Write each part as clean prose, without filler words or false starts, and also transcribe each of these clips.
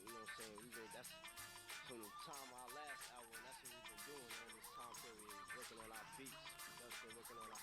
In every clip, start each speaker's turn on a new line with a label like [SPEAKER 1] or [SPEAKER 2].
[SPEAKER 1] You know what I'm saying? That's from the time our last album. That's what we've been doing on this time period. Working on our beats. That's been working on our.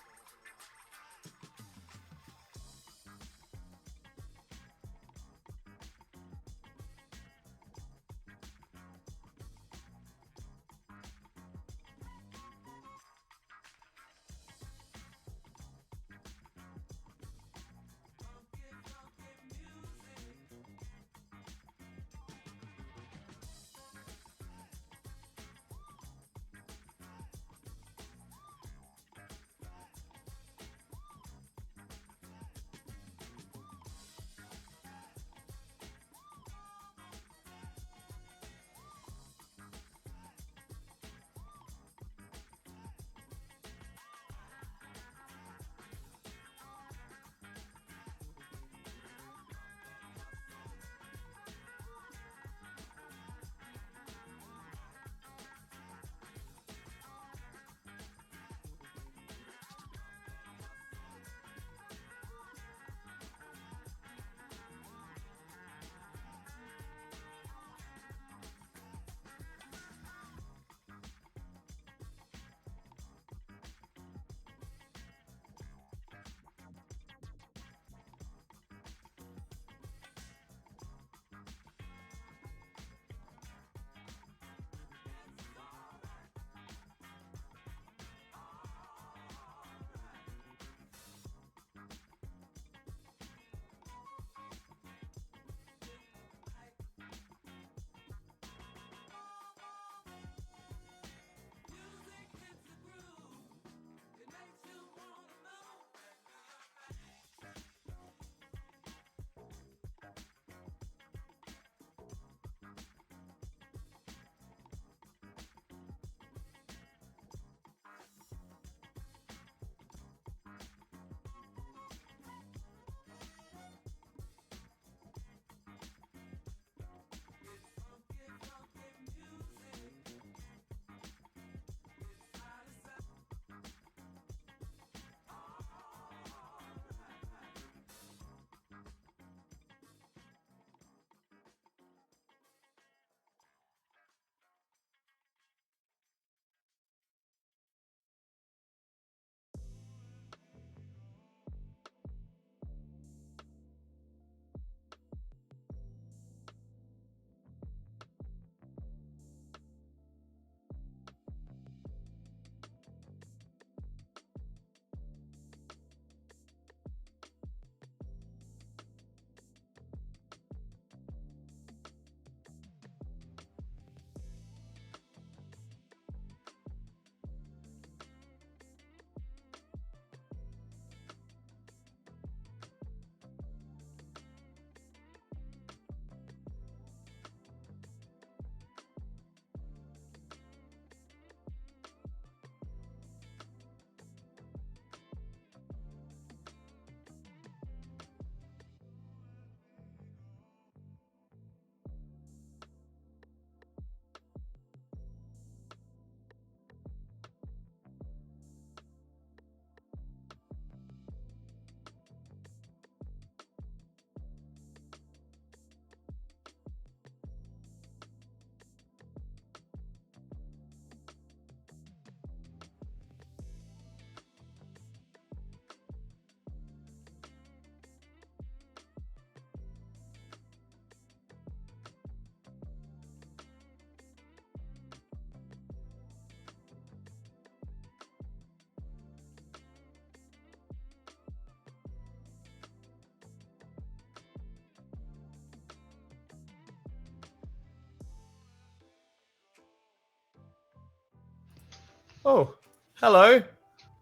[SPEAKER 2] Oh, hello.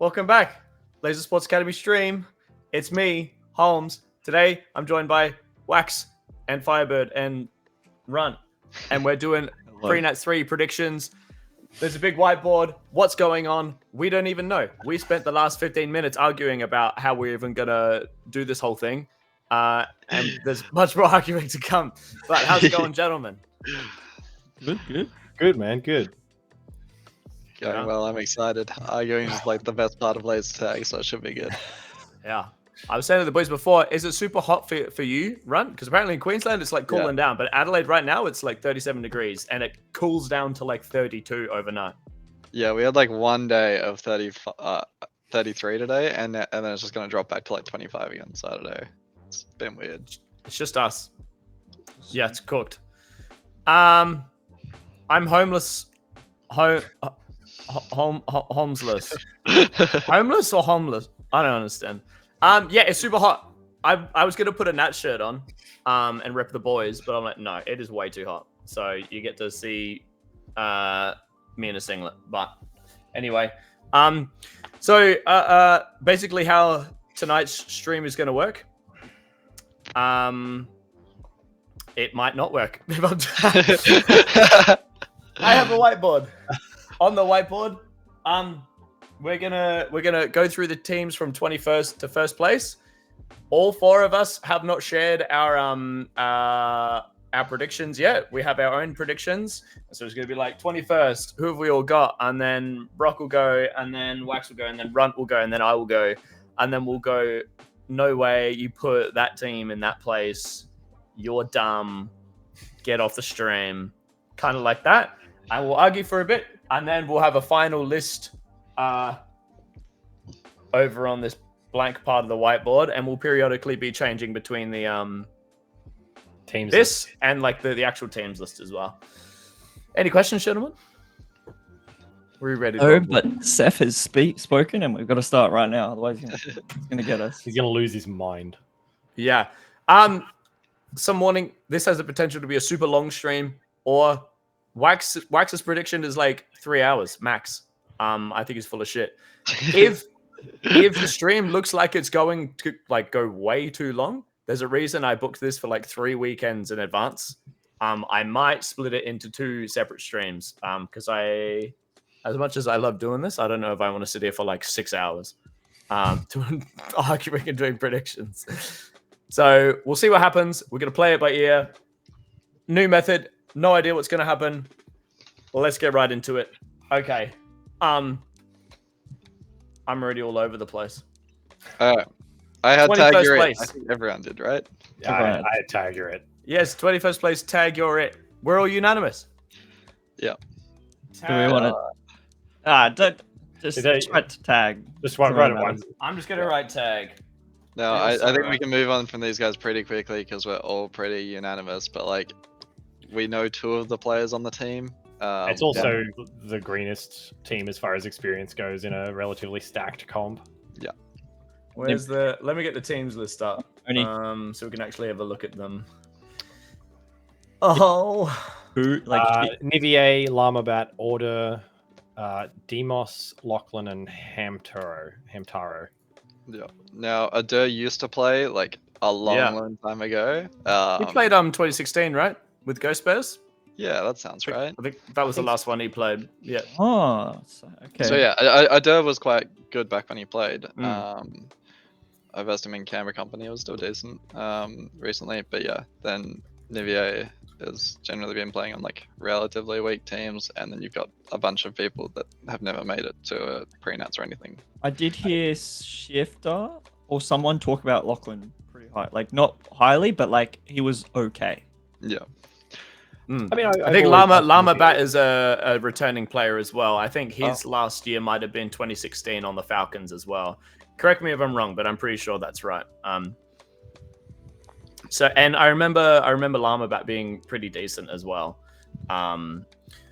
[SPEAKER 2] Welcome back. Laser Sports Academy stream. It's me, Holmes. Today, I'm joined by Wax and Firebird and Runt. And we're doing Freenet 3 predictions. There's a big whiteboard. What's going on? We don't even know. We spent the last 15 minutes arguing about how we're even going to do this whole thing. And there's much more arguing to come. But how's it going, gentlemen?
[SPEAKER 3] Good, man. Good.
[SPEAKER 4] Going well. I'm excited. Arguing is like the best part of Laser Tag, so it should be good.
[SPEAKER 2] Yeah. I was saying to the boys before, is it super hot for you, Runt? Because apparently in Queensland it's like cooling down, but Adelaide right now it's like 37 degrees and it cools down to like 32 overnight.
[SPEAKER 3] Yeah, we had like one day of 33 today, and then it's just gonna drop back to like 25 again Saturday. It's been weird.
[SPEAKER 2] It's just us. Yeah, it's cooked. I'm homeless. Homeless. Homeless or homeless? I don't understand. Yeah, it's super hot. I was gonna put a Nat shirt on, and rep the boys, but I'm like, no, it is way too hot. So you get to see, me in a singlet. But anyway, so basically how tonight's stream is gonna work. It might not work. I have a whiteboard. On the whiteboard, we're gonna go through the teams from 21st to first place. All four of us have not shared our predictions yet. We have our own predictions, so it's gonna be like 21st. Who have we all got? And then Brock will go, and then Wax will go, and then Runt will go, and then I will go, and then we'll go. No way you put that team in that place. You're dumb. Get off the stream. Kind of like that. And we'll argue for a bit, and then we'll have a final list over on this blank part of the whiteboard, and we'll periodically be changing between the
[SPEAKER 4] teams
[SPEAKER 2] this list and like the actual teams list as well. Any questions, gentlemen? We're ready.
[SPEAKER 5] No, but Seth has spoken, and we've got to start right now. Otherwise, he's gonna get us.
[SPEAKER 4] He's gonna lose his mind.
[SPEAKER 2] Yeah. Some warning. This has the potential to be a super long stream, or Wax's prediction is like 3 hours max. I think he's full of shit. If the stream looks like it's going to like go way too long, there's a reason I booked this for like 3 weekends in advance. I might split it into 2 separate streams. Because as much as I love doing this, I don't know if I want to sit here for like 6 hours, arguing and doing predictions. So we'll see what happens. We're gonna play it by ear. New method. No idea what's gonna happen. Well, let's get right into it. Okay. I'm already all over the place.
[SPEAKER 3] I had
[SPEAKER 2] 21st
[SPEAKER 3] tag your
[SPEAKER 2] place.
[SPEAKER 3] it. I think everyone did, right?
[SPEAKER 4] Yeah, I tag your it.
[SPEAKER 2] Yes, 21st place. Tag your it. We're all unanimous.
[SPEAKER 3] Yeah.
[SPEAKER 5] Do we want to? Don't just try to tag.
[SPEAKER 4] Just write it once.
[SPEAKER 2] I'm just gonna write tag.
[SPEAKER 3] No, I think we can move on from these guys pretty quickly because we're all pretty unanimous. But like, we know 2 of the players on the team.
[SPEAKER 4] It's also the greenest team as far as experience goes in a relatively stacked comp.
[SPEAKER 3] Yeah.
[SPEAKER 2] Where's the? Let me get the teams list up.
[SPEAKER 5] Only...
[SPEAKER 2] so we can actually have a look at them. Oh.
[SPEAKER 5] Who like
[SPEAKER 4] Nivier, Llamabat, Order, Demos, Lachlan, and Hamtaro.
[SPEAKER 3] Yeah. Now, Adur used to play like a long time ago.
[SPEAKER 2] He played 2016, right? With Ghost Bears?
[SPEAKER 3] Yeah, that sounds right.
[SPEAKER 2] I think that was the last one he played. Yeah.
[SPEAKER 5] Oh, okay.
[SPEAKER 3] So yeah, Adur was quite good back when he played. I versed him in Camera Company. It was still decent recently, but yeah, then Nivier has generally been playing on like relatively weak teams, and then you've got a bunch of people that have never made it to pre-nats or anything.
[SPEAKER 5] I did hear Shifter or someone talk about Lachlan pretty high, like not highly, but like he was okay.
[SPEAKER 3] Yeah.
[SPEAKER 4] I mean,
[SPEAKER 2] I think Llama Bat is a returning player as well. I think his last year might have been 2016 on the Falcons as well. Correct me if I'm wrong, but I'm pretty sure that's right. So, and I remember Llama Bat being pretty decent as well.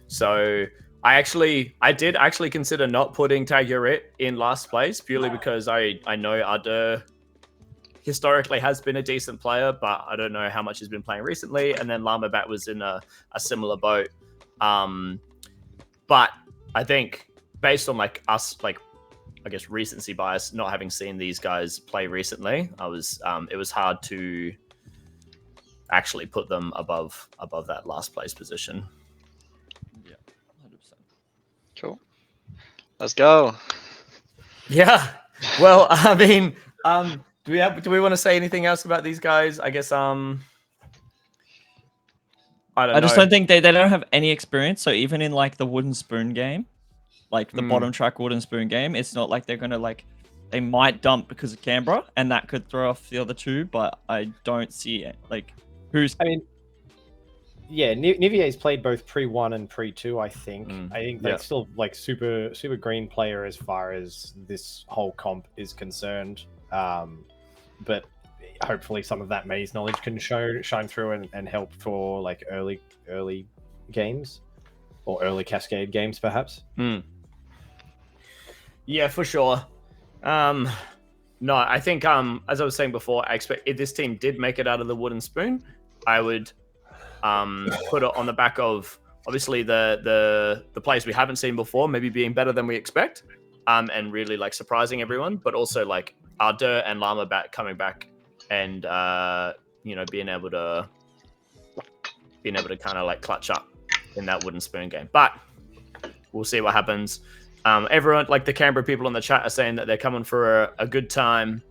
[SPEAKER 2] So I did actually consider not putting Taguret in last place purely because I know Adur historically has been a decent player, but I don't know how much he's been playing recently. And then Llama Bat was in a similar boat. But I think based on like us, like I guess recency bias, not having seen these guys play recently, it was hard to actually put them above that last place position.
[SPEAKER 5] Yeah, 100%.
[SPEAKER 3] Cool. Let's go.
[SPEAKER 2] Yeah. Well, I mean, do we want to say anything else about these guys? I guess I
[SPEAKER 5] just don't think they don't have any experience. So even in like the wooden spoon game, like the bottom track wooden spoon game, it's not like they're gonna like they might dump because of Canberra, and that could throw off the other two. But I don't see it. Like, who's?
[SPEAKER 4] I mean, yeah, Nivier's played both pre-1 and pre-2. I think. I think
[SPEAKER 2] yeah.
[SPEAKER 4] that's still like super green player as far as this whole comp is concerned. But hopefully some of that Maze knowledge can shine through and help for like early games or early Cascade games, perhaps.
[SPEAKER 2] Yeah, for sure. No, I think as I was saying before, I expect if this team did make it out of the wooden spoon, I would put it on the back of obviously the players we haven't seen before, maybe being better than we expect, and really like surprising everyone, but also like Ardur and Llama coming back and being able to kind of like clutch up in that wooden spoon game. But we'll see what happens. Everyone, like the Canberra people in the chat, are saying that they're coming for a good time.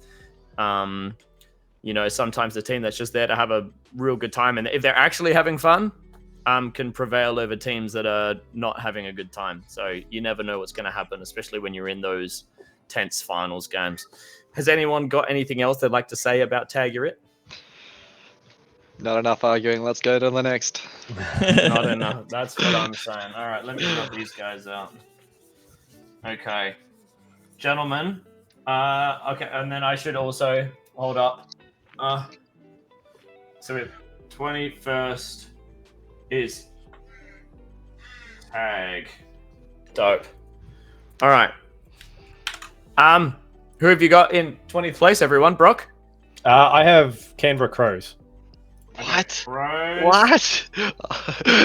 [SPEAKER 2] Sometimes the team that's just there to have a real good time, and if they're actually having fun, can prevail over teams that are not having a good time. So you never know what's going to happen, especially when you're in those tense finals games. Has anyone got anything else they'd like to say about Tag Your It?
[SPEAKER 3] Not enough arguing. Let's go to the next.
[SPEAKER 2] Not enough. That's what I'm saying. All right, let me get these guys out. Okay, gentlemen. Okay, and then I should also hold up. So if 21st is Tag. Dope. All right. Who have you got in 20th place, everyone? Brock?
[SPEAKER 4] I have Canberra Crows.
[SPEAKER 3] What?
[SPEAKER 2] Crows.
[SPEAKER 3] What?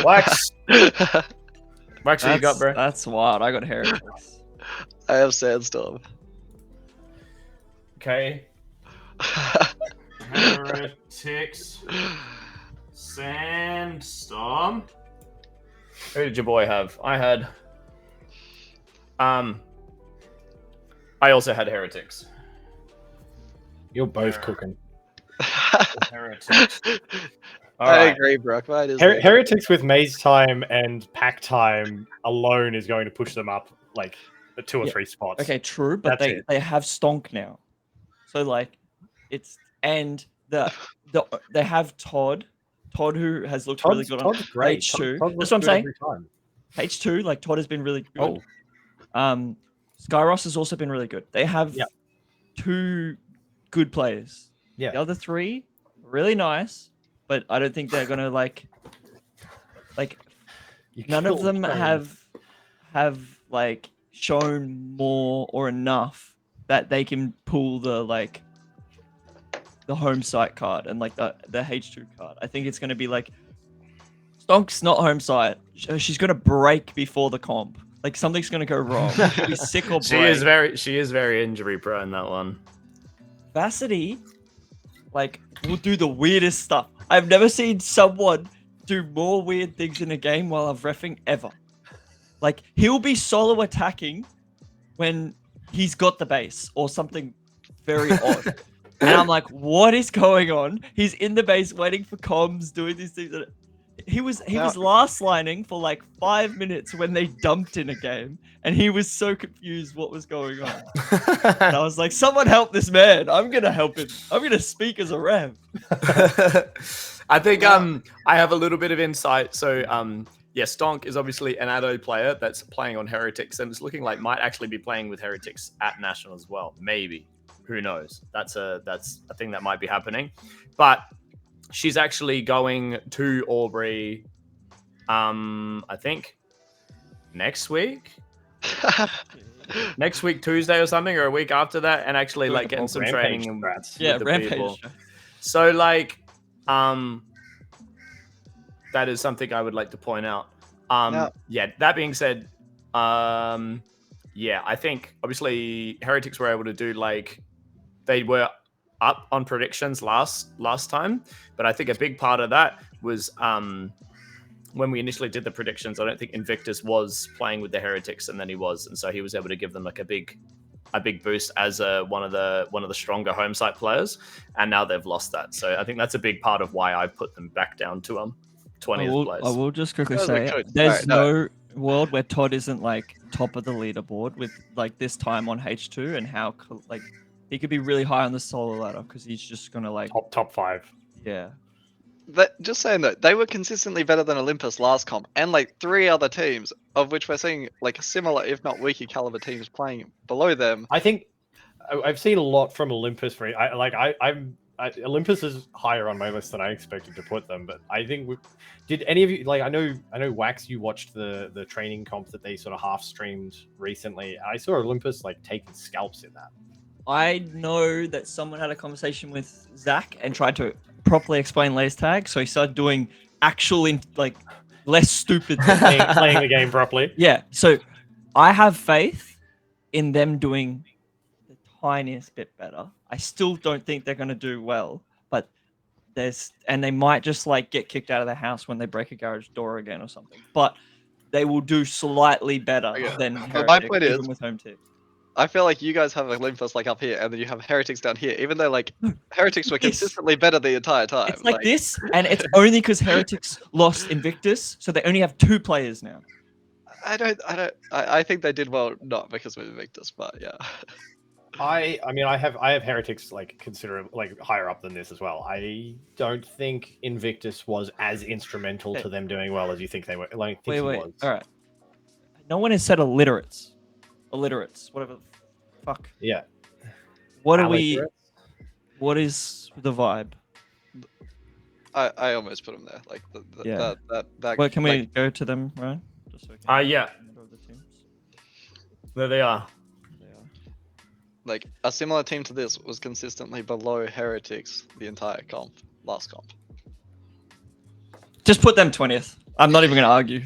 [SPEAKER 2] Wax. Wax, what you got, bro?
[SPEAKER 5] That's wild. I got Heretics.
[SPEAKER 3] I have Sandstorm.
[SPEAKER 2] Okay. Heretics. Sandstorm. Who did your boy have? I had. I also had Heretics.
[SPEAKER 4] You're both cooking.
[SPEAKER 2] Heretics. All
[SPEAKER 3] I
[SPEAKER 2] right.
[SPEAKER 3] agree, Brock. Mine is
[SPEAKER 4] Heretics with Maze Time and Pack Time alone is going to push them up like 2 or 3 spots.
[SPEAKER 5] Okay, true, but
[SPEAKER 4] That's
[SPEAKER 5] they have Stonk now, so like it's and they have Todd who has looked really good
[SPEAKER 4] Todd's
[SPEAKER 5] on
[SPEAKER 4] great.
[SPEAKER 5] H2.
[SPEAKER 4] Todd
[SPEAKER 5] That's what I'm
[SPEAKER 4] looks good
[SPEAKER 5] saying.
[SPEAKER 4] every time.
[SPEAKER 5] H2, like Todd has been really good. Skyross has also been really good. They have 2 good players.
[SPEAKER 4] Yeah.
[SPEAKER 5] The other 3 really nice, but I don't think they're gonna like none of them have like shown more or enough that they can pull the home site card and like the H2 card. I think it's gonna be like Stonk's not home site. She's gonna break before the comp. Like something's gonna go wrong. She'll be sick or break.
[SPEAKER 2] She is very injury prone, that one.
[SPEAKER 5] Vacity, like, will do the weirdest stuff. I've never seen someone do more weird things in a game while I've reffing ever. Like, he'll be solo attacking when he's got the base or something very odd. And I'm like, what is going on? He's in the base waiting for comms, doing these things. He was last lining for like 5 minutes when they dumped in a game, and he was so confused what was going on. And I was like, someone help this man. I'm gonna help him. I'm gonna speak as a ref.
[SPEAKER 2] I think I have a little bit of insight. So Stonk is obviously an Addo player that's playing on Heretics, and it's looking like might actually be playing with Heretics at National as well. Maybe. Who knows? That's a thing that might be happening. But she's actually going to Aubrey, I think, next week. Next week, Tuesday or something, or a week after that, and actually like getting some training with the
[SPEAKER 5] Rampage.
[SPEAKER 2] people. So like, that is something I would like to point out. Yeah. That being said, I think obviously Heretics were able to do like they were up on predictions last time, but I think a big part of that was when we initially did the predictions. I don't think Invictus was playing with the Heretics, and then he was, and so he was able to give them like a big boost as one of the stronger home site players, and now they've lost that. So I think that's a big part of why I put them back down to 20th place.
[SPEAKER 5] I will just quickly
[SPEAKER 3] That was
[SPEAKER 5] say,
[SPEAKER 3] like,
[SPEAKER 5] there's
[SPEAKER 3] no.
[SPEAKER 5] world where Todd isn't like top of the leaderboard with like this time on H2 and how like he could be really high on the solo ladder because he's just gonna like
[SPEAKER 4] top 5.
[SPEAKER 5] yeah.
[SPEAKER 3] Just saying that they were consistently better than Olympus last comp, and like 3 other teams, of which we're seeing like similar, if not weaker caliber teams playing below them.
[SPEAKER 4] I think I've seen a lot from Olympus. Olympus is higher on my list than I expected to put them, but I think did any of you like? I know Wax, you watched the training comp that they sort of half streamed recently. I saw Olympus like taking scalps in that.
[SPEAKER 5] I know that someone had a conversation with Zach and tried to properly explain laser tag, so he started doing actual like less stupid
[SPEAKER 4] playing the game properly.
[SPEAKER 5] Yeah, so I have faith in them doing the tiniest bit better. I still don't think they're going to do well, but they might just like get kicked out of their house when they break a garage door again or something. But they will do slightly better than
[SPEAKER 3] But my
[SPEAKER 5] Heretics,
[SPEAKER 3] point
[SPEAKER 5] even
[SPEAKER 3] is,
[SPEAKER 5] with home team.
[SPEAKER 3] I feel like you guys have Olympus like up here, and then you have Heretics down here. Even though like Heretics were consistently better the entire time.
[SPEAKER 5] It's like this, and it's only because Heretics lost Invictus, so they only have 2 players now.
[SPEAKER 3] I think they did well, not because of Invictus, but yeah.
[SPEAKER 4] I mean, I have Heretics like considerably like higher up than this as well. I don't think Invictus was as instrumental to them doing well as you think they were. Like,
[SPEAKER 5] Wait,
[SPEAKER 4] was.
[SPEAKER 5] all right. No one has said illiterates, whatever. Fuck.
[SPEAKER 4] Yeah.
[SPEAKER 5] What are we? What is the vibe?
[SPEAKER 3] I almost put them there. Like that.
[SPEAKER 5] Wait, can we go to them, Ryan? Just so we can
[SPEAKER 2] Yeah.
[SPEAKER 5] go over the teams.
[SPEAKER 2] There they are.
[SPEAKER 3] Like a similar team to this was consistently below Heretics the entire last comp.
[SPEAKER 5] Just put them 20th. I'm not even going to argue.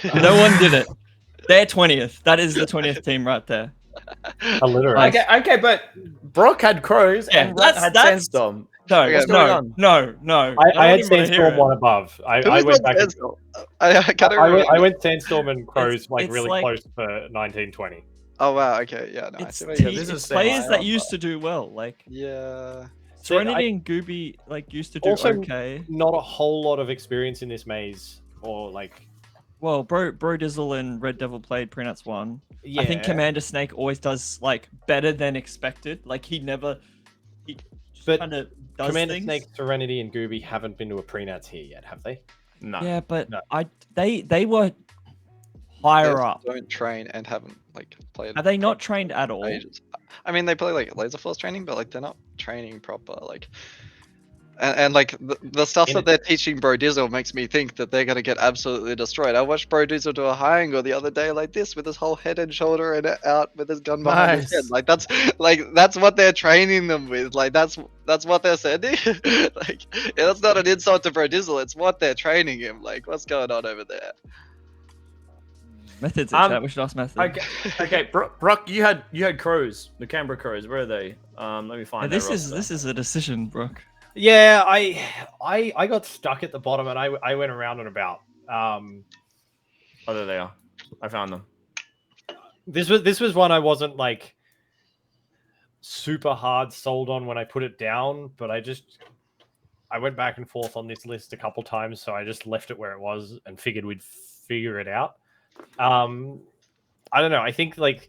[SPEAKER 5] No one did it. They're 20th. That is the 20th team right there.
[SPEAKER 4] Illiterate.
[SPEAKER 2] Okay, but Brock had Crows and Runt had Sandstorm.
[SPEAKER 5] No.
[SPEAKER 2] I
[SPEAKER 4] had Sandstorm one above. I went back. I went Sandstorm and Crows really close for 1920.
[SPEAKER 3] Oh wow, okay, yeah, no.
[SPEAKER 5] It's
[SPEAKER 2] players
[SPEAKER 5] that used to do well, like
[SPEAKER 3] yeah.
[SPEAKER 5] Serenity and Gooby like used to do okay.
[SPEAKER 4] Not a whole lot of experience in this maze, or like.
[SPEAKER 5] Well, Bro Dizzle and Red Devil played Prenuts 1. Yeah. I think Commander Snake always does like better than expected. Like he kind of does
[SPEAKER 4] Commander
[SPEAKER 5] things.
[SPEAKER 4] Snake, Serenity, and Gooby haven't been to a Prenuts here yet, have they?
[SPEAKER 2] No.
[SPEAKER 5] Yeah, but no. They were higher up.
[SPEAKER 3] Don't train and haven't like played.
[SPEAKER 5] Are they not trained at all?
[SPEAKER 3] Ages. I mean, they play like Laser Force training, but like they're not training proper. Like, and like the stuff that they're teaching Bro Dizzle makes me think that they're gonna get absolutely destroyed. I watched Bro Dizzle do a high angle the other day like this with his whole head and shoulder and out with his gun behind his head. Like that's what they're training them with. Like that's what they're sending. Like that's not an insult to Bro Dizzle. It's what they're training him. Like what's going on over there?
[SPEAKER 5] Methods in chat. We should ask Methods.
[SPEAKER 2] Okay, Brock, you had Crows, the Canberra Crows. Where are they? Let me find.
[SPEAKER 5] This is a decision, Brock.
[SPEAKER 4] Yeah, I got stuck at the bottom and I went around and about.
[SPEAKER 2] Oh, there they are. I found them.
[SPEAKER 4] This was one I wasn't like super hard sold on when I put it down, but I went back and forth on this list a couple times, so I just left it where it was and figured we'd figure it out. I don't know. I think like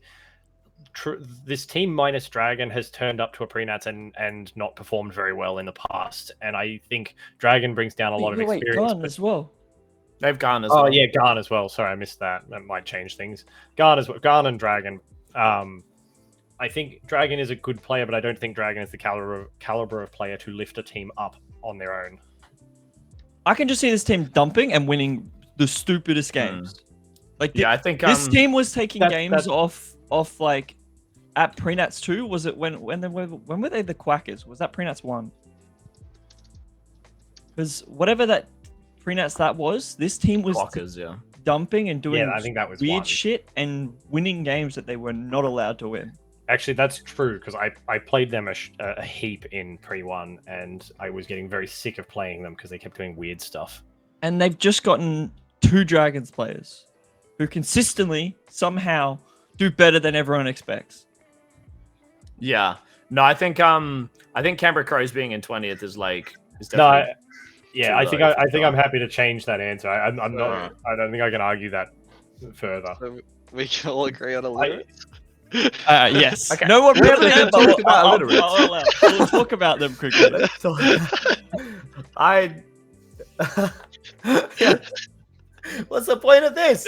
[SPEAKER 4] this team minus Dragon has turned up to a Prenats and not performed very well in the past, and I think Dragon brings down a lot of experience.
[SPEAKER 5] Garn as well.
[SPEAKER 2] They've Garn as well.
[SPEAKER 4] Oh yeah, Garn as well. Sorry, I missed that. That might change things. Garn and Dragon. I think Dragon is a good player, but I don't think Dragon is the caliber of player to lift a team up on their own.
[SPEAKER 5] I can just see this team dumping and winning the stupidest games. Like
[SPEAKER 2] I think
[SPEAKER 5] this team was taking games off like at Prenats 2. Was it when were they the Quackers? Was that Prenats 1? Because whatever that Prenats that was, this team was
[SPEAKER 2] Quackers,
[SPEAKER 5] dumping and doing
[SPEAKER 4] I think that was
[SPEAKER 5] weird shit and winning games that they were not allowed to win.
[SPEAKER 4] Actually, that's true, because I played them a heap in Pre-1, and I was getting very sick of playing them because they kept doing weird stuff.
[SPEAKER 5] And they've just gotten 2 Dragons players who consistently, somehow, do better than everyone expects.
[SPEAKER 2] Yeah. No, I think Canberra Crows being in 20th is definitely...
[SPEAKER 4] I think I'm happy to change that answer. I'm not. I don't think I can argue that further.
[SPEAKER 3] So we can all agree on a lyrics.
[SPEAKER 5] Yes.
[SPEAKER 2] Okay.
[SPEAKER 5] No one
[SPEAKER 2] We haven't
[SPEAKER 5] really
[SPEAKER 2] even talked about alliterates.
[SPEAKER 5] We'll talk about them quickly.
[SPEAKER 2] So, I. Yeah. What's the point of this?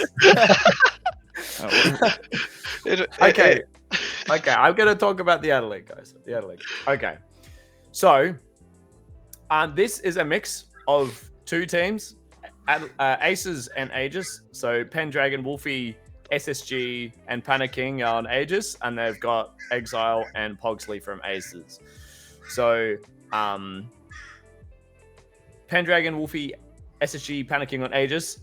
[SPEAKER 2] Okay. Okay, I'm gonna talk about the Adelaide guys. The Adelaide. Okay. So, this is a mix of two teams, Aces and Aegis. So Pendragon, Wolfie, SSG, and Panicking are on Aegis, and they've got Exile and Pogsley from Aces. So, Pendragon, Wolfie, SSG, Panicking on Aegis.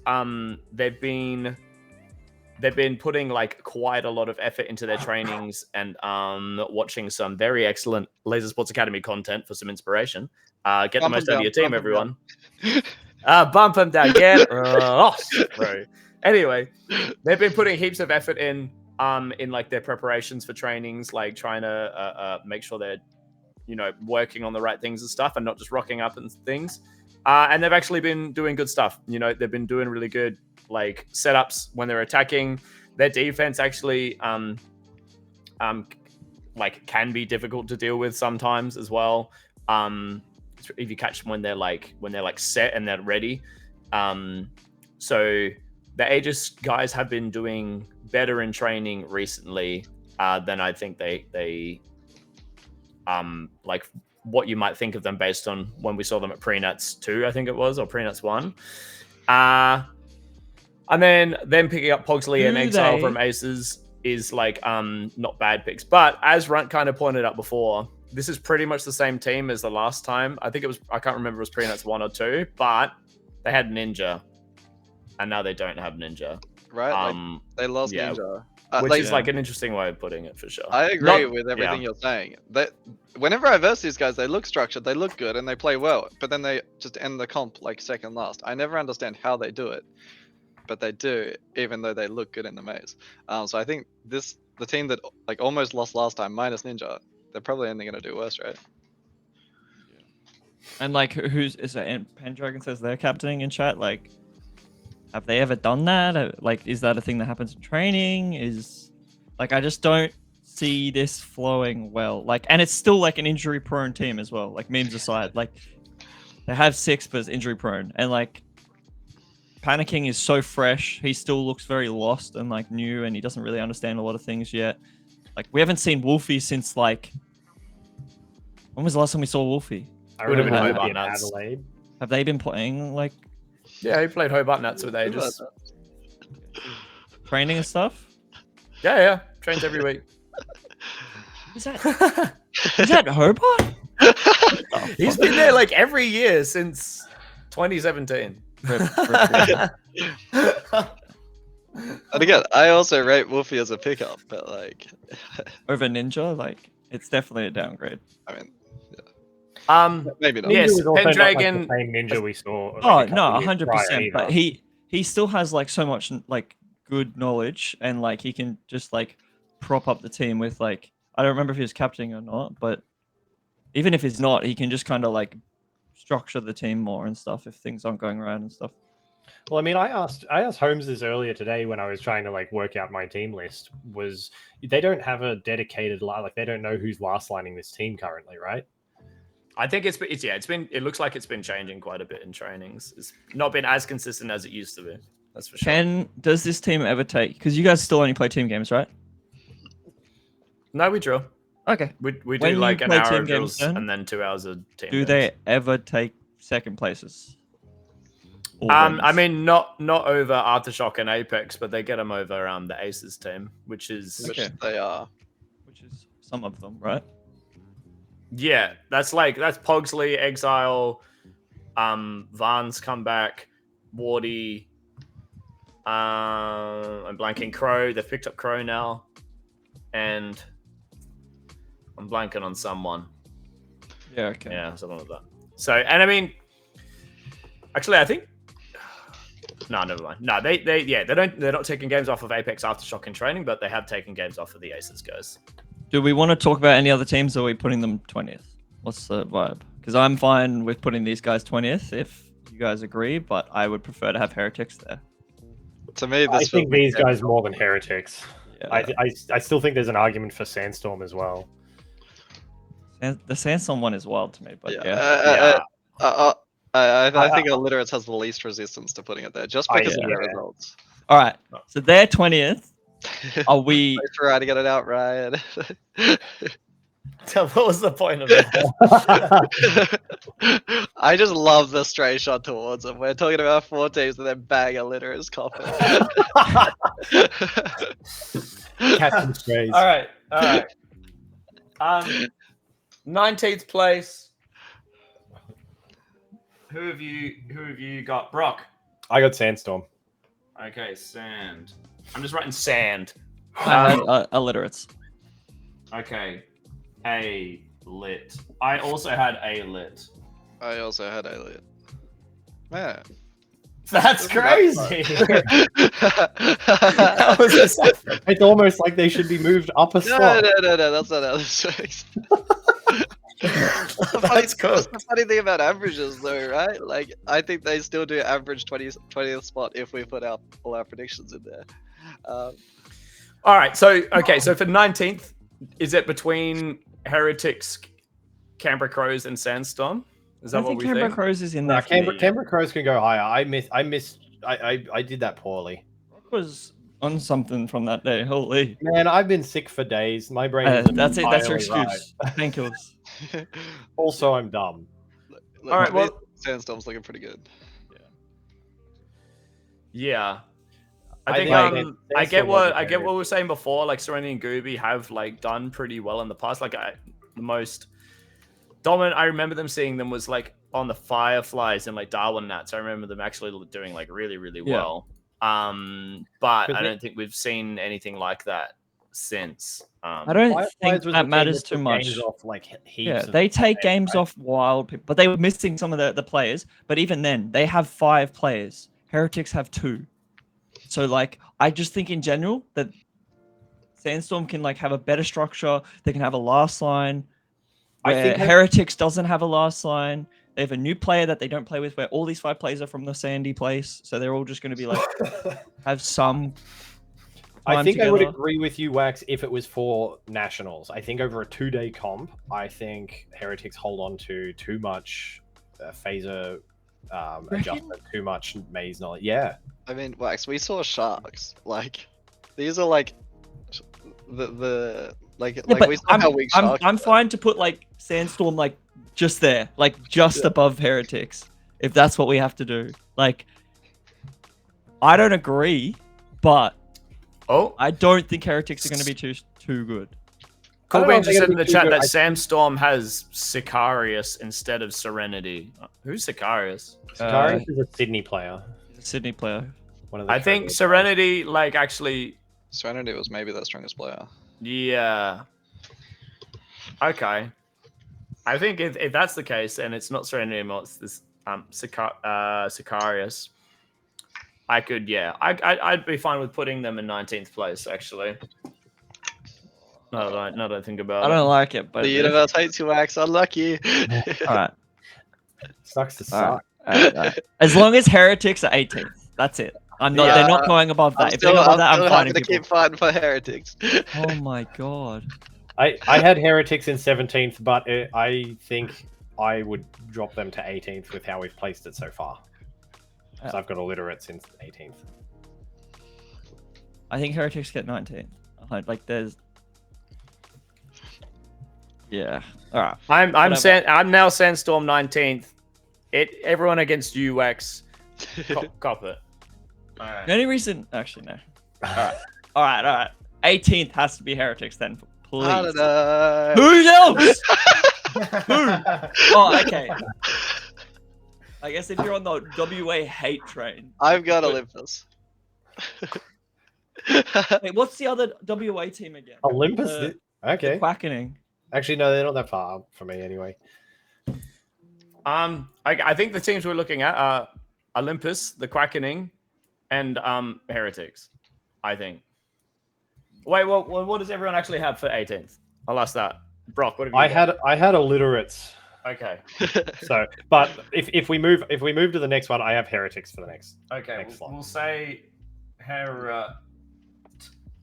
[SPEAKER 2] They've been putting like quite a lot of effort into their trainings and watching some very excellent Laser Sports Academy content for some inspiration. Get the most out of your team, everyone. Bump them down. Get lost, bro. Anyway, they've been putting heaps of effort in like their preparations for trainings, like trying to make sure they're, you know, working on the right things and stuff, and not just rocking up and things. And they've actually been doing good stuff. You know, they've been doing really good like setups when they're attacking. Their defense actually like can be difficult to deal with sometimes as well. If you catch them when they're like set and they're ready. So the Aegis guys have been doing better in training recently than I think they like what you might think of them based on when we saw them at Prenuts 2, I think it was, or Prenuts 1. And then them picking up Pogsley and Exile from Aces is like not bad picks. But as Runt kind of pointed out before, this is pretty much the same team as the last time. I think it was, I can't remember if it was Prenuts 1 or 2, but they had Ninja. And now they don't have Ninja.
[SPEAKER 3] Right? Like, they lost Ninja.
[SPEAKER 2] Which is like an interesting way of putting it, for sure.
[SPEAKER 3] I agree with everything you're saying. That whenever I verse these guys, they look structured, they look good, and they play well. But then they just end the comp like second last. I never understand how they do it, but they do, even though they look good in the maze. So I think the team that like almost lost last time, minus Ninja, they're probably only going to do worse, right?
[SPEAKER 5] And like, who's is it? And Pendragon says they're captaining in chat. Like, have they ever done that? Like, is that a thing that happens in training? Is like, I just don't see this flowing well. Like, and it's still like an injury-prone team as well. Like, memes aside, like they have 6, but it's injury-prone, and like Panicking is so fresh. He still looks very lost and like new, and he doesn't really understand a lot of things yet. Like, we haven't seen Wolfie since like, when was the last time we saw Wolfie?
[SPEAKER 4] I
[SPEAKER 2] Would have been
[SPEAKER 4] remember
[SPEAKER 2] Hobart
[SPEAKER 4] in
[SPEAKER 2] Nuts.
[SPEAKER 4] Adelaide.
[SPEAKER 5] Have they been playing like
[SPEAKER 2] Yeah, he played Hobart Nuts with Aegis.
[SPEAKER 5] training and stuff?
[SPEAKER 2] Yeah. Trains every week.
[SPEAKER 5] Is that Hobart?
[SPEAKER 2] He's been there like every year since 2017.
[SPEAKER 3] And again, I also rate Wolfie as a pickup, but like
[SPEAKER 5] Over Ninja, like it's definitely a downgrade.
[SPEAKER 3] I mean,
[SPEAKER 2] Maybe
[SPEAKER 3] maybe not.
[SPEAKER 2] Yes,
[SPEAKER 4] Ninja was also not, like,
[SPEAKER 2] Pendragon-
[SPEAKER 4] the same Ninja we saw.
[SPEAKER 5] Oh
[SPEAKER 4] like, a
[SPEAKER 5] no,
[SPEAKER 4] couple years
[SPEAKER 5] 100%.
[SPEAKER 4] prior
[SPEAKER 5] But
[SPEAKER 4] either.
[SPEAKER 5] he still has like so much like good knowledge, and like he can just like prop up the team with like, I don't remember if he was captaining or not, but even if he's not, he can just kind of like structure the team more and stuff if things aren't going right and stuff.
[SPEAKER 4] Well, I mean, I asked Holmes this earlier today when I was trying to like work out my team list. Was they don't have a dedicated like they don't know who's last lining this team currently, right?
[SPEAKER 2] I think it looks like it's been changing quite a bit in trainings. It's not been as consistent as it used to be. That's for sure.
[SPEAKER 5] Does this team ever take? Because you guys still only play team games, right?
[SPEAKER 2] No, we drill.
[SPEAKER 5] Okay.
[SPEAKER 2] We
[SPEAKER 5] When
[SPEAKER 2] do
[SPEAKER 5] you
[SPEAKER 2] like an
[SPEAKER 5] play
[SPEAKER 2] hour
[SPEAKER 5] team
[SPEAKER 2] of
[SPEAKER 5] games
[SPEAKER 2] drills
[SPEAKER 5] then,
[SPEAKER 2] and then 2 hours of team.
[SPEAKER 5] Do
[SPEAKER 2] games.
[SPEAKER 5] they ever take second places? Or
[SPEAKER 2] I
[SPEAKER 5] wins?
[SPEAKER 2] mean, not over Aftershock and Apex, but they get them over the Aces team, which is
[SPEAKER 3] Which
[SPEAKER 5] Okay.
[SPEAKER 3] they are.
[SPEAKER 5] which is some of them, right?
[SPEAKER 2] yeah. That's Pogsley, Exile, Van's come back, Wardy. I'm blanking Crow. They've picked up Crow now, and I'm blanking on someone.
[SPEAKER 5] Yeah. Okay.
[SPEAKER 2] Yeah, something like that. So, and I mean, actually, I think no, never mind. No, they're not taking games off of Apex Aftershock in training, but they have taken games off of the Aces guys.
[SPEAKER 5] Do we want to talk about any other teams, or are we putting them 20th? What's the vibe? Because I'm fine with putting these guys 20th if you guys agree, but I would prefer to have Heretics there.
[SPEAKER 3] To me,
[SPEAKER 4] I
[SPEAKER 3] this
[SPEAKER 4] think
[SPEAKER 3] feels
[SPEAKER 4] these
[SPEAKER 3] like
[SPEAKER 4] guys more than Heretics.
[SPEAKER 5] Yeah.
[SPEAKER 4] I still think there's an argument for Sandstorm as well.
[SPEAKER 5] The Sandstorm one is wild to me, but
[SPEAKER 3] Yeah.
[SPEAKER 5] yeah.
[SPEAKER 3] I think Illiterates has the least resistance to putting it there, just because of the
[SPEAKER 4] yeah.
[SPEAKER 3] results.
[SPEAKER 5] All right. So they're 20th. Are we?
[SPEAKER 3] Let's try to get it out right.
[SPEAKER 2] What was the point of that?
[SPEAKER 3] I just love the straight shot towards them. We're talking about 4 teams and then bang Illiterates coffin.
[SPEAKER 4] Captain Strays.
[SPEAKER 2] All right. 19th place. Who have you got? Brock.
[SPEAKER 4] I got Sandstorm.
[SPEAKER 2] Okay, sand. I'm just writing sand.
[SPEAKER 5] Illiterates.
[SPEAKER 2] Okay. A lit. I also had A lit.
[SPEAKER 3] I also had Elliot. Man.
[SPEAKER 2] That's crazy. That was a second.
[SPEAKER 4] It's almost like they should be moved up a
[SPEAKER 3] No,
[SPEAKER 4] slot.
[SPEAKER 3] that's not how this works.
[SPEAKER 2] That's cool.
[SPEAKER 3] That's the funny thing about averages, though, right? Like, I think they still do average 20th spot if we put out all our predictions in there.
[SPEAKER 2] All right. So for 19th, is it between Heretics, Canberra Crows, and Sandstorm? Is that
[SPEAKER 5] I
[SPEAKER 2] what
[SPEAKER 5] think
[SPEAKER 2] we
[SPEAKER 5] Canberra
[SPEAKER 2] think?
[SPEAKER 5] Crows is in there.
[SPEAKER 4] Canberra Crows can go higher. I did that poorly.
[SPEAKER 5] Was on something from that day. Holy.
[SPEAKER 4] Man, I've been sick for days. My brain is
[SPEAKER 5] That's it. That's your
[SPEAKER 4] entirely
[SPEAKER 5] excuse. Painkillers.
[SPEAKER 4] right. Also, I'm dumb.
[SPEAKER 3] Look,
[SPEAKER 2] All right,
[SPEAKER 3] to me,
[SPEAKER 2] well-
[SPEAKER 3] Sandstorm's looking pretty good.
[SPEAKER 2] Yeah.
[SPEAKER 4] I
[SPEAKER 2] I think
[SPEAKER 4] think
[SPEAKER 2] I get what
[SPEAKER 4] Sandstorm
[SPEAKER 2] we were saying before. Like Serenity and Gooby have like done pretty well in the past. Like the most dominant I remember them seeing them was like on the Fireflies and like Darwin Nats. I remember them actually doing like really well. But I don't think we've seen anything like that since.
[SPEAKER 5] I don't
[SPEAKER 4] Fireflies
[SPEAKER 5] think
[SPEAKER 4] was
[SPEAKER 5] that
[SPEAKER 4] the team
[SPEAKER 5] matters
[SPEAKER 4] that
[SPEAKER 5] too
[SPEAKER 4] took
[SPEAKER 5] much.
[SPEAKER 4] games off, like, heaps
[SPEAKER 5] Yeah,
[SPEAKER 4] of
[SPEAKER 5] they take
[SPEAKER 4] players,
[SPEAKER 5] games
[SPEAKER 4] right?
[SPEAKER 5] off wild people, but they were missing some of the players. But even then, they have 5 players. Heretics have 2. So like, I just think in general that Sandstorm can like have a better structure. They can have a last line.
[SPEAKER 4] I
[SPEAKER 5] Where
[SPEAKER 4] think
[SPEAKER 5] Heretics doesn't have a last line. They have a new player that they don't play with. Where all these 5 players are from the Sandy place, so they're all just going to be like have some.
[SPEAKER 4] I think I would
[SPEAKER 5] together.
[SPEAKER 4] agree with you, Wax, if it was for nationals. I think over a 2-day comp, I think Heretics hold on to too much phaser adjustment, too much maze knowledge. Yeah.
[SPEAKER 3] I mean, Wax, we saw Sharks. Like, these are like the
[SPEAKER 5] Yeah,
[SPEAKER 3] like
[SPEAKER 5] but
[SPEAKER 3] we saw how weak Sharks
[SPEAKER 5] I'm
[SPEAKER 3] were.
[SPEAKER 5] fine to put like Sandstorm like just there, like just above Heretics, if that's what we have to do. Like, I don't agree, but I don't think Heretics are going to be too good.
[SPEAKER 2] Colby just
[SPEAKER 4] think
[SPEAKER 2] said
[SPEAKER 4] it'd
[SPEAKER 2] in the
[SPEAKER 4] be too
[SPEAKER 2] chat
[SPEAKER 4] good.
[SPEAKER 2] that Sandstorm has Sicarius instead of Serenity. Who's Sicarius?
[SPEAKER 4] Sicarius is a Sydney player.
[SPEAKER 5] He's a Sydney player.
[SPEAKER 4] One of the
[SPEAKER 2] I think
[SPEAKER 4] Treasury
[SPEAKER 2] Serenity, like, actually,
[SPEAKER 3] Serenity was maybe their strongest player.
[SPEAKER 2] yeah. Okay. I think if that's the case, and it's not Serenity anymore, it's this Sicarius. I'd be fine with putting them in 19th place, actually. No, that I think about
[SPEAKER 5] I don't like it, but
[SPEAKER 3] The universe hates you, Wax. Unlucky.
[SPEAKER 5] all right.
[SPEAKER 4] Sucks to
[SPEAKER 5] All
[SPEAKER 4] suck.
[SPEAKER 5] right. As long as Heretics are 18th, that's it. I'm not. They're not going above that.
[SPEAKER 3] I'm
[SPEAKER 5] If they're above that, I'm
[SPEAKER 3] still
[SPEAKER 5] fine.
[SPEAKER 3] happy to keep fighting for Heretics.
[SPEAKER 5] Oh my god.
[SPEAKER 4] I had Heretics in 17th, but I think I would drop them to 18th with how we've placed it so far. So I've got Illiterates in 18th.
[SPEAKER 5] I think Heretics get 19th. Like there's. Yeah. All right.
[SPEAKER 2] I'm now Sandstorm 19th. Everyone against UX. Cop it. All right.
[SPEAKER 5] The only reason, actually, no. All right. 18th has to be Heretics then, please.
[SPEAKER 3] I don't know.
[SPEAKER 5] Who else? Who? Oh, okay. I guess if you're on the WA hate train.
[SPEAKER 3] I've got Olympus.
[SPEAKER 5] Wait, what's the other WA team again?
[SPEAKER 4] Olympus? Okay.
[SPEAKER 5] Quackening.
[SPEAKER 4] Actually, no, they're not that far for me anyway.
[SPEAKER 2] I think the teams we're looking at are Olympus, the Quackening, and Heretics. I think. Wait, well, what does everyone actually have for 18th? I'll ask that. Brock, what have you got?
[SPEAKER 4] I had Illiterates.
[SPEAKER 2] Okay.
[SPEAKER 4] So, but if we move to the next one, I have Heretics for the next.
[SPEAKER 2] Okay.
[SPEAKER 4] Next slot.
[SPEAKER 2] We'll say Herot.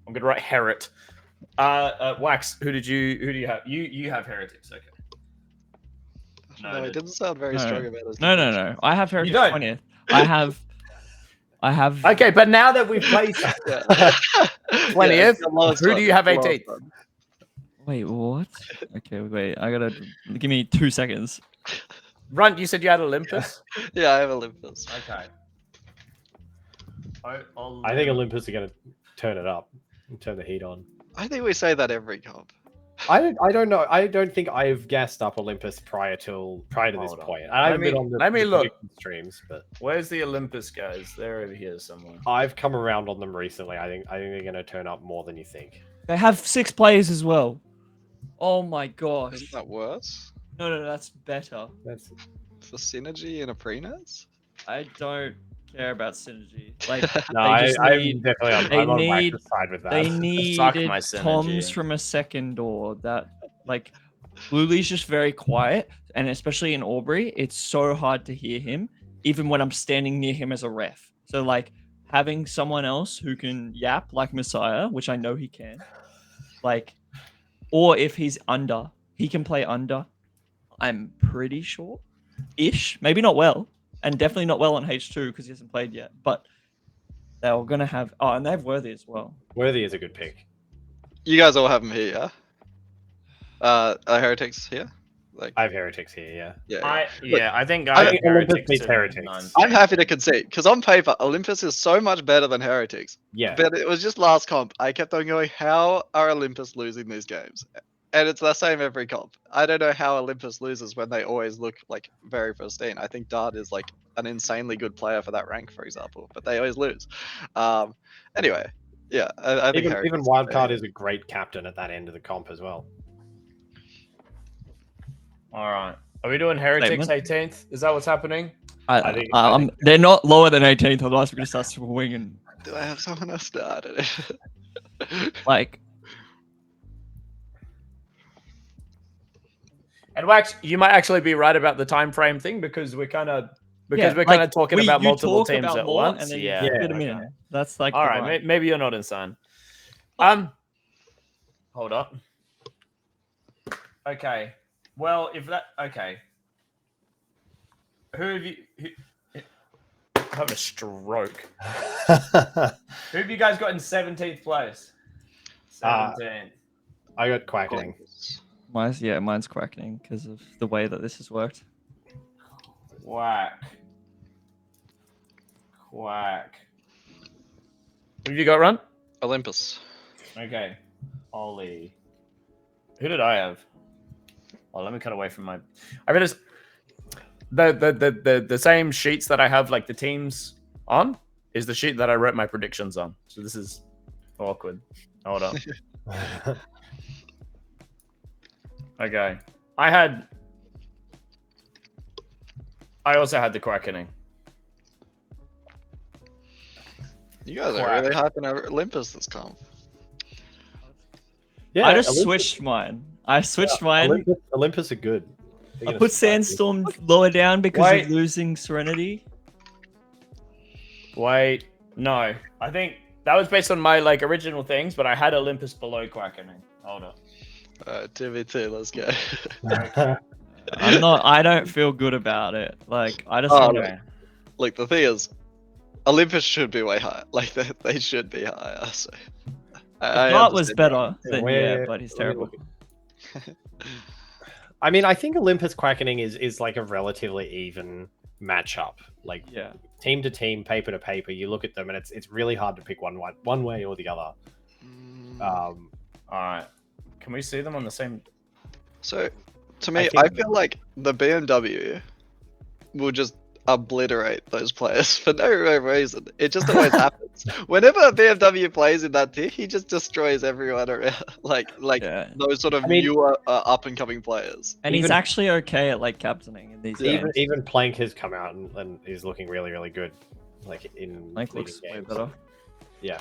[SPEAKER 2] I'm gonna write Herot. Wax. Who do you have? You have Heretics. Okay.
[SPEAKER 3] No, it didn't sound very
[SPEAKER 5] No.
[SPEAKER 3] strong about his
[SPEAKER 5] No.
[SPEAKER 3] conviction.
[SPEAKER 5] I have Heretics
[SPEAKER 2] don't?
[SPEAKER 5] 20th. I have.
[SPEAKER 2] Okay, but now that we've placed
[SPEAKER 3] Yeah.
[SPEAKER 2] 20th,
[SPEAKER 3] it's the lowest
[SPEAKER 2] who do
[SPEAKER 3] one,
[SPEAKER 2] you have
[SPEAKER 3] it's the lowest
[SPEAKER 2] 18th?
[SPEAKER 3] one.
[SPEAKER 5] Wait, what? Okay, wait. I gotta give me 2 seconds.
[SPEAKER 2] Runt, you said you had Olympus.
[SPEAKER 3] Yeah, I have Olympus.
[SPEAKER 2] Okay.
[SPEAKER 4] I think Olympus are going to turn it up and turn the heat on.
[SPEAKER 3] I think we say that every comp.
[SPEAKER 4] I don't know. I don't think I've gassed up Olympus prior to this
[SPEAKER 2] Hold on.
[SPEAKER 4] point. I haven't been on
[SPEAKER 2] let me
[SPEAKER 4] the
[SPEAKER 2] look.
[SPEAKER 4] prediction streams, but
[SPEAKER 2] Where's the Olympus guys? They're over here somewhere.
[SPEAKER 4] I've come around on them recently. I think they're going to turn up more than you think.
[SPEAKER 5] They have 6 players as well. Oh my gosh.
[SPEAKER 3] Isn't that worse?
[SPEAKER 5] No, that's better.
[SPEAKER 4] That's
[SPEAKER 3] For synergy in a pre-nets?
[SPEAKER 5] I don't care about synergy. Like
[SPEAKER 4] no.
[SPEAKER 5] they just
[SPEAKER 4] I'm
[SPEAKER 5] need,
[SPEAKER 4] definitely
[SPEAKER 5] they
[SPEAKER 4] I'm on
[SPEAKER 5] need-
[SPEAKER 4] Wax's side with that.
[SPEAKER 5] they
[SPEAKER 2] Suck
[SPEAKER 5] needed
[SPEAKER 2] my synergy.
[SPEAKER 5] Toms from a second door. That like Luli's just very quiet, and especially in Aubrey, it's so hard to hear him, even when I'm standing near him as a ref. So like having someone else who can yap like Messiah, which I know he can, like, or if he's under, he can play under. I'm pretty sure, maybe not well, and definitely not well on H2 because he hasn't played yet. But they're gonna have. Oh, and they have Worthy as well.
[SPEAKER 4] Worthy is a good pick.
[SPEAKER 3] You guys all have them here, yeah? Are Heretics here? Like,
[SPEAKER 4] I have Heretics here. Yeah.
[SPEAKER 3] yeah.
[SPEAKER 2] I think
[SPEAKER 3] I
[SPEAKER 2] I
[SPEAKER 3] think
[SPEAKER 2] have
[SPEAKER 4] Olympus
[SPEAKER 2] Heretics
[SPEAKER 4] beats
[SPEAKER 2] and
[SPEAKER 4] Heretics.
[SPEAKER 2] none.
[SPEAKER 3] I'm happy to concede because on paper, Olympus is so much better than Heretics.
[SPEAKER 4] Yeah.
[SPEAKER 3] But it was just last comp. I kept on going, how are Olympus losing these games? And it's the same every comp. I don't know how Olympus loses when they always look like very pristine. I think Dart is like an insanely good player for that rank, for example, but they always lose. Anyway, yeah, I think
[SPEAKER 4] Even
[SPEAKER 3] Heretics
[SPEAKER 4] Wildcard is a great captain at that end of the comp as well.
[SPEAKER 2] All right. Are we doing Heretics 18th? Is that what's happening?
[SPEAKER 4] I think
[SPEAKER 5] They're not lower than 18th, otherwise we're gonna start swinging.
[SPEAKER 3] Do I have someone else to add it?
[SPEAKER 5] Like,
[SPEAKER 2] And Wax, you might actually be right about the time frame thing because we're kind of talking about
[SPEAKER 5] you
[SPEAKER 2] multiple
[SPEAKER 5] talk
[SPEAKER 2] teams
[SPEAKER 5] about
[SPEAKER 2] at
[SPEAKER 5] more,
[SPEAKER 2] once.
[SPEAKER 5] and then
[SPEAKER 2] Yeah.
[SPEAKER 5] you fit them
[SPEAKER 4] okay.
[SPEAKER 5] in. That's like
[SPEAKER 2] All
[SPEAKER 5] the
[SPEAKER 2] right.
[SPEAKER 5] vibe.
[SPEAKER 2] Maybe you're not insane. Hold up. Okay. Well, if that okay. Who have you? I'm having a stroke. Who have you guys got in 17th place? 17th.
[SPEAKER 4] I got Quackening.
[SPEAKER 5] Mine's quackening because of the way that this has worked.
[SPEAKER 2] Quack. Who have you got, Run?
[SPEAKER 3] Olympus.
[SPEAKER 2] Okay. Ollie. Who did I have? Oh, let me cut away from my. I realized the same sheets that I have like the teams on is the sheet that I wrote my predictions on. So this is awkward. Hold up. Okay. I also had the Quackening.
[SPEAKER 3] You guys are really hyping over Olympus this comp.
[SPEAKER 4] Yeah,
[SPEAKER 5] I just
[SPEAKER 4] Olympus-
[SPEAKER 5] switched mine. I switched mine.
[SPEAKER 4] Olympus are good. They're
[SPEAKER 5] I
[SPEAKER 4] gonna
[SPEAKER 5] put
[SPEAKER 4] surprise you.
[SPEAKER 5] Sandstorm lower down because
[SPEAKER 2] Wait.
[SPEAKER 5] of losing Serenity.
[SPEAKER 2] Wait, no. I think that was based on my like original things, but I had Olympus below Quackening. Hold up.
[SPEAKER 3] 2v2, let's go.
[SPEAKER 5] I don't feel good about it. Like I just
[SPEAKER 3] Oh,
[SPEAKER 5] want
[SPEAKER 3] no.
[SPEAKER 5] to.
[SPEAKER 3] Look, the thing is, Olympus should be way higher. Like, they should be higher. So,
[SPEAKER 5] Dart was
[SPEAKER 3] understand
[SPEAKER 5] better
[SPEAKER 4] Yeah,
[SPEAKER 5] than
[SPEAKER 4] where-
[SPEAKER 5] but he's
[SPEAKER 4] let me
[SPEAKER 5] terrible.
[SPEAKER 4] look I mean, I think Olympus Quackening is like a relatively even matchup. Like
[SPEAKER 5] Yeah.
[SPEAKER 4] team to team, paper to paper, you look at them and it's really hard to pick one way or the other.
[SPEAKER 3] Mm.
[SPEAKER 2] All right. Can we see them on the same?
[SPEAKER 3] So, to me,
[SPEAKER 4] think-
[SPEAKER 3] I feel like the BMW will just obliterate those players for no real reason. It just always happens. Whenever a BMW plays in that tier, he just destroys everyone around. Like
[SPEAKER 5] Yeah.
[SPEAKER 3] those sort of
[SPEAKER 4] I mean-
[SPEAKER 3] newer up and coming players.
[SPEAKER 5] And he's
[SPEAKER 4] Even-
[SPEAKER 5] actually okay at like captaining in these games.
[SPEAKER 4] Even Plank has come out and is looking really, really good. Like in
[SPEAKER 5] Plank
[SPEAKER 4] leading
[SPEAKER 5] looks way
[SPEAKER 4] games.
[SPEAKER 5] better.
[SPEAKER 4] Yeah.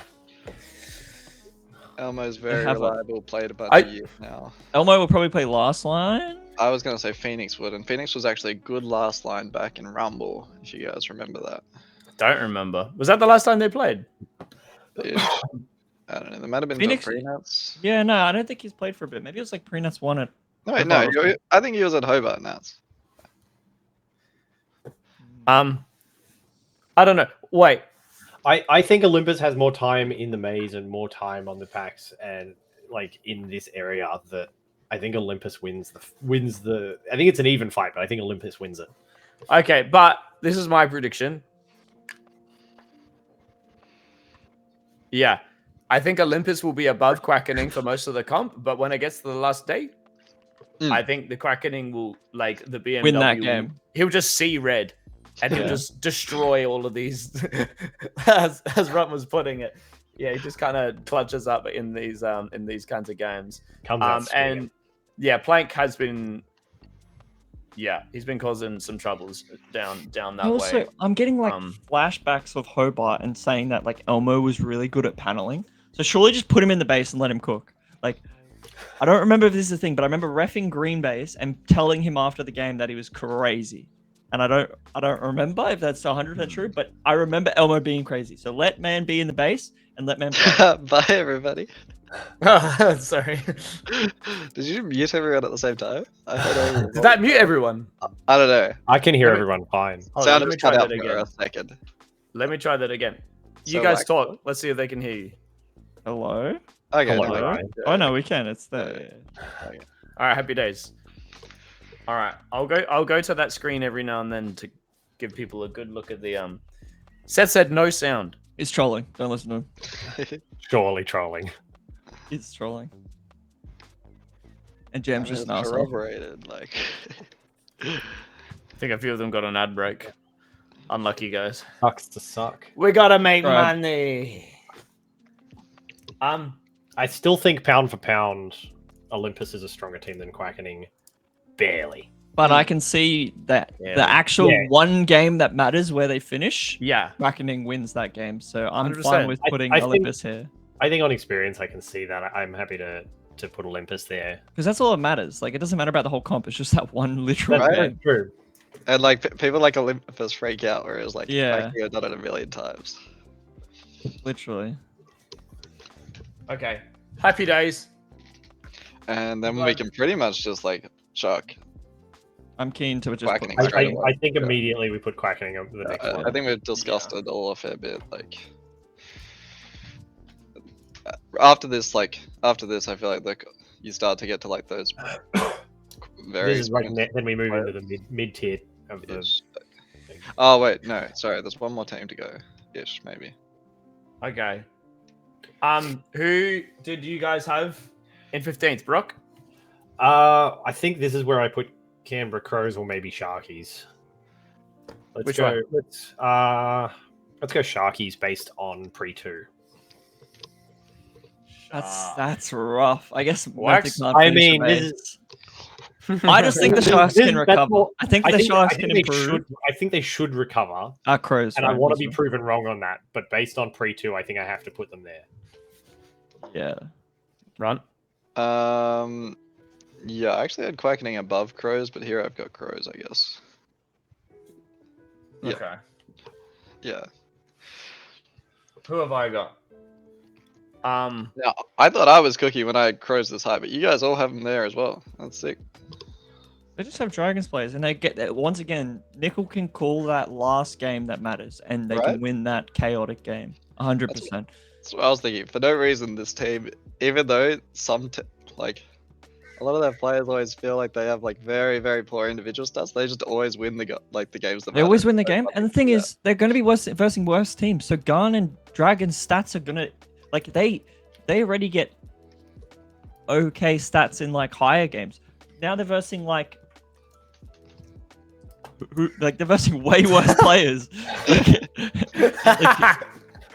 [SPEAKER 3] Elmo's very
[SPEAKER 5] have a-
[SPEAKER 3] reliable, played about
[SPEAKER 2] I-
[SPEAKER 3] a year now.
[SPEAKER 5] Elmo will probably play last line.
[SPEAKER 3] I was gonna say Phoenix would, and Phoenix was actually a good last line back in Rumble, if you guys remember that.
[SPEAKER 2] Don't remember. Was that the last time they played?
[SPEAKER 3] I don't know. There might have been
[SPEAKER 5] Phoenix-
[SPEAKER 3] some pre-nuts.
[SPEAKER 5] Yeah, no, I don't think he's played for a bit. Maybe it was like pre-nuts won it.
[SPEAKER 3] No, wait, no. I think he was at Hobart Nats.
[SPEAKER 2] I don't know. Wait.
[SPEAKER 4] I think Olympus has more time in the maze and more time on the packs and like in this area that I think Olympus wins the. I think it's an even fight, but I think Olympus wins it.
[SPEAKER 2] Okay, but this is my prediction. Yeah. I think Olympus will be above Quackening for most of the comp, but when it gets to the last day, I think the Quackening will, like, the BMW
[SPEAKER 5] Win that game.
[SPEAKER 2] He'll just see red and he'll
[SPEAKER 5] Yeah.
[SPEAKER 2] just destroy all of these, as Runt was putting it. Yeah, he just kind of clutches up in these kinds of games.
[SPEAKER 4] Comes out swinging.
[SPEAKER 2] And yeah, Plank has been, he's been causing some troubles down that
[SPEAKER 5] Also,
[SPEAKER 2] way.
[SPEAKER 5] I'm getting like flashbacks of Hobart and saying that like Elmo was really good at paneling. So surely just put him in the base and let him cook. Like, I don't remember if this is a thing, but I remember reffing Green Base and telling him after the game that he was crazy. And I don't remember if that's 100% true, but I remember Elmo being crazy. So let man be in the base and let man play.
[SPEAKER 3] Bye, everybody.
[SPEAKER 2] Sorry.
[SPEAKER 3] Did you mute everyone at the same time? I heard everyone.
[SPEAKER 2] Did that mute everyone?
[SPEAKER 3] I don't know.
[SPEAKER 4] I can hear
[SPEAKER 2] Let me-
[SPEAKER 4] everyone fine.
[SPEAKER 2] Hold on,
[SPEAKER 3] Sound
[SPEAKER 2] let me
[SPEAKER 3] just
[SPEAKER 2] try
[SPEAKER 3] cut out
[SPEAKER 2] that
[SPEAKER 3] for
[SPEAKER 2] again.
[SPEAKER 3] a second.
[SPEAKER 2] Let me try that again. You
[SPEAKER 3] So,
[SPEAKER 2] guys
[SPEAKER 3] like-
[SPEAKER 2] talk. Let's see if they can hear you.
[SPEAKER 5] Hello?
[SPEAKER 3] Okay.
[SPEAKER 4] Hello.
[SPEAKER 3] never
[SPEAKER 5] Hello?
[SPEAKER 3] mind.
[SPEAKER 5] Oh no, we can. It's there.
[SPEAKER 2] All right, happy days. All right, I'll go to that screen every now and then to give people a good look at the Seth said no sound.
[SPEAKER 5] He's trolling. Don't listen to him.
[SPEAKER 4] Surely trolling.
[SPEAKER 5] He's trolling. And Jam's just an
[SPEAKER 3] It's
[SPEAKER 5] asshole.
[SPEAKER 3] corroborated, like.
[SPEAKER 2] I think a few of them got an ad break. Unlucky guys.
[SPEAKER 4] Sucks to suck.
[SPEAKER 2] We gotta make
[SPEAKER 5] Right.
[SPEAKER 2] money.
[SPEAKER 4] I still think pound for pound, Olympus is a stronger team than Quackening. Barely.
[SPEAKER 5] But I can see that
[SPEAKER 2] Yeah,
[SPEAKER 5] the actual
[SPEAKER 4] yeah.
[SPEAKER 5] one game that matters where they finish,
[SPEAKER 2] Yeah.
[SPEAKER 5] Quackening wins that game. So I'm
[SPEAKER 2] 100%.
[SPEAKER 5] fine with
[SPEAKER 4] I-
[SPEAKER 5] putting
[SPEAKER 4] I think-
[SPEAKER 5] Olympus here.
[SPEAKER 4] I think on experience, I can see that. I'm happy to put Olympus there.
[SPEAKER 5] Because that's all that matters. Like, it doesn't matter about the whole comp. It's just that one literal
[SPEAKER 3] Right.
[SPEAKER 5] game.
[SPEAKER 4] True.
[SPEAKER 3] And like people like Olympus freak out, whereas like
[SPEAKER 5] Yeah.
[SPEAKER 3] I've done it a million times.
[SPEAKER 5] Literally.
[SPEAKER 2] Okay. Happy days.
[SPEAKER 3] And then we
[SPEAKER 2] Right.
[SPEAKER 3] can pretty much just like chuck.
[SPEAKER 5] I'm keen to just
[SPEAKER 3] Quackening
[SPEAKER 5] put
[SPEAKER 3] straight away.
[SPEAKER 4] I think immediately we put Quackening on the next one.
[SPEAKER 3] I think we've discussed it all a fair bit. Like after this, I feel like you start to get to like those very.
[SPEAKER 4] This is like then we move into the mid tier of the.
[SPEAKER 3] Oh wait, no, sorry. There's one more team to go. Ish, maybe.
[SPEAKER 2] Okay. Who did you guys have in 15th, Brock?
[SPEAKER 4] I think this is where I put Canberra Crows or maybe Sharkies.
[SPEAKER 2] Which
[SPEAKER 4] go,
[SPEAKER 2] one?
[SPEAKER 4] Let's go Sharkies based on pre-2.
[SPEAKER 5] That's rough. I guess
[SPEAKER 2] Wax?
[SPEAKER 5] Mythic can't
[SPEAKER 4] I
[SPEAKER 5] finish
[SPEAKER 4] mean,
[SPEAKER 5] the
[SPEAKER 4] this
[SPEAKER 5] maze.
[SPEAKER 4] is.
[SPEAKER 5] I just think the Sharks can
[SPEAKER 4] That's
[SPEAKER 5] recover.
[SPEAKER 4] more-
[SPEAKER 5] I think the Sharks can
[SPEAKER 4] they
[SPEAKER 5] improve.
[SPEAKER 4] I think they should recover,
[SPEAKER 5] Our Crows.
[SPEAKER 4] and I
[SPEAKER 5] right,
[SPEAKER 4] want to
[SPEAKER 5] this
[SPEAKER 4] be
[SPEAKER 5] one.
[SPEAKER 4] proven wrong on that. But based on pre-2, I think I have to put them there.
[SPEAKER 5] Yeah.
[SPEAKER 2] Run.
[SPEAKER 3] Yeah, I actually had Quackening above Crows, but here I've got Crows, I guess. Yeah.
[SPEAKER 2] Okay.
[SPEAKER 3] Yeah.
[SPEAKER 2] Who have I got?
[SPEAKER 3] Now, I thought I was cookie when I had Crows this high, but you guys all have them there as well. That's sick.
[SPEAKER 5] They just have Dragons players, and they get that once again. Nickel can call that last game that matters, and they
[SPEAKER 3] Right.
[SPEAKER 5] can win that chaotic game. 100%.
[SPEAKER 3] That's what I was thinking. For no reason, this team, even though like a lot of their players always feel like they have like very, very poor individual stats, they just always win the games that
[SPEAKER 5] They always
[SPEAKER 3] matter.
[SPEAKER 5] win the game, and the thing is, they're going to be versing worse teams. So Garn and Dragon's stats are gonna like they already get okay stats in like higher games. Now they're versing like they're versing way worse players.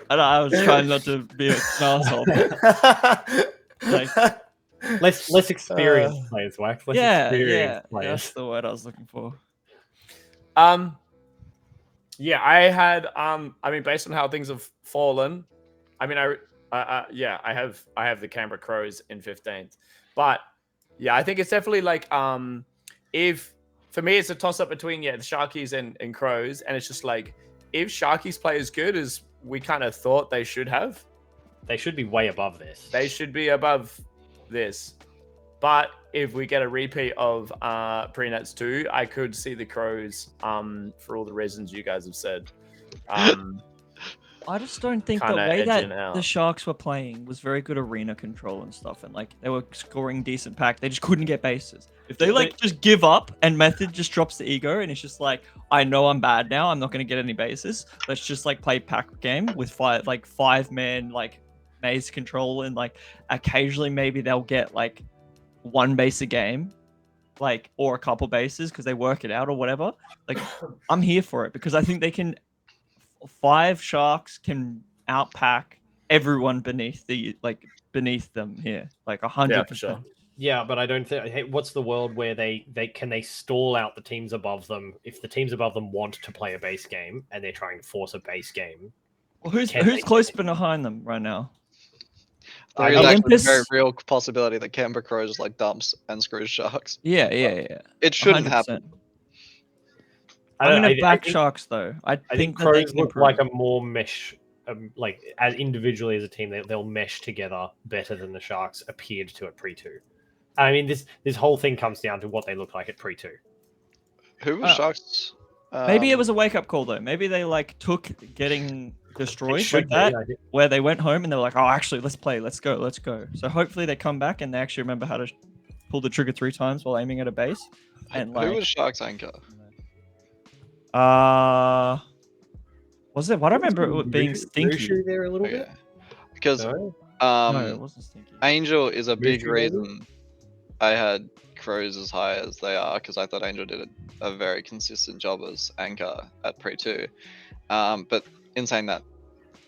[SPEAKER 5] I was trying not to be an asshole. Like,
[SPEAKER 4] Less experienced players, Wax. Less
[SPEAKER 5] yeah,
[SPEAKER 4] experienced
[SPEAKER 5] that's
[SPEAKER 4] players.
[SPEAKER 5] the word I was looking for.
[SPEAKER 2] Yeah, I had I mean, based on how things have fallen, I mean, I have the Canberra Crows in 15th, but yeah, I think it's definitely like if for me it's a toss up between the Sharkies and Crows, and it's just like if Sharkies play as good as we kind of thought they should have,
[SPEAKER 4] They should be way above this.
[SPEAKER 2] They should be above this. But if we get a repeat of Pre-Nets 2, I could see the Crows for all the reasons you guys have said.
[SPEAKER 5] I just don't think the
[SPEAKER 2] Kinda
[SPEAKER 5] way that
[SPEAKER 2] edging out.
[SPEAKER 5] the Sharks were playing was very good arena control and stuff, and like they were scoring decent pack. They just couldn't get bases. If they like just give up and Method just drops the ego and it's just like, I know I'm bad now. I'm not gonna get any bases. Let's just like play pack game with five man like maze control, and like occasionally maybe they'll get like one base a game, like, or a couple bases because they work it out or whatever. Like, I'm here for it because I think they can. 5 Sharks can outpack everyone beneath them here, like 100%.
[SPEAKER 2] Yeah, for sure.
[SPEAKER 4] Yeah, but I don't think. Hey, what's the world where they stall out the teams above them if the teams above them want to play a base game and they're trying to force a base game?
[SPEAKER 5] Well, who's close behind them right now?
[SPEAKER 3] There is actually a
[SPEAKER 5] Olympus?
[SPEAKER 3] very real possibility that Canberra Crows just like dumps and screws Sharks.
[SPEAKER 5] Yeah.
[SPEAKER 3] It shouldn't
[SPEAKER 5] 100%.
[SPEAKER 3] happen.
[SPEAKER 5] I'm gonna back
[SPEAKER 4] think-
[SPEAKER 5] Sharks though. I think that they
[SPEAKER 4] Crows
[SPEAKER 5] can
[SPEAKER 4] look
[SPEAKER 5] improve.
[SPEAKER 4] like a more mesh, like as individually as a team, they'll mesh together better than the Sharks appeared to at pre-2. I mean, this whole thing comes down to what they look like at pre-2.
[SPEAKER 3] Who was Sharks?
[SPEAKER 5] Maybe it was a wake up call though. Maybe they like took getting destroyed
[SPEAKER 4] should
[SPEAKER 5] like that,
[SPEAKER 4] be, I think.
[SPEAKER 5] where they went home and they were like, oh, actually, let's play, let's go. So hopefully they come back and they actually remember how to pull the trigger 3 times while aiming at a base. And
[SPEAKER 3] Who
[SPEAKER 5] like,
[SPEAKER 3] was Sharks anchor?
[SPEAKER 5] was it? What I remember it being Stinky.
[SPEAKER 4] Rushu there a little
[SPEAKER 3] Okay.
[SPEAKER 4] bit.
[SPEAKER 3] Because
[SPEAKER 4] No?
[SPEAKER 5] No, it wasn't Stinky.
[SPEAKER 3] Angel is a big
[SPEAKER 4] Rushu, maybe?
[SPEAKER 3] reason I had Crows as high as they are, because I thought Angel did a very consistent job as anchor at pre-2. But in saying that,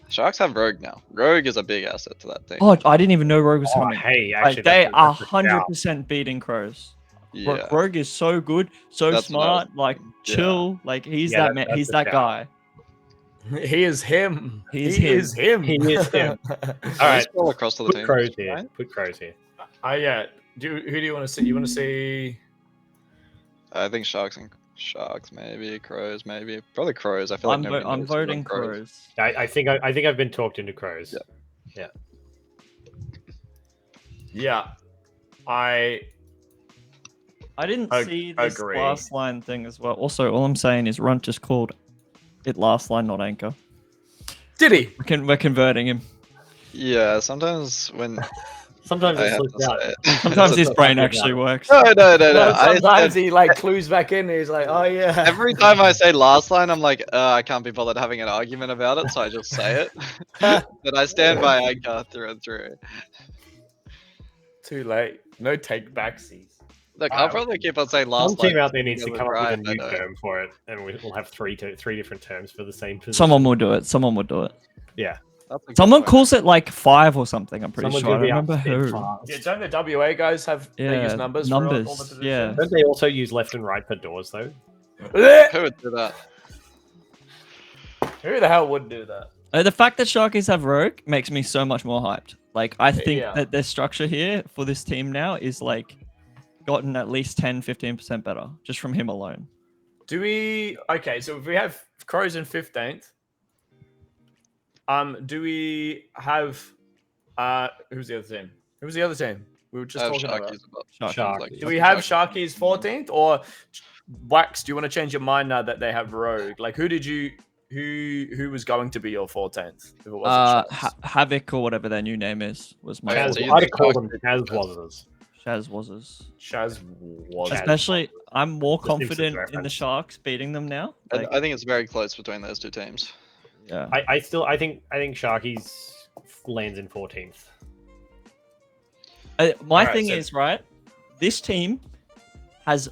[SPEAKER 3] Sharks have Rogue now. Rogue is a big asset to that team.
[SPEAKER 5] Oh, I didn't even know Rogue was coming.
[SPEAKER 4] Hey,
[SPEAKER 5] Like,
[SPEAKER 4] actually,
[SPEAKER 5] they are
[SPEAKER 4] that's a shout.
[SPEAKER 5] 100% beating Crows.
[SPEAKER 3] Yeah.
[SPEAKER 5] Rogue is so good, so
[SPEAKER 3] That's what I was
[SPEAKER 5] smart, like
[SPEAKER 3] yeah.
[SPEAKER 5] chill. Like he's
[SPEAKER 4] Yeah,
[SPEAKER 5] that man.
[SPEAKER 4] that's
[SPEAKER 5] He's
[SPEAKER 4] a
[SPEAKER 5] that
[SPEAKER 4] shout.
[SPEAKER 5] guy.
[SPEAKER 2] He is him.
[SPEAKER 5] He is
[SPEAKER 2] him.
[SPEAKER 4] He is him.
[SPEAKER 3] All
[SPEAKER 4] All right,
[SPEAKER 3] scroll across to the
[SPEAKER 4] put
[SPEAKER 3] team.
[SPEAKER 4] Crows here. Put Crows here.
[SPEAKER 2] Yeah. Who do you want to see? You want to see?
[SPEAKER 3] I think Sharks maybe Crows maybe probably Crows. I feel like nobody
[SPEAKER 5] I'm
[SPEAKER 3] knows about
[SPEAKER 5] voting Crows.
[SPEAKER 4] I think I've been talked into Crows.
[SPEAKER 3] Yeah.
[SPEAKER 2] Yeah. I
[SPEAKER 5] I didn't see this
[SPEAKER 2] agree.
[SPEAKER 5] last line thing as well. Also, all I'm saying is Runt just called it last line, not anchor.
[SPEAKER 2] did he?
[SPEAKER 5] We're converting him.
[SPEAKER 3] Yeah, sometimes when
[SPEAKER 4] Sometimes
[SPEAKER 3] I
[SPEAKER 4] it
[SPEAKER 3] have
[SPEAKER 4] slips
[SPEAKER 3] to
[SPEAKER 4] out.
[SPEAKER 3] say it.
[SPEAKER 5] Sometimes his brain
[SPEAKER 4] Yeah.
[SPEAKER 5] actually works.
[SPEAKER 3] No. I
[SPEAKER 2] Sometimes
[SPEAKER 3] said-
[SPEAKER 2] he like clues back in. And he's like, oh yeah.
[SPEAKER 3] every time I say last line, I'm like, I can't be bothered having an argument about it, so I just say it. But I stand by anchor through and through.
[SPEAKER 2] Too late. No take backsies.
[SPEAKER 3] Look, I'll probably keep on saying last
[SPEAKER 4] Some
[SPEAKER 3] line.
[SPEAKER 4] team out there needs to
[SPEAKER 3] Never
[SPEAKER 4] come up with a
[SPEAKER 3] tried, I
[SPEAKER 4] new
[SPEAKER 3] know.
[SPEAKER 4] term for it, and we'll have three different terms for the same position.
[SPEAKER 5] Someone will do it. Someone will do it.
[SPEAKER 4] Yeah.
[SPEAKER 3] That's a good
[SPEAKER 5] Someone
[SPEAKER 3] point.
[SPEAKER 5] calls it like 5 or something. I'm pretty
[SPEAKER 4] Someone's
[SPEAKER 5] sure. I
[SPEAKER 4] gonna
[SPEAKER 5] don't
[SPEAKER 4] be
[SPEAKER 5] remember
[SPEAKER 4] outspit
[SPEAKER 5] who.
[SPEAKER 4] fast.
[SPEAKER 2] Yeah, don't the WA guys have they use
[SPEAKER 5] Yeah,
[SPEAKER 2] numbers for all the positions?
[SPEAKER 5] yeah.
[SPEAKER 4] Don't they also use left and right for doors though?
[SPEAKER 3] Who would do that?
[SPEAKER 2] Who the hell would do that?
[SPEAKER 5] The fact that Sharkies have Rogue makes me so much more hyped. Like, I think
[SPEAKER 2] Yeah.
[SPEAKER 5] that their structure here for this team now is like gotten at least 10-15% better just from him alone.
[SPEAKER 2] Do we? Okay, so if we have Crows in 15th, do we have? Who's the other team? Who's the other team? We were just
[SPEAKER 3] I have
[SPEAKER 2] talking about.
[SPEAKER 3] Sharkies above.
[SPEAKER 5] Sharkies.
[SPEAKER 3] Like,
[SPEAKER 2] Do we have Sharkies 14th or Wax? Do you want to change your mind now that they have Rogue? Like, who did you? Who was going to be your 14th? If it wasn't Sharks?
[SPEAKER 5] Havoc or whatever their new name is was my
[SPEAKER 3] Yeah,
[SPEAKER 4] Chaz,
[SPEAKER 3] so you
[SPEAKER 4] I'd
[SPEAKER 3] think
[SPEAKER 4] call them
[SPEAKER 3] Sharks-
[SPEAKER 4] Chaz-Wazzers.
[SPEAKER 5] Shaz was.
[SPEAKER 2] Shaz was.
[SPEAKER 4] Chaz.
[SPEAKER 5] Especially, I'm more
[SPEAKER 4] The Simpsons
[SPEAKER 5] confident in the
[SPEAKER 4] reference.
[SPEAKER 5] Sharks beating them now.
[SPEAKER 3] I,
[SPEAKER 5] Like,
[SPEAKER 3] I think it's very close between those two teams.
[SPEAKER 5] yeah.
[SPEAKER 4] I think Sharkies lands in 14th.
[SPEAKER 5] My
[SPEAKER 2] Alright,
[SPEAKER 5] thing
[SPEAKER 2] so-
[SPEAKER 5] is, right, this team has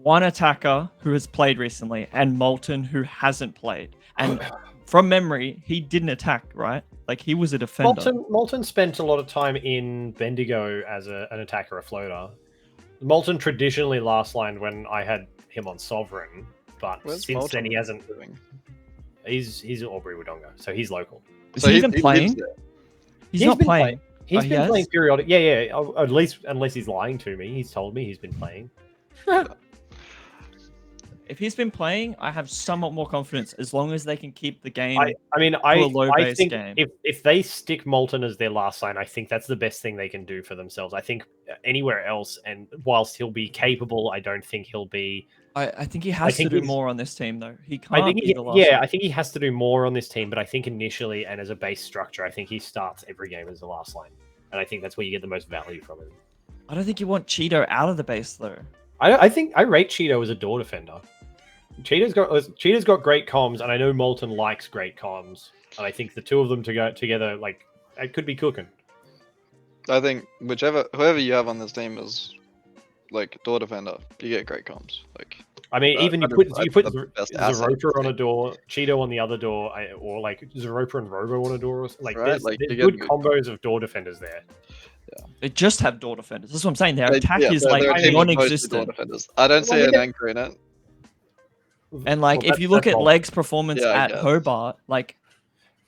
[SPEAKER 5] one attacker who has played recently and Molten who hasn't played. And from memory, he didn't attack, right? Like, he was a defender.
[SPEAKER 4] Molten spent a lot of time in Bendigo as an attacker, a floater. Molten traditionally last lined when I had him on Sovereign, but
[SPEAKER 3] Where's
[SPEAKER 4] since then
[SPEAKER 3] Molten
[SPEAKER 4] he hasn't.
[SPEAKER 3] doing?
[SPEAKER 4] He's Aubrey Wodonga, so he's local.
[SPEAKER 5] Is
[SPEAKER 3] So
[SPEAKER 5] he
[SPEAKER 3] he-
[SPEAKER 5] even
[SPEAKER 3] he lives
[SPEAKER 5] playing?
[SPEAKER 3] there.
[SPEAKER 5] He's not
[SPEAKER 4] been
[SPEAKER 5] playing.
[SPEAKER 4] He's
[SPEAKER 5] Oh, he
[SPEAKER 4] been
[SPEAKER 5] has?
[SPEAKER 4] playing periodic. Yeah. At least unless he's lying to me, he's told me he's been playing.
[SPEAKER 5] if he's been playing, I have somewhat more confidence as long as they can keep the game.
[SPEAKER 4] I
[SPEAKER 5] low-based
[SPEAKER 4] think
[SPEAKER 5] game.
[SPEAKER 4] if they stick Molten as their last line, I think that's the best thing they can do for themselves. I think anywhere else, and whilst he'll be capable, I don't think he'll be.
[SPEAKER 5] I think he has to do more on this team though. He can't.
[SPEAKER 4] I think
[SPEAKER 5] be the last
[SPEAKER 4] I
[SPEAKER 5] one.
[SPEAKER 4] think he has to do more on this team, but I think initially and as a base structure, I think he starts every game as the last line, and I think that's where you get the most value from him.
[SPEAKER 5] I don't think you want Cheeto out of the base though.
[SPEAKER 4] I think I rate Cheeto as a door defender. Cheetah's got great comms, and I know Molten likes great comms, and I think the two of them to go together, like, it could be cooking.
[SPEAKER 3] I think whoever you have on this team is like door defender. You get great comms. Like,
[SPEAKER 4] I mean, even you
[SPEAKER 3] that
[SPEAKER 4] put
[SPEAKER 3] is the best asset
[SPEAKER 4] Zeropa
[SPEAKER 3] of
[SPEAKER 4] on
[SPEAKER 3] the
[SPEAKER 4] a door, Cheeto on the other door, or like Zeropa and Robo on a door. Like,
[SPEAKER 3] Right,
[SPEAKER 4] there's,
[SPEAKER 3] like,
[SPEAKER 4] there's
[SPEAKER 3] you get
[SPEAKER 4] good
[SPEAKER 3] good
[SPEAKER 4] combos of door defenders there.
[SPEAKER 5] They just have door defenders. That's what I'm saying. Their
[SPEAKER 3] They-
[SPEAKER 5] attack
[SPEAKER 3] yeah,
[SPEAKER 5] is
[SPEAKER 3] they're-
[SPEAKER 5] like
[SPEAKER 3] they're a team of mostly door
[SPEAKER 5] non-existent.
[SPEAKER 3] defenders. I don't see
[SPEAKER 4] Well,
[SPEAKER 3] an anchor in it.
[SPEAKER 5] And like,
[SPEAKER 4] Well,
[SPEAKER 5] if you look
[SPEAKER 4] that's
[SPEAKER 5] at
[SPEAKER 4] all.
[SPEAKER 5] Leg's performance
[SPEAKER 3] Yeah, I
[SPEAKER 5] at
[SPEAKER 3] guess.
[SPEAKER 5] Hobart, like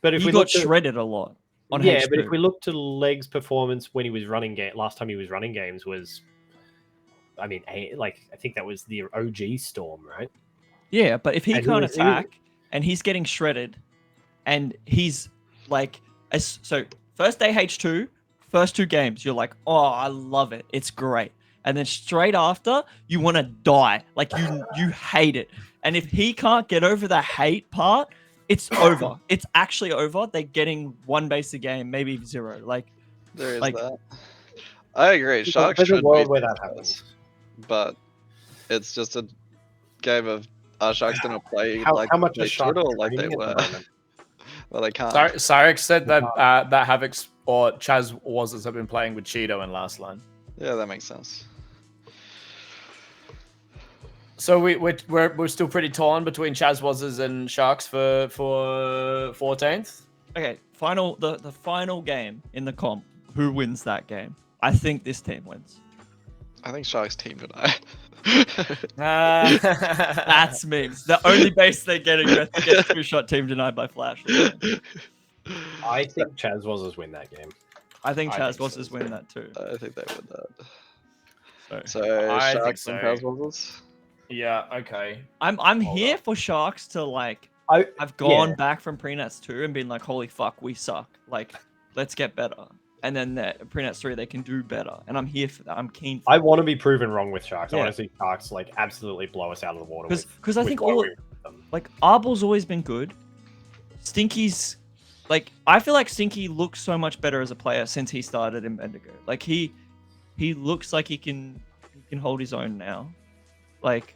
[SPEAKER 4] But if
[SPEAKER 5] he
[SPEAKER 4] we
[SPEAKER 5] got
[SPEAKER 4] look to,
[SPEAKER 5] shredded a lot on
[SPEAKER 4] yeah,
[SPEAKER 5] H2.
[SPEAKER 4] but if we look to Leg's performance when he was running last time he was running games was, I mean, I think that was the OG Storm, right?
[SPEAKER 5] Yeah, but if he
[SPEAKER 4] And he
[SPEAKER 5] can't
[SPEAKER 4] was-
[SPEAKER 5] attack and he's getting shredded, and he's like, so first day H2, first 2 games, you're like, oh, I love it, it's great, and then straight after, you want to die, like you hate it, and if he can't get over the hate part, it's over. It's actually over. They're getting 1 base a game, maybe 0. Like,
[SPEAKER 3] There is
[SPEAKER 5] like-
[SPEAKER 3] that. I agree. Sharks
[SPEAKER 4] There's a
[SPEAKER 3] should
[SPEAKER 4] world
[SPEAKER 3] be
[SPEAKER 4] where that
[SPEAKER 3] favorites,
[SPEAKER 4] happens.
[SPEAKER 3] but it's just a game of are Sharks gonna play
[SPEAKER 4] How much
[SPEAKER 3] they
[SPEAKER 4] is Sharks
[SPEAKER 3] should or like they
[SPEAKER 4] training at
[SPEAKER 3] were?
[SPEAKER 4] the moment?
[SPEAKER 3] Well, they can't.
[SPEAKER 2] Cyrix said that that Havoc or Chaz Wazers have been playing with Cheeto in last line.
[SPEAKER 3] Yeah, that makes sense.
[SPEAKER 2] So we're still pretty torn between Chaz Wazers and Sharks for 14th.
[SPEAKER 5] okay, the final game in the comp. Who wins that game? I think this team wins.
[SPEAKER 3] I think Sharks team tonight.
[SPEAKER 5] That's memes. The only base they're getting gets 2-shot team denied by Flash.
[SPEAKER 4] I think Chaz Wazers win that game.
[SPEAKER 5] I think
[SPEAKER 2] I
[SPEAKER 5] Chaz
[SPEAKER 2] think so
[SPEAKER 5] Bosses win that too.
[SPEAKER 3] I think they would that.
[SPEAKER 5] So
[SPEAKER 3] So
[SPEAKER 2] I think
[SPEAKER 3] Sharks and
[SPEAKER 2] so.
[SPEAKER 3] Cosmos.
[SPEAKER 2] Yeah. Okay.
[SPEAKER 5] I'm
[SPEAKER 2] Hold
[SPEAKER 5] here
[SPEAKER 2] up.
[SPEAKER 5] for Sharks to like.
[SPEAKER 4] I
[SPEAKER 5] I've gone
[SPEAKER 4] yeah.
[SPEAKER 5] back from Prenats 2 and been like, holy fuck, we suck. Like, let's get better. And then Prenats 3, they can do better. And I'm here for that. I'm keen for
[SPEAKER 4] I want to be proven wrong with Sharks. I
[SPEAKER 5] Yeah.
[SPEAKER 4] want to see Sharks like absolutely blow us out of the water.
[SPEAKER 5] because I
[SPEAKER 4] with
[SPEAKER 5] think
[SPEAKER 4] what
[SPEAKER 5] all
[SPEAKER 4] we-
[SPEAKER 5] like Arbel's always been good. Stinky's like I feel like Stinky looks so much better as a player since he started in Bendigo. Like he looks like he can hold his own now. Like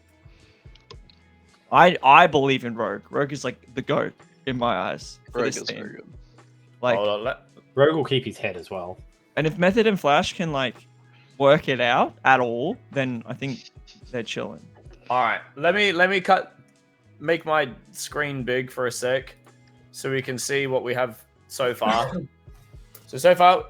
[SPEAKER 5] I believe in Rogue. Rogue is like the GOAT in my eyes for
[SPEAKER 3] Rogue
[SPEAKER 5] this
[SPEAKER 3] is
[SPEAKER 5] team.
[SPEAKER 3] very good.
[SPEAKER 5] Like,
[SPEAKER 2] Hold on.
[SPEAKER 4] Rogue will keep his head as well.
[SPEAKER 5] and if Method and Flash can like work it out at all, then I think they're chilling.
[SPEAKER 2] All right. Let me make my screen big for a sec, so we can see what we have so far. so far,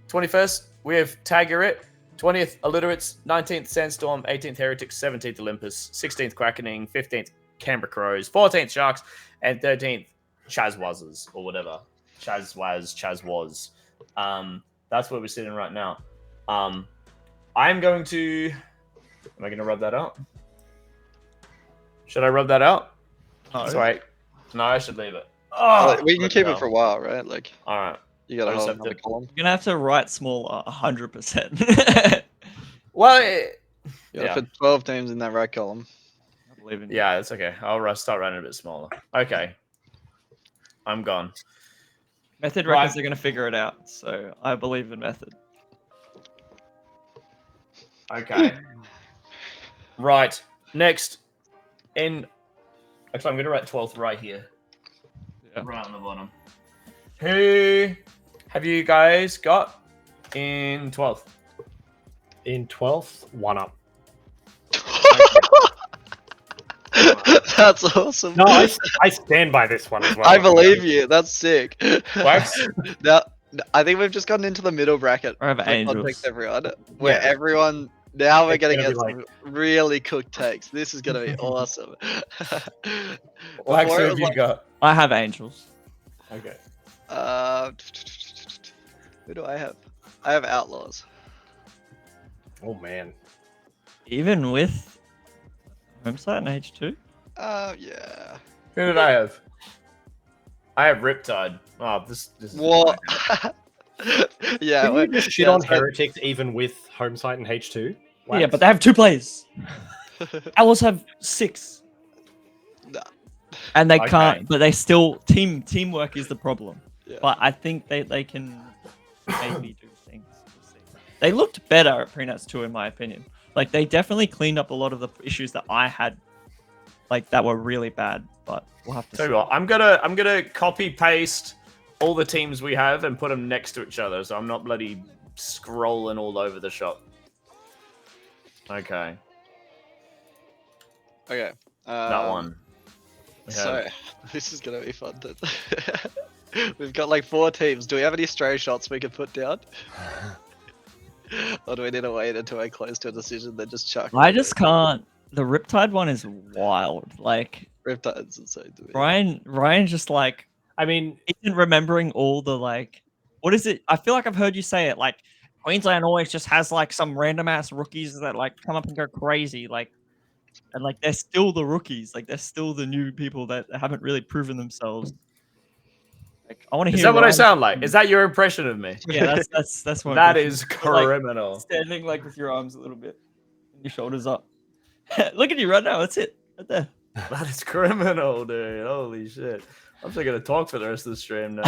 [SPEAKER 2] 21st we have Tagarit, 20th Illiterates, 19th Sandstorm, 18th Heretics, 17th Olympus, 16th Quackening, 15th Canberra Crows, 14th Sharks, and 13th Chazwazers or whatever. Chazwaz. That's where we're sitting right now. I'm going to. Am I going to rub that out? Should I rub that out?
[SPEAKER 5] No.
[SPEAKER 2] Sorry. No, I should leave it. Oh,
[SPEAKER 3] Like, we can keep it
[SPEAKER 2] no.
[SPEAKER 3] for a while, right? Like
[SPEAKER 2] All right.
[SPEAKER 3] you gotta
[SPEAKER 2] I just
[SPEAKER 3] hold
[SPEAKER 2] have
[SPEAKER 3] another
[SPEAKER 2] to-
[SPEAKER 3] column.
[SPEAKER 5] You're gonna have to write smaller 100%.
[SPEAKER 2] Well,
[SPEAKER 3] You gotta
[SPEAKER 2] Yeah.
[SPEAKER 3] put 12 teams in that right column.
[SPEAKER 5] I believe in you.
[SPEAKER 2] yeah, it's okay. I'll start running a bit smaller. Okay. I'm gone.
[SPEAKER 5] Method
[SPEAKER 2] Right.
[SPEAKER 5] reckons they're gonna figure it out, so I believe in Method.
[SPEAKER 2] Okay. Right. Next. Actually, I'm going to write 12th right here.
[SPEAKER 5] Yeah.
[SPEAKER 2] Right on the bottom. Who have you guys got in 12th?
[SPEAKER 4] In 12th, 1-up.
[SPEAKER 3] That's awesome.
[SPEAKER 4] No, I stand by this one as well.
[SPEAKER 3] I believe you. That's sick.
[SPEAKER 2] Wax?
[SPEAKER 3] Now, I think we've just gotten into the middle bracket.
[SPEAKER 5] I have
[SPEAKER 3] for
[SPEAKER 5] Angels.
[SPEAKER 3] context, everyone, where
[SPEAKER 4] Yeah.
[SPEAKER 3] everyone. Now we're
[SPEAKER 4] It's
[SPEAKER 3] gonna
[SPEAKER 4] gonna
[SPEAKER 3] get
[SPEAKER 4] be
[SPEAKER 3] some really cooked takes. This is gonna be awesome.
[SPEAKER 2] Wax,
[SPEAKER 3] Before
[SPEAKER 2] who
[SPEAKER 3] it
[SPEAKER 2] have
[SPEAKER 3] was
[SPEAKER 2] you
[SPEAKER 3] like,
[SPEAKER 2] got?
[SPEAKER 5] I have Angels.
[SPEAKER 2] Okay.
[SPEAKER 3] Who do I have? I have Outlaws.
[SPEAKER 4] Oh man.
[SPEAKER 5] Even with Homesite and H2.
[SPEAKER 3] Yeah.
[SPEAKER 2] Who did I have? I have Riptide. Oh, this is
[SPEAKER 3] What? Yeah.
[SPEAKER 4] Can you
[SPEAKER 3] wait,
[SPEAKER 4] just shit
[SPEAKER 3] yeah,
[SPEAKER 4] on
[SPEAKER 3] so-
[SPEAKER 4] Heretics even with Homesite and H2?
[SPEAKER 5] Yeah, but they have 2 players. Owls have 6.
[SPEAKER 3] Nah.
[SPEAKER 5] And they
[SPEAKER 2] Okay.
[SPEAKER 5] can't, but they still teamwork is the problem.
[SPEAKER 3] Yeah.
[SPEAKER 5] But I think they can maybe do things. We'll see. They looked better at Prenuts 2 in my opinion. Like they definitely cleaned up a lot of the issues that I had, like that were really bad. But we'll have to
[SPEAKER 2] Tell
[SPEAKER 5] see.
[SPEAKER 2] you what, I'm gonna copy paste all the teams we have and put them next to each other, so I'm not bloody scrolling all over the shop. Okay,
[SPEAKER 3] Okay.
[SPEAKER 2] that one. We
[SPEAKER 3] So
[SPEAKER 2] have-
[SPEAKER 3] this is gonna be fun. We've got like 4 teams. Do we have any stray shots we can put down? Or do we need to wait until we're close to a decision then just chuck?
[SPEAKER 5] I just can't. The Riptide one is wild. Like
[SPEAKER 3] Riptide's insane to me.
[SPEAKER 5] Ryan just like
[SPEAKER 4] I mean,
[SPEAKER 5] isn't remembering all the like. What is it? I feel like I've heard you say it. Like Queensland always just has like some random ass rookies that like come up and go crazy. Like and like they're still the rookies. Like they're still the new people that haven't really proven themselves. Like I want to hear.
[SPEAKER 2] Is that what I
[SPEAKER 5] Ryan's
[SPEAKER 2] sound like?
[SPEAKER 5] opinion.
[SPEAKER 2] Is that your impression of me?
[SPEAKER 5] Yeah, that's what.
[SPEAKER 2] That is
[SPEAKER 5] But, like,
[SPEAKER 2] criminal.
[SPEAKER 5] standing like with your arms a little bit, and your shoulders up. Look at you right now. That's it. Right there.
[SPEAKER 2] That is criminal, dude. Holy shit. I'm still gonna talk for the rest of the stream now.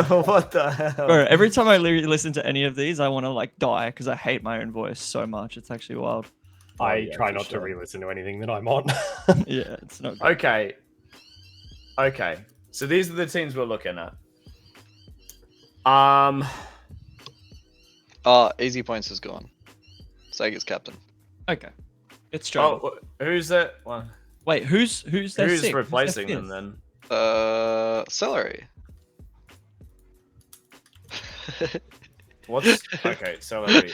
[SPEAKER 2] What the hell?
[SPEAKER 5] Bro, every time I listen to any of these, I want to like die because I hate my own voice so much. It's actually wild.
[SPEAKER 4] I
[SPEAKER 2] yeah,
[SPEAKER 4] try
[SPEAKER 2] for
[SPEAKER 4] not to
[SPEAKER 2] sure.
[SPEAKER 4] re-listen to anything that I'm on.
[SPEAKER 5] Yeah, it's not good.
[SPEAKER 2] Okay. Okay. So these are the teams we're looking at.
[SPEAKER 3] Easy points is gone. Sega's captain.
[SPEAKER 5] Okay. It's Joe.
[SPEAKER 2] Oh, who's that one?
[SPEAKER 5] Wait, who's their
[SPEAKER 2] Who's
[SPEAKER 5] sixth? their
[SPEAKER 2] replacing them
[SPEAKER 5] fifth?
[SPEAKER 2] then?
[SPEAKER 3] Celery.
[SPEAKER 2] What's okay? Celery.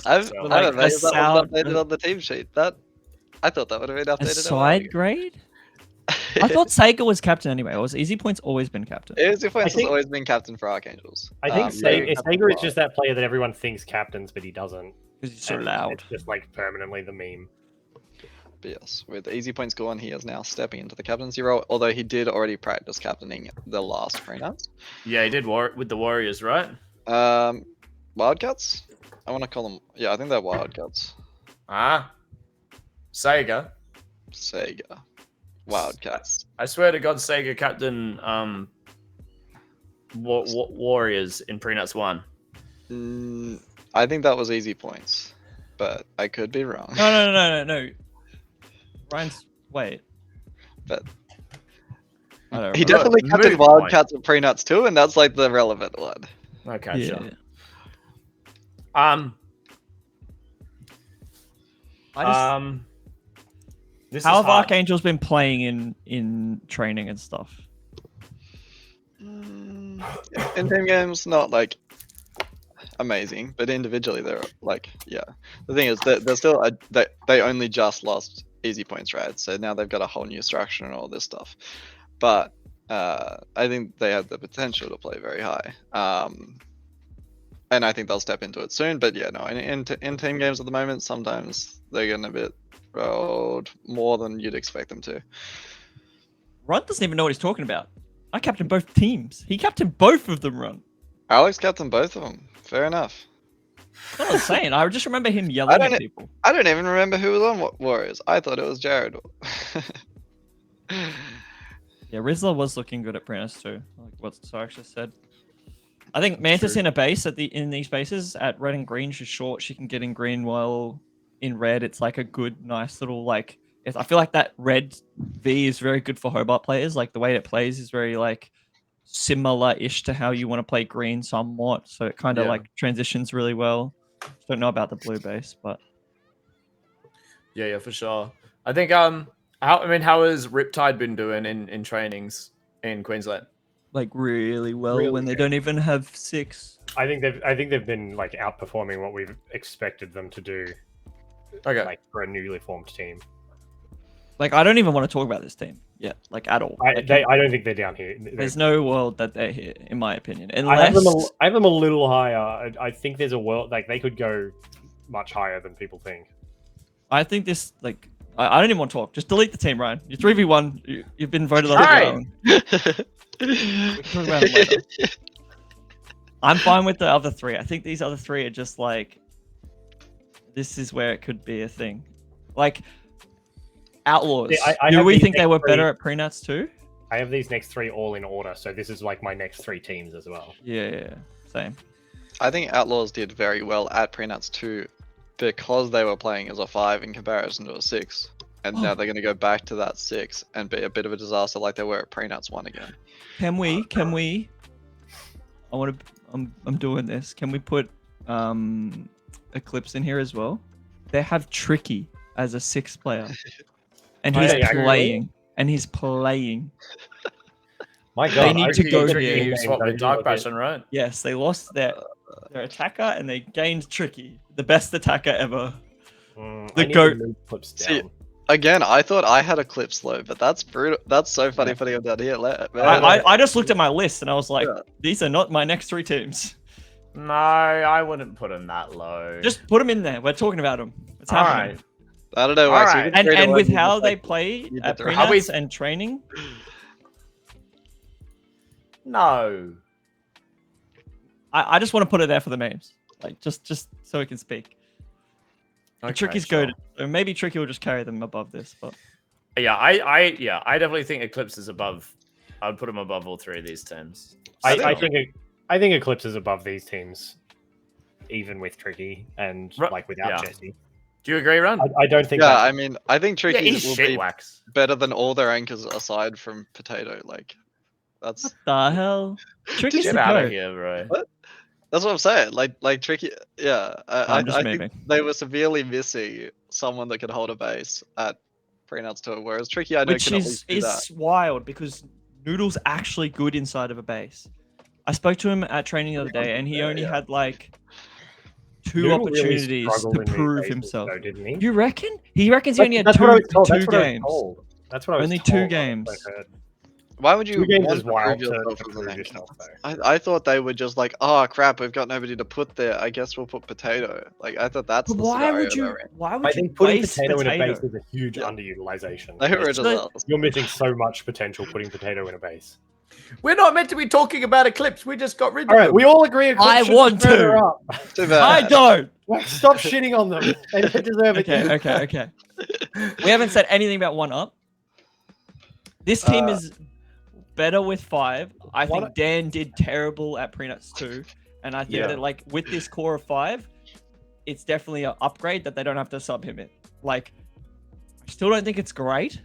[SPEAKER 3] I've
[SPEAKER 2] So,
[SPEAKER 3] I
[SPEAKER 5] like,
[SPEAKER 3] don't know.
[SPEAKER 5] a
[SPEAKER 3] Is that
[SPEAKER 5] sound-
[SPEAKER 3] one updated on the team sheet? I thought that would have been
[SPEAKER 5] A
[SPEAKER 3] updated. a while
[SPEAKER 5] side
[SPEAKER 3] ago.
[SPEAKER 5] grade? I thought Sega was captain anyway. Or was Easy Points always been captain?
[SPEAKER 3] Easy points
[SPEAKER 4] think-
[SPEAKER 3] has always been captain for Archangels.
[SPEAKER 4] I think
[SPEAKER 3] Sega captain
[SPEAKER 4] Sega is
[SPEAKER 3] for
[SPEAKER 4] just that player that everyone thinks captains, but he doesn't.
[SPEAKER 5] Because he's so
[SPEAKER 4] And
[SPEAKER 5] loud.
[SPEAKER 4] It's just like permanently the meme.
[SPEAKER 3] But yes, with the easy points gone, he is now stepping into the captaincy role. Although he did already practice captaining the last Prenuts.
[SPEAKER 2] Yeah, he did with the Warriors, right?
[SPEAKER 3] Wildcats. I want to call them. Yeah, I think they're Wildcats.
[SPEAKER 2] Ah, Sega.
[SPEAKER 3] Sega. Wildcats.
[SPEAKER 2] I swear to God, Sega captain Warriors in Prenuts 1.
[SPEAKER 3] I think that was easy points, but I could be wrong.
[SPEAKER 5] No. Ryan's wait.
[SPEAKER 3] But
[SPEAKER 5] I don't
[SPEAKER 3] he
[SPEAKER 5] remember.
[SPEAKER 3] definitely
[SPEAKER 2] Look,
[SPEAKER 3] captained
[SPEAKER 2] moving point.
[SPEAKER 3] Wildcats and Prenuts too, and that's like the relevant one.
[SPEAKER 2] Okay,
[SPEAKER 5] Yeah.
[SPEAKER 2] sure. This
[SPEAKER 5] How
[SPEAKER 2] is
[SPEAKER 5] have
[SPEAKER 2] hard.
[SPEAKER 5] Archangels been playing in training and stuff?
[SPEAKER 3] In team games, not like amazing, but individually they're like, yeah. The thing is that they're still they only just lost easy points, right? So now they've got a whole new structure and all this stuff. But I think they have the potential to play very high. And I think they'll step into it soon. But yeah, no, in team games at the moment, sometimes they're getting a bit rolled more than you'd expect them to.
[SPEAKER 5] Runt doesn't even know what he's talking about. I captained both teams. He captained both of them, Runt.
[SPEAKER 3] Alex captained both of them. Fair enough.
[SPEAKER 5] That's what I'm saying. I just remember him yelling
[SPEAKER 3] don't
[SPEAKER 5] at
[SPEAKER 3] e-
[SPEAKER 5] people.
[SPEAKER 3] I don't even remember who was on Warriors. I thought it was Jared.
[SPEAKER 5] Yeah, Rizzler was looking good at Prentice too, like what Sark just said. I think Mantis in a base in these bases at red and green, she's short. She can get in green while in red. It's like a good, nice little like. I feel like that red V is very good for Hobart players. Like the way it plays is very like similar-ish to how you want to play green somewhat. So it kind of
[SPEAKER 2] Yeah.
[SPEAKER 5] like transitions really well. Don't know about the blue base, but
[SPEAKER 2] Yeah, for sure. I think how has Riptide been doing in trainings in Queensland?
[SPEAKER 5] like really well
[SPEAKER 4] Really
[SPEAKER 5] when they
[SPEAKER 4] good.
[SPEAKER 5] don't even have 6.
[SPEAKER 4] I think they've been like outperforming what we've expected them to do,
[SPEAKER 2] Okay.
[SPEAKER 4] like for a newly formed team.
[SPEAKER 5] Like I don't even want to talk about this team yet, like at all.
[SPEAKER 4] I
[SPEAKER 5] Like,
[SPEAKER 4] don't think they're down here.
[SPEAKER 5] there's no world that they're here, in my opinion.
[SPEAKER 4] I have
[SPEAKER 5] Unless
[SPEAKER 4] them a little higher. I think there's a world like they could go much higher than people think.
[SPEAKER 5] I think this like I don't even want to talk. Just delete the team, Ryan. You're 3v1. You've been voted off
[SPEAKER 2] Alright.
[SPEAKER 5] down. We can talk about it later. I'm fine with the other three. I think these other three are just like this is where it could be a thing. Like Outlaws.
[SPEAKER 4] Yeah, I
[SPEAKER 5] Do
[SPEAKER 4] have
[SPEAKER 5] we
[SPEAKER 4] these
[SPEAKER 5] think they
[SPEAKER 4] next
[SPEAKER 5] were
[SPEAKER 4] three.
[SPEAKER 5] better at pre-nats too?
[SPEAKER 4] I have these next three all in order, so this is like my next three teams as well.
[SPEAKER 5] Yeah, same.
[SPEAKER 3] I think Outlaws did very well at Prenuts too, because they were playing as a 5 in comparison to a 6. And now they're going to go back to that 6 and be a bit of a disaster like they were at Prenuts 1 again.
[SPEAKER 5] Can we? I'm doing this. Can we put Eclipse in here as well? They have Tricky as a 6 player, and
[SPEAKER 4] Oh,
[SPEAKER 5] he's
[SPEAKER 4] yeah,
[SPEAKER 5] playing. And he's playing.
[SPEAKER 4] My God,
[SPEAKER 5] need
[SPEAKER 4] I
[SPEAKER 5] to
[SPEAKER 4] really
[SPEAKER 5] go
[SPEAKER 4] think
[SPEAKER 5] here.
[SPEAKER 4] these
[SPEAKER 2] You
[SPEAKER 4] games
[SPEAKER 2] swap
[SPEAKER 4] don't
[SPEAKER 2] with Dark
[SPEAKER 4] look good.
[SPEAKER 2] Passion, right?
[SPEAKER 5] Yes, they lost their attacker and they gained Tricky, the best attacker ever. The
[SPEAKER 4] I need to
[SPEAKER 5] goat.
[SPEAKER 4] move Clips
[SPEAKER 3] See,
[SPEAKER 4] down.
[SPEAKER 3] Again, I thought I had Eclipse low, but that's brutal. That's so funny putting him down here. Man.
[SPEAKER 5] I just looked at my list and I was like,
[SPEAKER 3] Yeah.
[SPEAKER 5] these are not my next 3 teams.
[SPEAKER 2] No, I wouldn't put him that low.
[SPEAKER 5] Just put them in there. We're talking about them. It's
[SPEAKER 2] all
[SPEAKER 5] happening.
[SPEAKER 2] right.
[SPEAKER 3] I don't know.
[SPEAKER 2] All
[SPEAKER 3] Wax, you
[SPEAKER 2] right.
[SPEAKER 3] can trade
[SPEAKER 5] And
[SPEAKER 3] away
[SPEAKER 5] with
[SPEAKER 3] and
[SPEAKER 5] how
[SPEAKER 3] just,
[SPEAKER 5] they
[SPEAKER 3] like,
[SPEAKER 5] play
[SPEAKER 3] you
[SPEAKER 5] at
[SPEAKER 3] did the
[SPEAKER 5] pre
[SPEAKER 3] right-
[SPEAKER 5] nats and training,
[SPEAKER 2] No.
[SPEAKER 5] I just want to put it there for the memes. Like just so we can speak.
[SPEAKER 2] Okay,
[SPEAKER 5] Tricky's
[SPEAKER 2] sure.
[SPEAKER 5] good. So maybe Tricky will just carry them above this, but
[SPEAKER 2] Yeah, I definitely think Eclipse is above. I'd put him above all three of these teams.
[SPEAKER 4] I think Eclipse is above these teams, even with Tricky and like without
[SPEAKER 2] yeah.
[SPEAKER 4] Jesse.
[SPEAKER 2] Do you agree, Run?
[SPEAKER 4] I don't think.
[SPEAKER 3] Yeah,
[SPEAKER 4] that-
[SPEAKER 3] I mean, I think
[SPEAKER 2] Yeah,
[SPEAKER 3] Tricky
[SPEAKER 2] he's
[SPEAKER 3] will
[SPEAKER 2] shit
[SPEAKER 3] be
[SPEAKER 2] wax.
[SPEAKER 3] better than all their anchors aside from Potato. Like, that's
[SPEAKER 5] what the hell? Tricky's
[SPEAKER 2] Get
[SPEAKER 5] the
[SPEAKER 2] out of
[SPEAKER 5] goat.
[SPEAKER 2] here, bro.
[SPEAKER 3] What? That's what I'm saying. Like Tricky. Yeah,
[SPEAKER 5] I'm just
[SPEAKER 3] I
[SPEAKER 5] moving.
[SPEAKER 3] think they were severely missing someone that could hold a base at Prenuts tour, whereas Tricky, I know,
[SPEAKER 5] Which
[SPEAKER 3] can at
[SPEAKER 5] is
[SPEAKER 3] least do that.
[SPEAKER 5] wild because Noodle's actually good inside of a base. I spoke to him at training the other day, and he only had like 2
[SPEAKER 4] Noodle really
[SPEAKER 5] opportunities
[SPEAKER 4] struggled
[SPEAKER 5] to
[SPEAKER 4] in these
[SPEAKER 5] prove
[SPEAKER 4] bases,
[SPEAKER 5] himself.
[SPEAKER 4] though, didn't he?
[SPEAKER 5] You reckon? He reckons he only had
[SPEAKER 4] That's what I was told.
[SPEAKER 5] two
[SPEAKER 4] That's what I was
[SPEAKER 5] games.
[SPEAKER 4] told. That's what I was
[SPEAKER 5] Only
[SPEAKER 4] told.
[SPEAKER 5] 2
[SPEAKER 4] I
[SPEAKER 5] games.
[SPEAKER 4] heard.
[SPEAKER 3] Why would you
[SPEAKER 4] 2 games
[SPEAKER 3] want
[SPEAKER 4] is
[SPEAKER 3] to prove
[SPEAKER 4] wild to
[SPEAKER 3] yourself as an
[SPEAKER 4] prove
[SPEAKER 3] anchor?
[SPEAKER 4] yourself, though.
[SPEAKER 3] I thought they would just like, oh crap, we've got nobody to put there. I guess we'll put Potato. Like, I thought that's
[SPEAKER 5] But
[SPEAKER 3] the
[SPEAKER 5] why
[SPEAKER 3] scenario
[SPEAKER 5] would you?
[SPEAKER 3] they're in.
[SPEAKER 5] Why would
[SPEAKER 4] I
[SPEAKER 5] you
[SPEAKER 4] think putting
[SPEAKER 5] waste
[SPEAKER 4] potato in a base
[SPEAKER 5] Potato?
[SPEAKER 4] is a huge
[SPEAKER 3] Yeah.
[SPEAKER 4] underutilization.
[SPEAKER 3] They were
[SPEAKER 4] It's-
[SPEAKER 3] just
[SPEAKER 4] You're missing so much potential putting potato in a base.
[SPEAKER 2] We're not meant to be talking about Eclipse. We just got rid of
[SPEAKER 4] All right,
[SPEAKER 2] them.
[SPEAKER 4] we all agree. Eclipse
[SPEAKER 5] I
[SPEAKER 4] should be
[SPEAKER 5] want
[SPEAKER 4] further
[SPEAKER 5] to.
[SPEAKER 4] up.
[SPEAKER 3] too bad.
[SPEAKER 5] I don't.
[SPEAKER 4] Like, stop shitting on them. They don't deserve it.
[SPEAKER 5] Okay. We haven't said anything about 1UP. This team is better with 5. I think
[SPEAKER 4] 1UP
[SPEAKER 5] Dan did terrible at Prenuts too, and I think
[SPEAKER 2] Yeah.
[SPEAKER 5] that like with this core of 5, it's definitely an upgrade that they don't have to sub him in. Like, I still don't think it's great,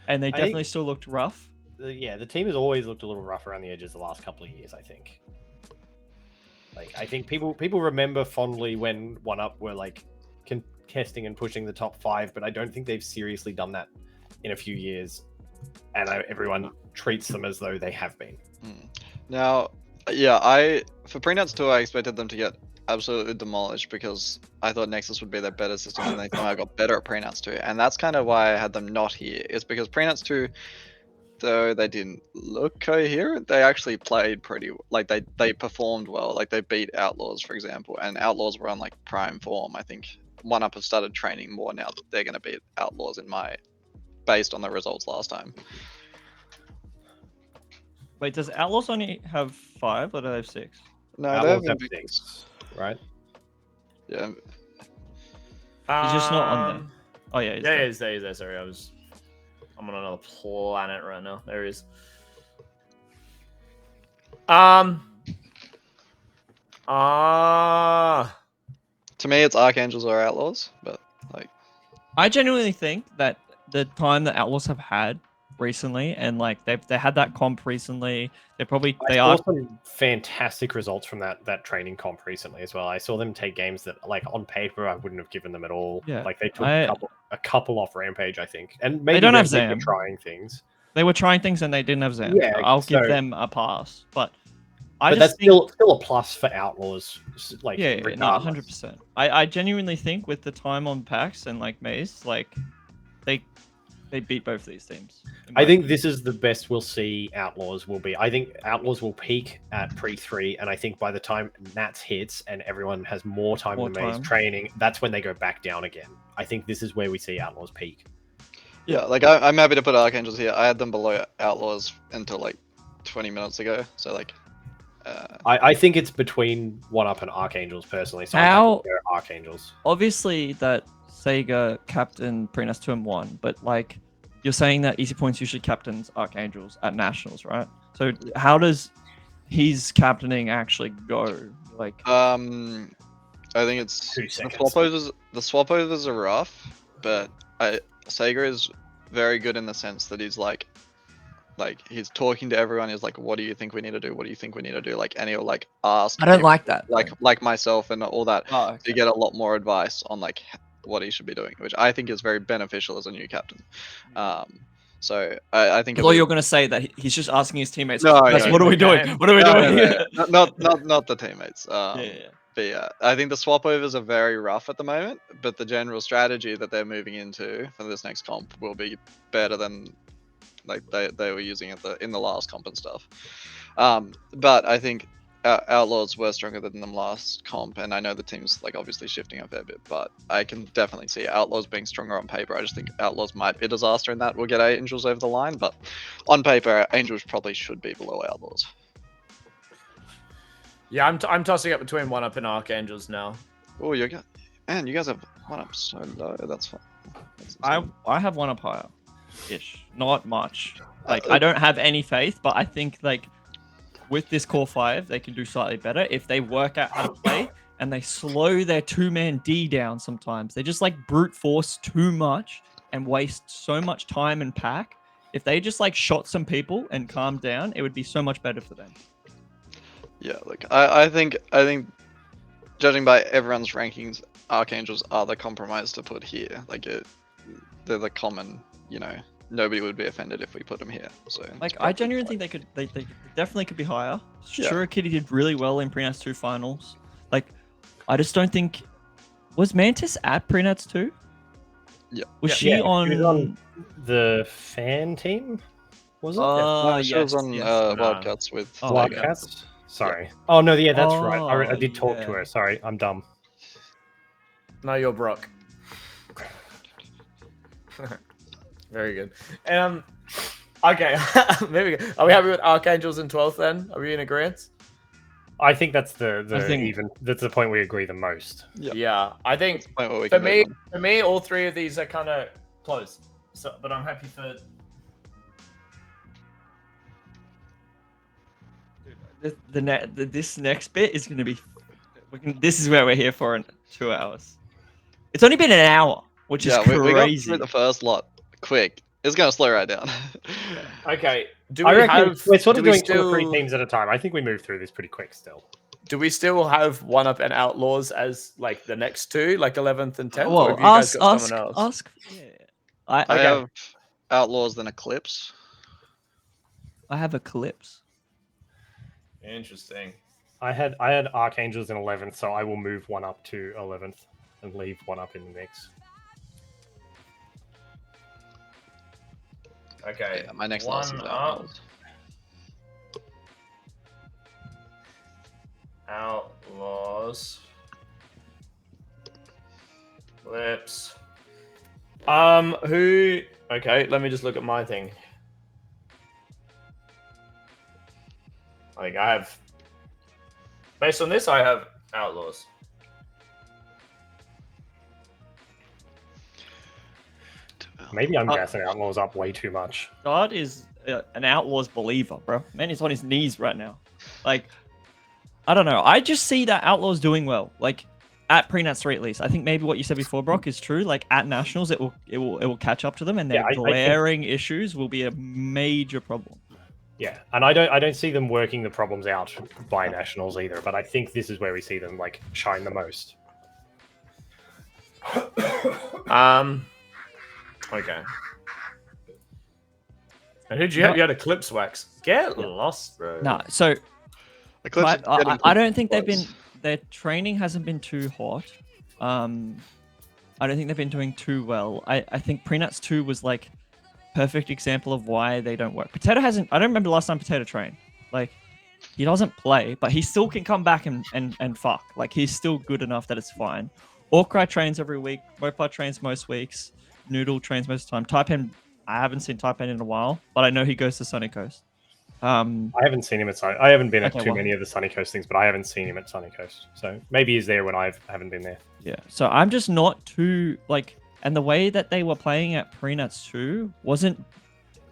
[SPEAKER 5] and they
[SPEAKER 4] think-
[SPEAKER 5] definitely still looked rough.
[SPEAKER 4] Yeah, the team has always looked a little rough around the edges the last couple of years, I think. Like, I think people remember fondly when 1UP were like contesting and pushing the top 5, but I don't think they've seriously done that in a few years, and everyone treats them as though they have been.
[SPEAKER 3] Now, yeah, for Prenuts tour, I expected them to get absolutely demolished because I thought Nexus would be their better system, and they somehow got better at Prenuts 2, and that's kind of why I had them not here. Is because Prenuts 2, though they didn't look coherent, they actually played pretty. Like they performed well. Like they beat Outlaws, for example, and Outlaws were on like prime form. I think 1UP have started training more now that they're going to beat Outlaws based on the results last time.
[SPEAKER 5] Wait, does Outlaws only have 5 or do they have 6?
[SPEAKER 3] No,
[SPEAKER 4] Outlaws
[SPEAKER 3] they
[SPEAKER 4] have
[SPEAKER 3] have
[SPEAKER 4] 6, right?
[SPEAKER 3] Yeah.
[SPEAKER 5] He's just not on there. Oh yeah, he's
[SPEAKER 2] Yeah,
[SPEAKER 5] there.
[SPEAKER 2] he's there. Sorry, I'm on another planet right now. There he is.
[SPEAKER 3] To me, it's Archangels or Outlaws, but like,
[SPEAKER 5] I genuinely think that the time that Outlaws have had recently, and like they had that comp recently, they
[SPEAKER 4] I
[SPEAKER 5] are
[SPEAKER 4] saw some fantastic results from that training comp recently as well. I saw them take games that, like, on paper, I wouldn't have given them at all.
[SPEAKER 5] Yeah,
[SPEAKER 4] Like, they took
[SPEAKER 5] I-
[SPEAKER 4] a couple off Rampage, I think, and maybe
[SPEAKER 5] don't have
[SPEAKER 4] Rampage were
[SPEAKER 5] Zam.
[SPEAKER 4] trying things.
[SPEAKER 5] they were trying things and they didn't have Zam.
[SPEAKER 4] Yeah,
[SPEAKER 5] I'll give
[SPEAKER 4] so-
[SPEAKER 5] them a pass, but I
[SPEAKER 4] But
[SPEAKER 5] just
[SPEAKER 4] that's
[SPEAKER 5] think,
[SPEAKER 4] still a plus for Outlaws. Like,
[SPEAKER 5] yeah, no,
[SPEAKER 4] regardless.
[SPEAKER 5] 100%. I genuinely think with the time on PAX and like Maze, like they beat both of these teams.
[SPEAKER 4] I think this is the best we'll see Outlaws will be. I think Outlaws will peak at pre-3, and I think by the time Nats hits and everyone has more time than Maze training, that's when they go back down again. I think this is where we see Outlaws peak.
[SPEAKER 3] Yeah, like I'm happy to put Archangels here. I had them below Outlaws until like 20 minutes ago. So like,
[SPEAKER 4] I think it's between 1UP and Archangels personally. So
[SPEAKER 5] How-
[SPEAKER 4] Archangels.
[SPEAKER 5] Obviously, that Sega captain Prinas 2 and 1, but like you're saying that Easy Points usually captains Archangels at Nationals, right? So how does his captaining actually go? Like,
[SPEAKER 3] I think it's
[SPEAKER 4] 2
[SPEAKER 3] the
[SPEAKER 4] seconds.
[SPEAKER 3] swapovers. The swapovers are rough, but Sega is very good in the sense that he's like he's talking to everyone. He's like, "What do you think we need to do? What do you think we need to do?" Like, and he'll like ask.
[SPEAKER 5] I don't like that.
[SPEAKER 3] Like myself and all that.
[SPEAKER 5] Oh, okay.
[SPEAKER 3] To get a lot more advice on like what he should be doing, which I think is very beneficial as a new captain. So I think.
[SPEAKER 5] I thought you were going to say that he's just asking his teammates.
[SPEAKER 3] No,
[SPEAKER 5] "Guys,
[SPEAKER 3] no,
[SPEAKER 5] what are we doing? What are we doing?"
[SPEAKER 3] Not the teammates.
[SPEAKER 5] Yeah.
[SPEAKER 3] But yeah, I think the swapovers are very rough at the moment, but the general strategy that they're moving into for this next comp will be better than like they were using in the last comp and stuff. But I think Outlaws were stronger than them last comp, and I know the team's like obviously shifting a fair bit, but I can definitely see Outlaws being stronger on paper. I just think Outlaws might be a disaster in that we'll get Angels over the line, but on paper, Angels probably should be below Outlaws.
[SPEAKER 2] Yeah, I'm tossing up between 1UP and Archangels now.
[SPEAKER 3] Oh, you guys have 1UP so low. That's fine.
[SPEAKER 5] I have 1UP higher, ish. Not much. Like I don't have any faith, but I think like with this core 5, they can do slightly better if they work out how to play and they slow their 2-man D down. Sometimes they just like brute force too much and waste so much time and pack. If they just like shot some people and calm down, it would be so much better for them.
[SPEAKER 3] Yeah, like I think judging by everyone's rankings, Archangels are the compromise to put here. Like they're the common, nobody would be offended if we put them here. So
[SPEAKER 5] like I genuinely think they definitely could be higher. Sure, Kitty did really well in Prenats 2 finals. Like I just don't think was Mantis at Prenats 2?
[SPEAKER 3] Yeah.
[SPEAKER 5] Was she on...
[SPEAKER 4] She was on the fan team? Was it?
[SPEAKER 3] No, she was on Wildcats with
[SPEAKER 4] Wildcats. Sorry. Oh no, yeah, that's right. I did talk
[SPEAKER 5] yeah.
[SPEAKER 4] to her. Sorry, I'm dumb.
[SPEAKER 2] No, you're Brock. Very good. Okay, there we go. Are we happy with Archangels in 12th then? Are we in agreement?
[SPEAKER 4] I think that's that's the point we agree the most.
[SPEAKER 2] Yeah, I think for me, all three of these are kind of close. So, but I'm happy for.
[SPEAKER 5] This next bit is going to be. This is where we're here for in 2 hours. It's only been an hour, which is crazy.
[SPEAKER 3] We got through the first lot quick. It's going to slow right down.
[SPEAKER 2] Okay.
[SPEAKER 4] We're sort of doing 2 or 3 teams at a time. I think we move through this pretty quick still.
[SPEAKER 2] Do we still have 1UP and Outlaws as like the next 2, like 11th and 10th?
[SPEAKER 5] Well,
[SPEAKER 2] or have you guys got someone else?
[SPEAKER 5] ask. Yeah.
[SPEAKER 3] I have Outlaws then Eclipse.
[SPEAKER 5] I have Eclipse.
[SPEAKER 2] Interesting.
[SPEAKER 4] I had Archangels in 11th, so I will move 1UP to 11th and leave 1UP in the mix.
[SPEAKER 2] Okay.
[SPEAKER 3] Yeah, my next loss is Outlaws.
[SPEAKER 2] Outlaws. Lips. Who? Okay, let me just look at my thing. Like I have. Based on this, I have Outlaws.
[SPEAKER 4] Maybe I'm gassing Outlaws up way too much.
[SPEAKER 5] God is an Outlaws believer, bro. Man, he's on his knees right now. Like, I don't know. I just see that Outlaws doing well. Like at Prenats 3 at least. I think maybe what you said before, Brock, is true. Like at Nationals, it will catch up to them, and their glaring issues will be a major problem.
[SPEAKER 4] Yeah, and I don't see them working the problems out by Nationals either. But I think this is where we see them like shine the most.
[SPEAKER 2] Okay. And who'd you have? You had Eclipse Wax. Get lost, bro.
[SPEAKER 5] No, so I don't think their training hasn't been too hot. I don't think they've been doing too well. I think Prenats 2 was like perfect example of why they don't work. Potato hasn't. I don't remember the last time Potato trained. Like, he doesn't play, but he still can come back and fuck. Like, he's still good enough that it's fine. Orcry trains every week. Mopar trains most weeks. Noodle trains most of the time. Taipan, I haven't seen Taipan in a while, but I know he goes to Sunny Coast.
[SPEAKER 4] I haven't seen him at Sunny. I haven't been at
[SPEAKER 5] Okay,
[SPEAKER 4] too
[SPEAKER 5] well-
[SPEAKER 4] many of the Sunny Coast things, but I haven't seen him at Sunny Coast. So maybe he's there when I haven't been there.
[SPEAKER 5] Yeah. So I'm just not too like, and the way that they were playing at Prenuts 2 wasn't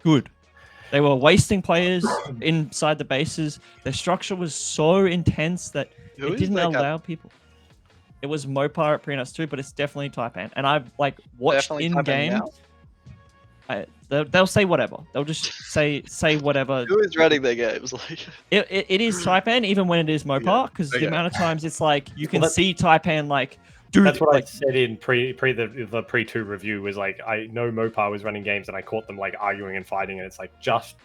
[SPEAKER 5] good. They were wasting players inside the bases. Their structure was so intense that
[SPEAKER 3] Who
[SPEAKER 5] it
[SPEAKER 3] is
[SPEAKER 5] didn't
[SPEAKER 3] their
[SPEAKER 5] allow people. It was Mopar at Prenuts 2, but it's definitely Taipan. And I've like watched
[SPEAKER 3] Definitely
[SPEAKER 5] in
[SPEAKER 3] Taipan
[SPEAKER 5] game.
[SPEAKER 3] now?
[SPEAKER 5] They'll say whatever. They'll just say whatever.
[SPEAKER 3] Who is running their games? Like,
[SPEAKER 5] It is Taipan even when it is Mopar, because
[SPEAKER 3] okay.
[SPEAKER 5] the amount of times it's like you can
[SPEAKER 4] that's-
[SPEAKER 5] see Taipan like do.
[SPEAKER 4] That's what
[SPEAKER 5] like,
[SPEAKER 4] I said in the pre-2 review was like, I know Mopar was running games and I caught them like arguing and fighting, and it's like, just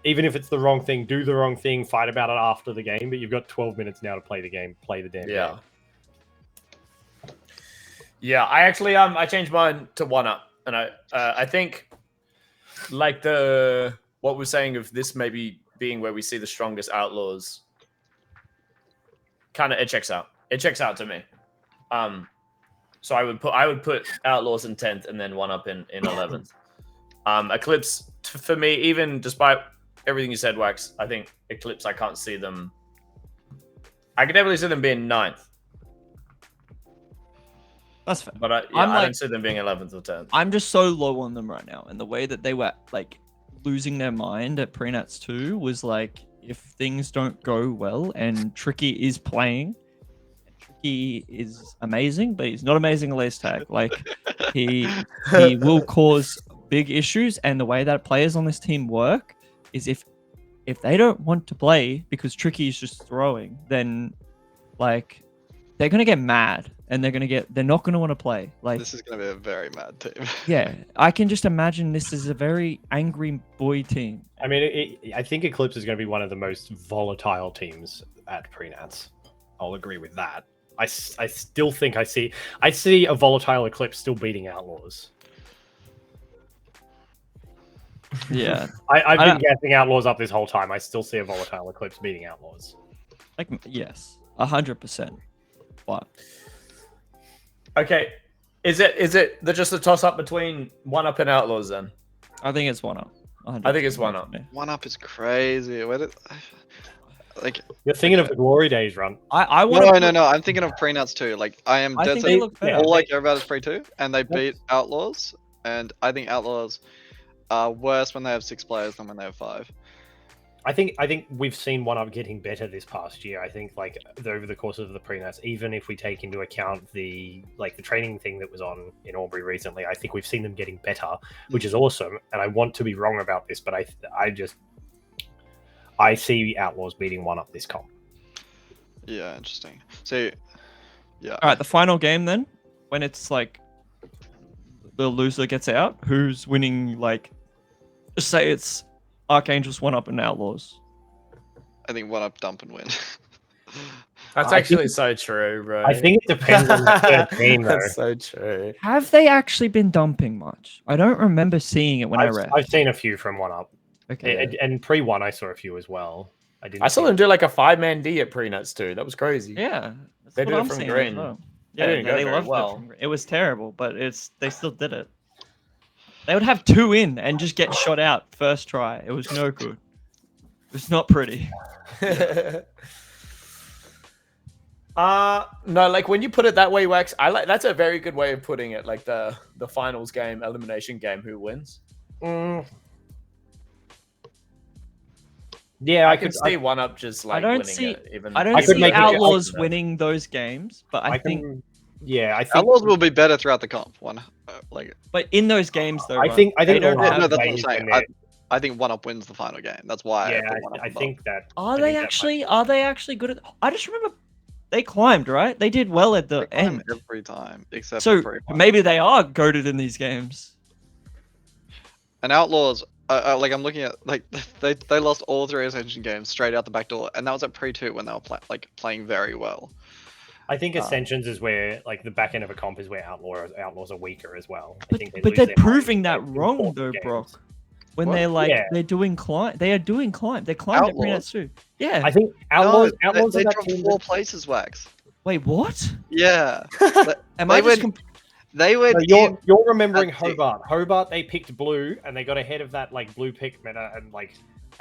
[SPEAKER 4] even if it's the wrong thing, do the wrong thing, fight about it after the game, but you've got 12 minutes now to play the game, play the damn game.
[SPEAKER 2] Yeah, I actually I changed mine to 1UP, and I think like what we're saying of this maybe being where we see the strongest Outlaws, kind of it checks out. It checks out to me. So I would put Outlaws in 10th and then 1UP in 11th. Eclipse for me, even despite everything you said, Wax, I think Eclipse I can't see them. I could definitely see them being 9th.
[SPEAKER 5] that's fair.
[SPEAKER 2] But I don't see them being 11th or 10th.
[SPEAKER 5] I'm just so low on them right now, and the way that they were like losing their mind at Prenuts 2 was like, if things don't go well and Tricky is playing, Tricky is amazing, but he's not amazing at lace tag. Like he will cause big issues, and the way that players on this team work is if they don't want to play because Tricky is just throwing, then like they're gonna get mad and they're not gonna want to play. Like
[SPEAKER 3] this is gonna be a very mad team.
[SPEAKER 5] yeah, I can just imagine this is a very angry boy team.
[SPEAKER 4] I mean, I think Eclipse is going to be one of the most volatile teams at Prenats. I'll agree with that. I still think I see a volatile Eclipse still beating Outlaws.
[SPEAKER 5] Yeah,
[SPEAKER 4] I've been guessing Outlaws up this whole time. I still see a volatile Eclipse beating Outlaws.
[SPEAKER 5] like yes, 100%. But
[SPEAKER 2] Okay, is it just a toss up between 1UP and Outlaws then?
[SPEAKER 5] I think it's 1UP.
[SPEAKER 2] I think it's 1UP.
[SPEAKER 3] 1UP is crazy. Where did like?
[SPEAKER 4] You're thinking of the glory days, Runt.
[SPEAKER 5] I want
[SPEAKER 3] No. I'm thinking of Prenuts too. Like I am
[SPEAKER 5] I
[SPEAKER 3] dead
[SPEAKER 5] think
[SPEAKER 3] set.
[SPEAKER 5] they look better.
[SPEAKER 3] All I care about is Pre-2, and they beat Outlaws. And I think Outlaws are worse when they have 6 players than when they have 5.
[SPEAKER 4] I think we've seen 1UP getting better this past year. I think like over the course of the Prenats, even if we take into account the training thing that was on in Albury recently, I think we've seen them getting better, which is awesome. And I want to be wrong about this, but I see Outlaws beating 1UP this comp.
[SPEAKER 3] Yeah, interesting. So, yeah.
[SPEAKER 5] All right, the final game then, when it's like the loser gets out, who's winning? Like, just say it's Archangels 1UP and Outlaws.
[SPEAKER 3] I think 1UP dump and win.
[SPEAKER 2] That's
[SPEAKER 4] I
[SPEAKER 2] actually
[SPEAKER 4] think-
[SPEAKER 2] so true, bro.
[SPEAKER 4] I think it depends on the third team, though.
[SPEAKER 2] That's so true.
[SPEAKER 5] Have they actually been dumping much? I don't remember seeing it when I read.
[SPEAKER 4] I've seen a few from 1UP.
[SPEAKER 5] Okay.
[SPEAKER 4] And pre-1, I saw a few as well.
[SPEAKER 2] I saw them do like a 5-man D at Prenuts too. That was crazy.
[SPEAKER 5] Yeah, that's
[SPEAKER 2] They
[SPEAKER 5] what
[SPEAKER 2] do it
[SPEAKER 5] I'm
[SPEAKER 2] from
[SPEAKER 5] seeing
[SPEAKER 2] green.
[SPEAKER 5] as well.
[SPEAKER 2] They
[SPEAKER 5] Yeah,
[SPEAKER 2] didn't go
[SPEAKER 5] they
[SPEAKER 2] very
[SPEAKER 5] loved
[SPEAKER 2] well.
[SPEAKER 5] it. From green. It was terrible, but they still did it. They would have 2 in and just get shot out first try. It was no good. It was not pretty.
[SPEAKER 2] No, like when you put it that way, Wax, that's a very good way of putting it. Like the finals game, elimination game, who wins?
[SPEAKER 4] Yeah,
[SPEAKER 2] I could see 1UP just like
[SPEAKER 5] don't
[SPEAKER 2] winning
[SPEAKER 5] see-
[SPEAKER 2] it. Even
[SPEAKER 5] I don't
[SPEAKER 4] I could
[SPEAKER 5] see
[SPEAKER 4] make it-
[SPEAKER 5] Outlaws
[SPEAKER 2] I-
[SPEAKER 5] winning those games, but I think,
[SPEAKER 4] I think
[SPEAKER 3] Outlaws will be better throughout the comp.
[SPEAKER 5] but in those games though,
[SPEAKER 4] I
[SPEAKER 5] Ron,
[SPEAKER 4] think
[SPEAKER 5] they
[SPEAKER 4] they'll
[SPEAKER 5] don't
[SPEAKER 4] have
[SPEAKER 5] have.
[SPEAKER 3] No, that's what I'm
[SPEAKER 4] ways
[SPEAKER 3] saying.
[SPEAKER 4] when they're-
[SPEAKER 3] I think 1UP wins the final game. That's why.
[SPEAKER 4] Yeah,
[SPEAKER 3] put 1UP
[SPEAKER 4] I
[SPEAKER 3] above.
[SPEAKER 4] think that.
[SPEAKER 5] Are
[SPEAKER 4] I
[SPEAKER 5] they
[SPEAKER 4] think that
[SPEAKER 5] actually? Are they actually good at? I just remember they climbed, right? They did well at the
[SPEAKER 3] They climb
[SPEAKER 5] end.
[SPEAKER 3] every time except
[SPEAKER 5] So
[SPEAKER 3] for pre-1.
[SPEAKER 5] maybe they are goated in these games.
[SPEAKER 3] And Outlaws, like I'm looking at, like they lost all 3 Ascension games straight out the back door, and that was at Pre-2 when they were playing very well.
[SPEAKER 4] I think Ascensions is where like the back end of a comp is where Outlaws are weaker as well. I
[SPEAKER 5] But,
[SPEAKER 4] think they
[SPEAKER 5] but
[SPEAKER 4] lose
[SPEAKER 5] they're
[SPEAKER 4] their
[SPEAKER 5] proving
[SPEAKER 4] mind
[SPEAKER 5] that
[SPEAKER 4] in
[SPEAKER 5] wrong
[SPEAKER 4] important
[SPEAKER 5] though,
[SPEAKER 4] games.
[SPEAKER 5] Brock. When
[SPEAKER 2] What?
[SPEAKER 5] they're like
[SPEAKER 4] Yeah.
[SPEAKER 5] they're doing climb, they are doing climb. They climbed at
[SPEAKER 3] Outlaws?
[SPEAKER 5] Prenats too. Yeah.
[SPEAKER 4] I think
[SPEAKER 3] No,
[SPEAKER 4] Outlaws
[SPEAKER 3] they
[SPEAKER 4] are that
[SPEAKER 3] dropped
[SPEAKER 4] team
[SPEAKER 3] 4
[SPEAKER 4] that,
[SPEAKER 3] places, Wax.
[SPEAKER 5] Wait, what?
[SPEAKER 3] Yeah.
[SPEAKER 5] Am
[SPEAKER 3] They
[SPEAKER 5] I just?
[SPEAKER 3] went- They went
[SPEAKER 4] No,
[SPEAKER 3] in.
[SPEAKER 4] you're remembering
[SPEAKER 3] That's it.
[SPEAKER 4] Hobart. Hobart, they picked blue and they got ahead of that like blue pick meta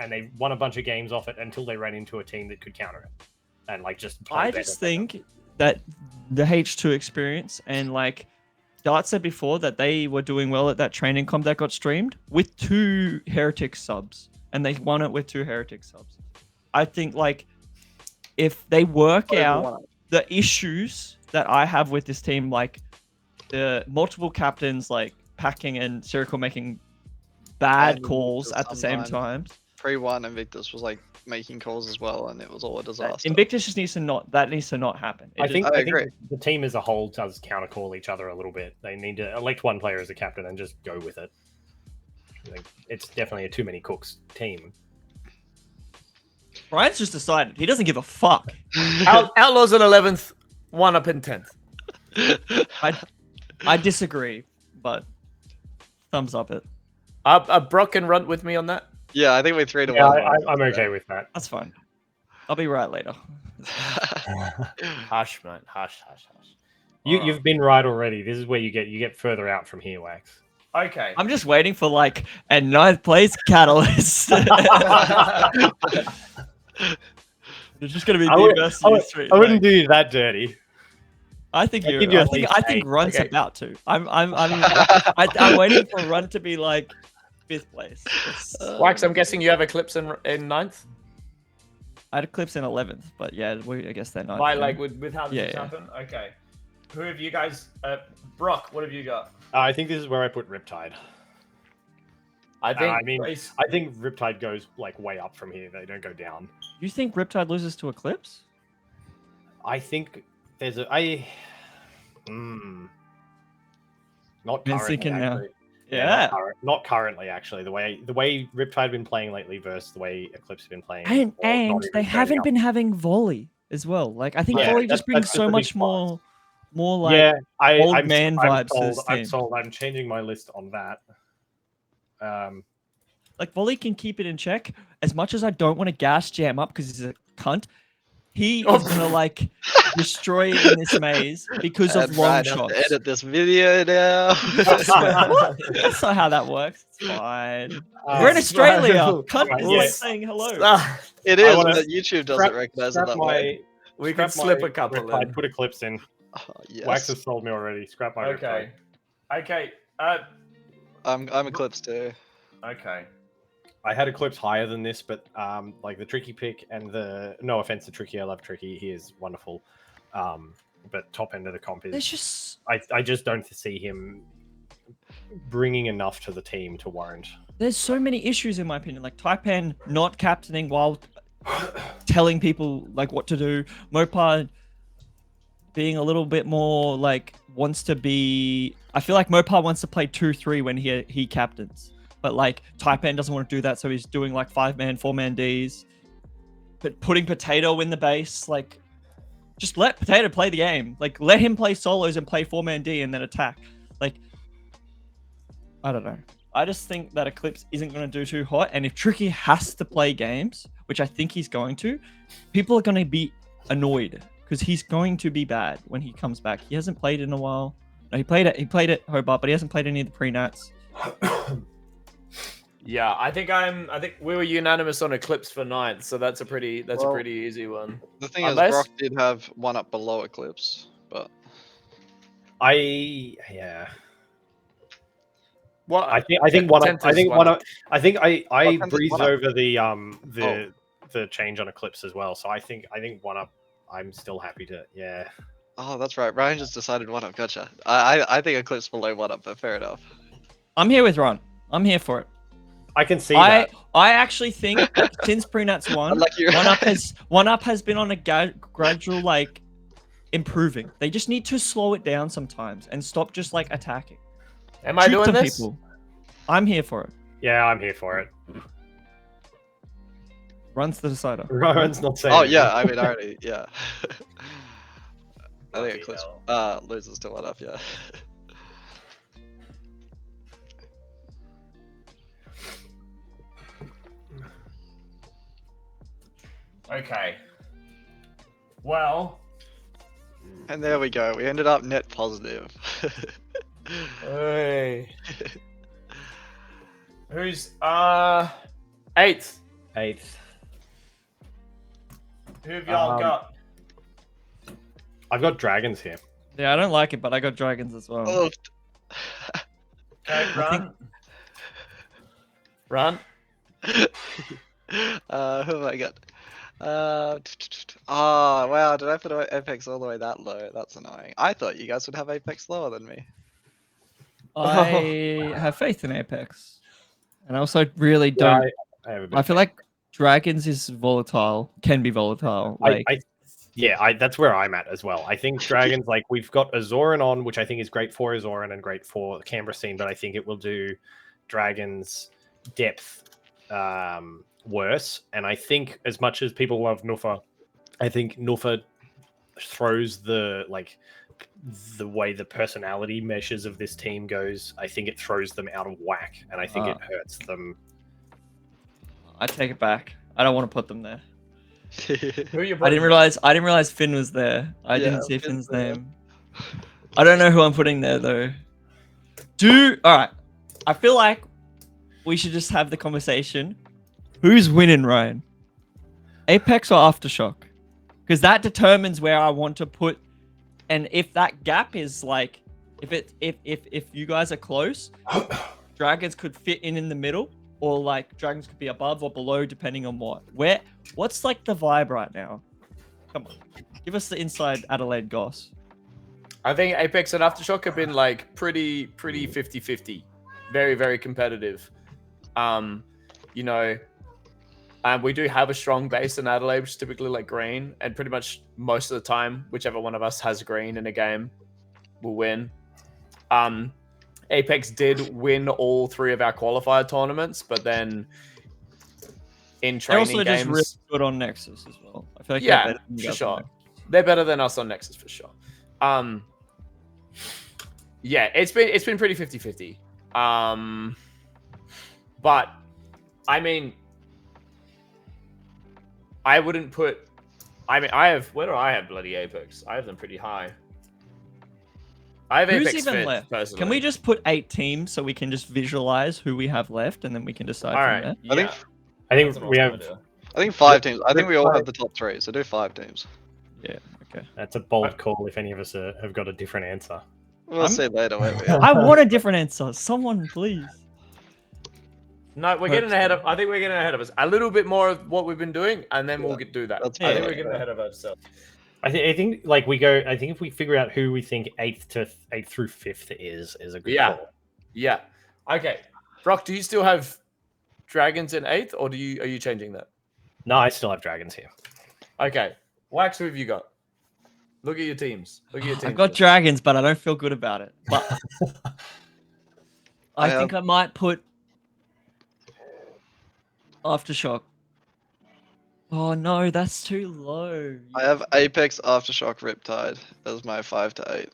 [SPEAKER 4] and they won a bunch of games off it until they ran into a team that could counter it and like just. Play
[SPEAKER 5] I
[SPEAKER 4] better
[SPEAKER 5] just
[SPEAKER 4] than them.
[SPEAKER 5] think that the H2 experience and like Dart said before that they were doing well at that training comp that got streamed with 2 Heretic subs, and they won it with 2 Heretic subs. I think like if they work out the issues that I have with this team, like the multiple captains like packing and Circle making bad
[SPEAKER 3] And
[SPEAKER 5] calls
[SPEAKER 3] just
[SPEAKER 5] at the same
[SPEAKER 3] sometimes.
[SPEAKER 5] time.
[SPEAKER 3] Pre-1 Invictus was like making calls as well, and it was all a disaster.
[SPEAKER 5] Invictus just needs to not happen.
[SPEAKER 4] I think
[SPEAKER 3] I agree.
[SPEAKER 4] the team as a whole does countercall each other a little bit. They need to elect one player as a captain and just go with it. Like, it's definitely a too many cooks team.
[SPEAKER 5] Ryan's just decided he doesn't give a fuck.
[SPEAKER 2] Outlaws in 11th, 1 up in 10th.
[SPEAKER 5] I disagree, but thumbs up it.
[SPEAKER 2] Are Brock and Runt with me on that?
[SPEAKER 3] Yeah, I think we're 3 to
[SPEAKER 4] Yeah,
[SPEAKER 3] 1.
[SPEAKER 4] I'm okay with that.
[SPEAKER 5] That's fine. I'll be right later.
[SPEAKER 2] Hush, man. Hush.
[SPEAKER 4] You've been right already. This is where you get further out from here, Wax.
[SPEAKER 2] Okay.
[SPEAKER 5] I'm just waiting for like a 9th place catalyst. It's just gonna be me versus you three.
[SPEAKER 4] I wouldn't do you that dirty.
[SPEAKER 5] I think
[SPEAKER 4] I'd
[SPEAKER 5] you.
[SPEAKER 4] give you
[SPEAKER 5] I
[SPEAKER 4] at
[SPEAKER 5] think.
[SPEAKER 4] least
[SPEAKER 5] I think
[SPEAKER 4] 8.
[SPEAKER 5] Runt's
[SPEAKER 2] Okay.
[SPEAKER 5] about to. I'm waiting for Runt to be like 5th place.
[SPEAKER 2] Wax, I'm guessing you have Eclipse in 9th?
[SPEAKER 5] I had Eclipse in 11th, but yeah, I guess they're 9th.
[SPEAKER 2] By
[SPEAKER 5] now.
[SPEAKER 2] like with how this
[SPEAKER 5] Yeah,
[SPEAKER 2] has
[SPEAKER 5] yeah.
[SPEAKER 2] happened? Okay. Who have you guys Brock, what have you got?
[SPEAKER 4] I think this is where I put Riptide.
[SPEAKER 2] I think
[SPEAKER 4] I mean,
[SPEAKER 2] Grace-
[SPEAKER 4] I think Riptide goes like way up from here. They don't go down.
[SPEAKER 5] You think Riptide loses to Eclipse?
[SPEAKER 4] I think there's a not
[SPEAKER 5] Been
[SPEAKER 4] currently,
[SPEAKER 5] thinking now.
[SPEAKER 4] actually.
[SPEAKER 5] Yeah.
[SPEAKER 4] Not currently actually. The way Riptide been playing lately versus the way Eclipse been playing.
[SPEAKER 5] And
[SPEAKER 4] or not even
[SPEAKER 5] they
[SPEAKER 4] turning
[SPEAKER 5] haven't
[SPEAKER 4] up.
[SPEAKER 5] been having volley as well. Like I think
[SPEAKER 4] Yeah,
[SPEAKER 5] volley just brings
[SPEAKER 4] that's
[SPEAKER 5] so
[SPEAKER 4] the big
[SPEAKER 5] much
[SPEAKER 4] part.
[SPEAKER 5] more like
[SPEAKER 4] Yeah,
[SPEAKER 5] old
[SPEAKER 4] I'm
[SPEAKER 5] man
[SPEAKER 4] I'm
[SPEAKER 5] vibes to
[SPEAKER 4] sold.
[SPEAKER 5] this
[SPEAKER 4] I'm
[SPEAKER 5] team.
[SPEAKER 4] sold. I'm changing my list on that.
[SPEAKER 5] Like volley can keep it in check. As much as I don't want to gas jam up because he's a cunt, he is gonna like destroy in this maze because of
[SPEAKER 3] And
[SPEAKER 5] long
[SPEAKER 3] Ryan has
[SPEAKER 5] shots.
[SPEAKER 3] to edit this video now.
[SPEAKER 5] What? That's not how that works. It's fine. We're in
[SPEAKER 2] It's
[SPEAKER 5] Australia.
[SPEAKER 2] fine.
[SPEAKER 5] Cunt is
[SPEAKER 4] Yeah.
[SPEAKER 5] like saying hello.
[SPEAKER 2] Ah,
[SPEAKER 3] It
[SPEAKER 4] I
[SPEAKER 3] is,
[SPEAKER 4] wanna
[SPEAKER 3] but YouTube doesn't recognize it that way.
[SPEAKER 2] we can slip a couple
[SPEAKER 4] Riptide,
[SPEAKER 2] in.
[SPEAKER 4] put Eclipse in.
[SPEAKER 3] Oh, yes.
[SPEAKER 4] Wax has sold me already. Scrap my Riptide.
[SPEAKER 2] Okay.
[SPEAKER 3] I'm Eclipse too.
[SPEAKER 2] Okay.
[SPEAKER 4] I had Eclipse higher than this, but like the Tricky pick and no offense to Tricky, I love Tricky. He is wonderful. But top end of the comp
[SPEAKER 5] There's
[SPEAKER 4] is
[SPEAKER 5] just
[SPEAKER 4] I just don't see him bringing enough to the team to warrant.
[SPEAKER 5] there's so many issues in my opinion. Like Taipan not captaining while telling people like what to do. Mopar being a little bit more like wants to be. I feel like Mopar wants to play 2-3 when he captains, but like Taipan doesn't want to do that, so he's doing like 5-man, 4-man Ds. But putting Potato in the base, like just let Potato play the game. Like let him play solos and play 4-man D and then attack. Like I don't know. I just think that Eclipse isn't going to do too hot, and if Tricky has to play games, which I think he's going to, people are going to be annoyed because he's going to be bad when he comes back. He hasn't played in a while. No, he played at Hobart, but he hasn't played any of the pre-nats.
[SPEAKER 2] Yeah, I think we were unanimous on Eclipse for 9th, so that's a pretty easy one.
[SPEAKER 3] The thing
[SPEAKER 2] Unless-
[SPEAKER 3] is, Brock did have one up below Eclipse, but
[SPEAKER 2] What
[SPEAKER 4] I think one.
[SPEAKER 2] Tenth
[SPEAKER 4] I
[SPEAKER 2] is
[SPEAKER 4] think
[SPEAKER 2] one.
[SPEAKER 4] one. I
[SPEAKER 3] Tenth is
[SPEAKER 4] breezed
[SPEAKER 3] one up.
[SPEAKER 4] over the change on Eclipse as well. So I think one up. I'm still happy to. Yeah.
[SPEAKER 3] oh, that's right. Ryan just decided one up. Gotcha. I think Eclipse below one up, but fair enough.
[SPEAKER 5] I'm here with Ron. I'm here for it.
[SPEAKER 4] I can see that.
[SPEAKER 5] I actually think since Prenats won,
[SPEAKER 3] Like you-
[SPEAKER 5] one up has been on a gradual like improving. They just need to slow it down sometimes and stop just like attacking.
[SPEAKER 2] Am I
[SPEAKER 5] Shoot
[SPEAKER 2] doing
[SPEAKER 5] some
[SPEAKER 2] this?
[SPEAKER 5] people. I'm here for it.
[SPEAKER 4] Yeah, I'm here for it.
[SPEAKER 5] Run's the decider.
[SPEAKER 4] Ryan's not saying.
[SPEAKER 3] Oh yeah, I mean, I already yeah. I think it
[SPEAKER 2] Bloody
[SPEAKER 3] clips.
[SPEAKER 2] hell.
[SPEAKER 3] Loses to 1-up, yeah.
[SPEAKER 2] Okay. Well,
[SPEAKER 3] And there we go. We ended up net positive.
[SPEAKER 2] hey. Who's eighth?
[SPEAKER 4] 8th.
[SPEAKER 2] Who have y'all got?
[SPEAKER 4] I've got dragons here.
[SPEAKER 5] Yeah, I don't like it, but I got dragons as well.
[SPEAKER 3] Oh,
[SPEAKER 2] Okay, Run. Run.
[SPEAKER 3] who have I got? Oh wow, did I put Apex all the way that low? That's annoying. I thought you guys would have Apex lower than me.
[SPEAKER 5] I have faith in Apex, and I also really
[SPEAKER 4] Yeah,
[SPEAKER 5] don't.
[SPEAKER 4] I have a bit
[SPEAKER 5] I
[SPEAKER 4] of
[SPEAKER 5] feel like dragons is volatile, can be volatile. Like,
[SPEAKER 4] that's where I'm at as well. I think dragons, like we've got Azoran on, which I think is great for Azoran and great for the Canberra scene, but I think it will do dragons depth worse. And I think as much as people love Nuffa, I think Nuffa throws the way the personality meshes of this team goes. I think it throws them out of whack, and I think it hurts them.
[SPEAKER 5] I take it back. I don't want to put them there.
[SPEAKER 2] Who are you
[SPEAKER 5] I didn't realize Finn was there. I
[SPEAKER 3] Yeah,
[SPEAKER 5] didn't see
[SPEAKER 3] Finn's
[SPEAKER 5] Finn's
[SPEAKER 3] there.
[SPEAKER 5] name. I don't know who I'm putting there though. All right. I feel like we should just have the conversation. Who's winning, Ryan? Apex or Aftershock? Because that determines where I want to put. And if that gap is like, if you guys are close, dragons could fit in the middle, or like dragons could be above or below, depending on what's like the vibe right now. Come on, give us the inside Adelaide goss.
[SPEAKER 2] I think Apex and Aftershock have been like pretty 50-50. Very, very competitive. You know, we do have a strong base in Adelaide, which is typically like green, and pretty much most of the time, whichever one of us has green in a game will win. Apex did win all 3 of our qualifier tournaments, but then in
[SPEAKER 5] They're
[SPEAKER 2] training
[SPEAKER 5] also
[SPEAKER 2] games,
[SPEAKER 5] just really good on Nexus as well. I feel like
[SPEAKER 2] yeah,
[SPEAKER 5] they're better than you
[SPEAKER 2] for
[SPEAKER 5] guys on
[SPEAKER 2] sure.
[SPEAKER 5] Nexus.
[SPEAKER 2] They're better than us on Nexus for sure. Yeah, it's been pretty 50-50. But I mean, I wouldn't put. I mean, where do I have bloody Apex? I have them pretty high. I have
[SPEAKER 5] Who's
[SPEAKER 2] Apex
[SPEAKER 5] even
[SPEAKER 2] fifth,
[SPEAKER 5] left?
[SPEAKER 2] personally.
[SPEAKER 5] Can we just put 8 teams so we can just visualize who we have left, and then we can decide
[SPEAKER 2] All
[SPEAKER 5] from
[SPEAKER 2] right.
[SPEAKER 5] there?
[SPEAKER 2] Yeah.
[SPEAKER 3] I think
[SPEAKER 4] I think we have.
[SPEAKER 3] I think 5 teams. I think we all have the top 3, so do 5 teams.
[SPEAKER 5] Yeah. Okay.
[SPEAKER 4] That's a bold call. If any of us have got a different answer.
[SPEAKER 3] We'll see later, won't we?
[SPEAKER 5] I want a different answer. Someone, please.
[SPEAKER 2] No, we're getting ahead of. I think we're getting ahead of us. A little bit more of what we've been doing, and then we'll do that.
[SPEAKER 3] That's
[SPEAKER 2] I think
[SPEAKER 5] fair.
[SPEAKER 2] we're getting ahead of ourselves.
[SPEAKER 4] I think like we go. I think if we figure out who we think 8th through 5th is a good
[SPEAKER 2] Yeah.
[SPEAKER 4] call.
[SPEAKER 2] Yeah. Okay. Brock, do you still have dragons in 8th, or are you changing that?
[SPEAKER 4] No, I still have dragons here.
[SPEAKER 2] Okay. Wax, who have you got? Look at your teams.
[SPEAKER 5] I've got dragons, but I don't feel good about it. But I think I might put Aftershock. Oh no, that's too low.
[SPEAKER 3] I have Apex, Aftershock, Riptide as my 5 to 8.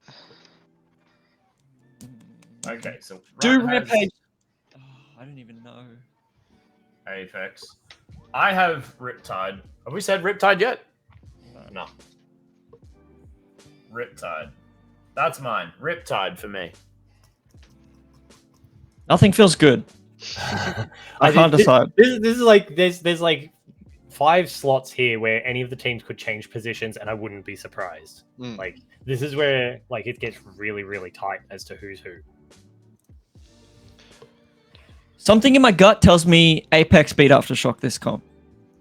[SPEAKER 2] Okay, so
[SPEAKER 5] Do
[SPEAKER 2] Run has
[SPEAKER 5] Rampage. Oh, I don't even know.
[SPEAKER 2] Apex. I have Riptide. Have we said Riptide yet? No. Riptide. That's mine. Riptide for me.
[SPEAKER 5] Nothing feels good. I can't decide.
[SPEAKER 4] This is like there's like 5 slots here where any of the teams could change positions, and I wouldn't be surprised. Like this is where like it gets really, really tight as to who's who.
[SPEAKER 5] Something in my gut tells me Apex beat Aftershock this comp.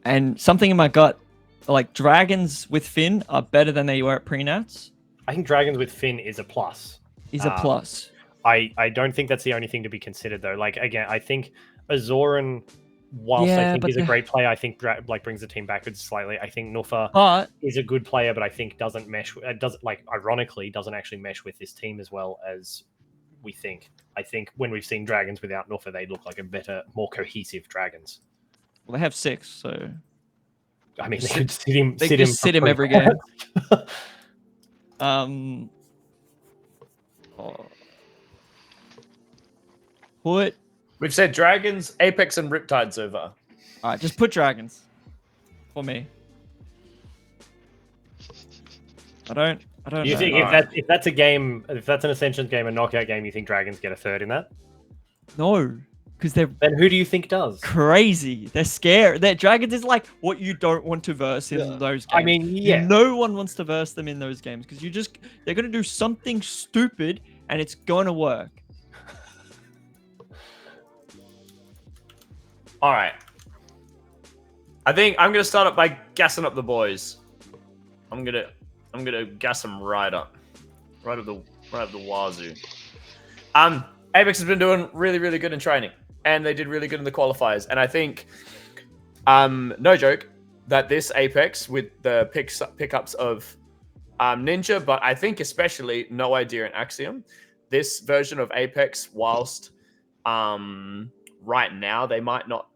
[SPEAKER 5] And something in my gut, like dragons with Finn are better than they were at pre-nats.
[SPEAKER 4] I think dragons with Finn is a plus.
[SPEAKER 5] Is a plus.
[SPEAKER 4] I don't think that's the only thing to be considered though. Like again, I think Azoran, whilst I think he's a great player, I think like brings the team backwards slightly. I think Nuffa is a good player, but I think doesn't ironically doesn't actually mesh with this team as well as we think. I think when we've seen dragons without Nuffa, they look like a better, more cohesive dragons.
[SPEAKER 5] Well, they have 6, so
[SPEAKER 4] I mean, they could sit him
[SPEAKER 5] every game. Oh. Put.
[SPEAKER 2] We've said dragons, Apex, and Riptide so far.
[SPEAKER 5] All right, just put dragons for me. I don't.
[SPEAKER 4] Do you
[SPEAKER 5] know.
[SPEAKER 4] think if that's a game, if that's an Ascension game, a knockout game, you think dragons get a third in that?
[SPEAKER 5] No, because they're
[SPEAKER 4] Then who do you think does?
[SPEAKER 5] crazy. They're scary. Their dragons is like what you don't want to verse in those games.
[SPEAKER 4] I mean, yeah.
[SPEAKER 5] No one wants to verse them in those games because they're gonna do something stupid and it's gonna work.
[SPEAKER 2] All right. I think I'm gonna start up by gassing up the boys. I'm gonna gas them right up the wazoo. Apex has been doing really, really good in training, and they did really good in the qualifiers. And I think, no joke, that this Apex with the pickups of Ninja, but I think especially No Idea and Axiom, this version of Apex, whilst right now they might not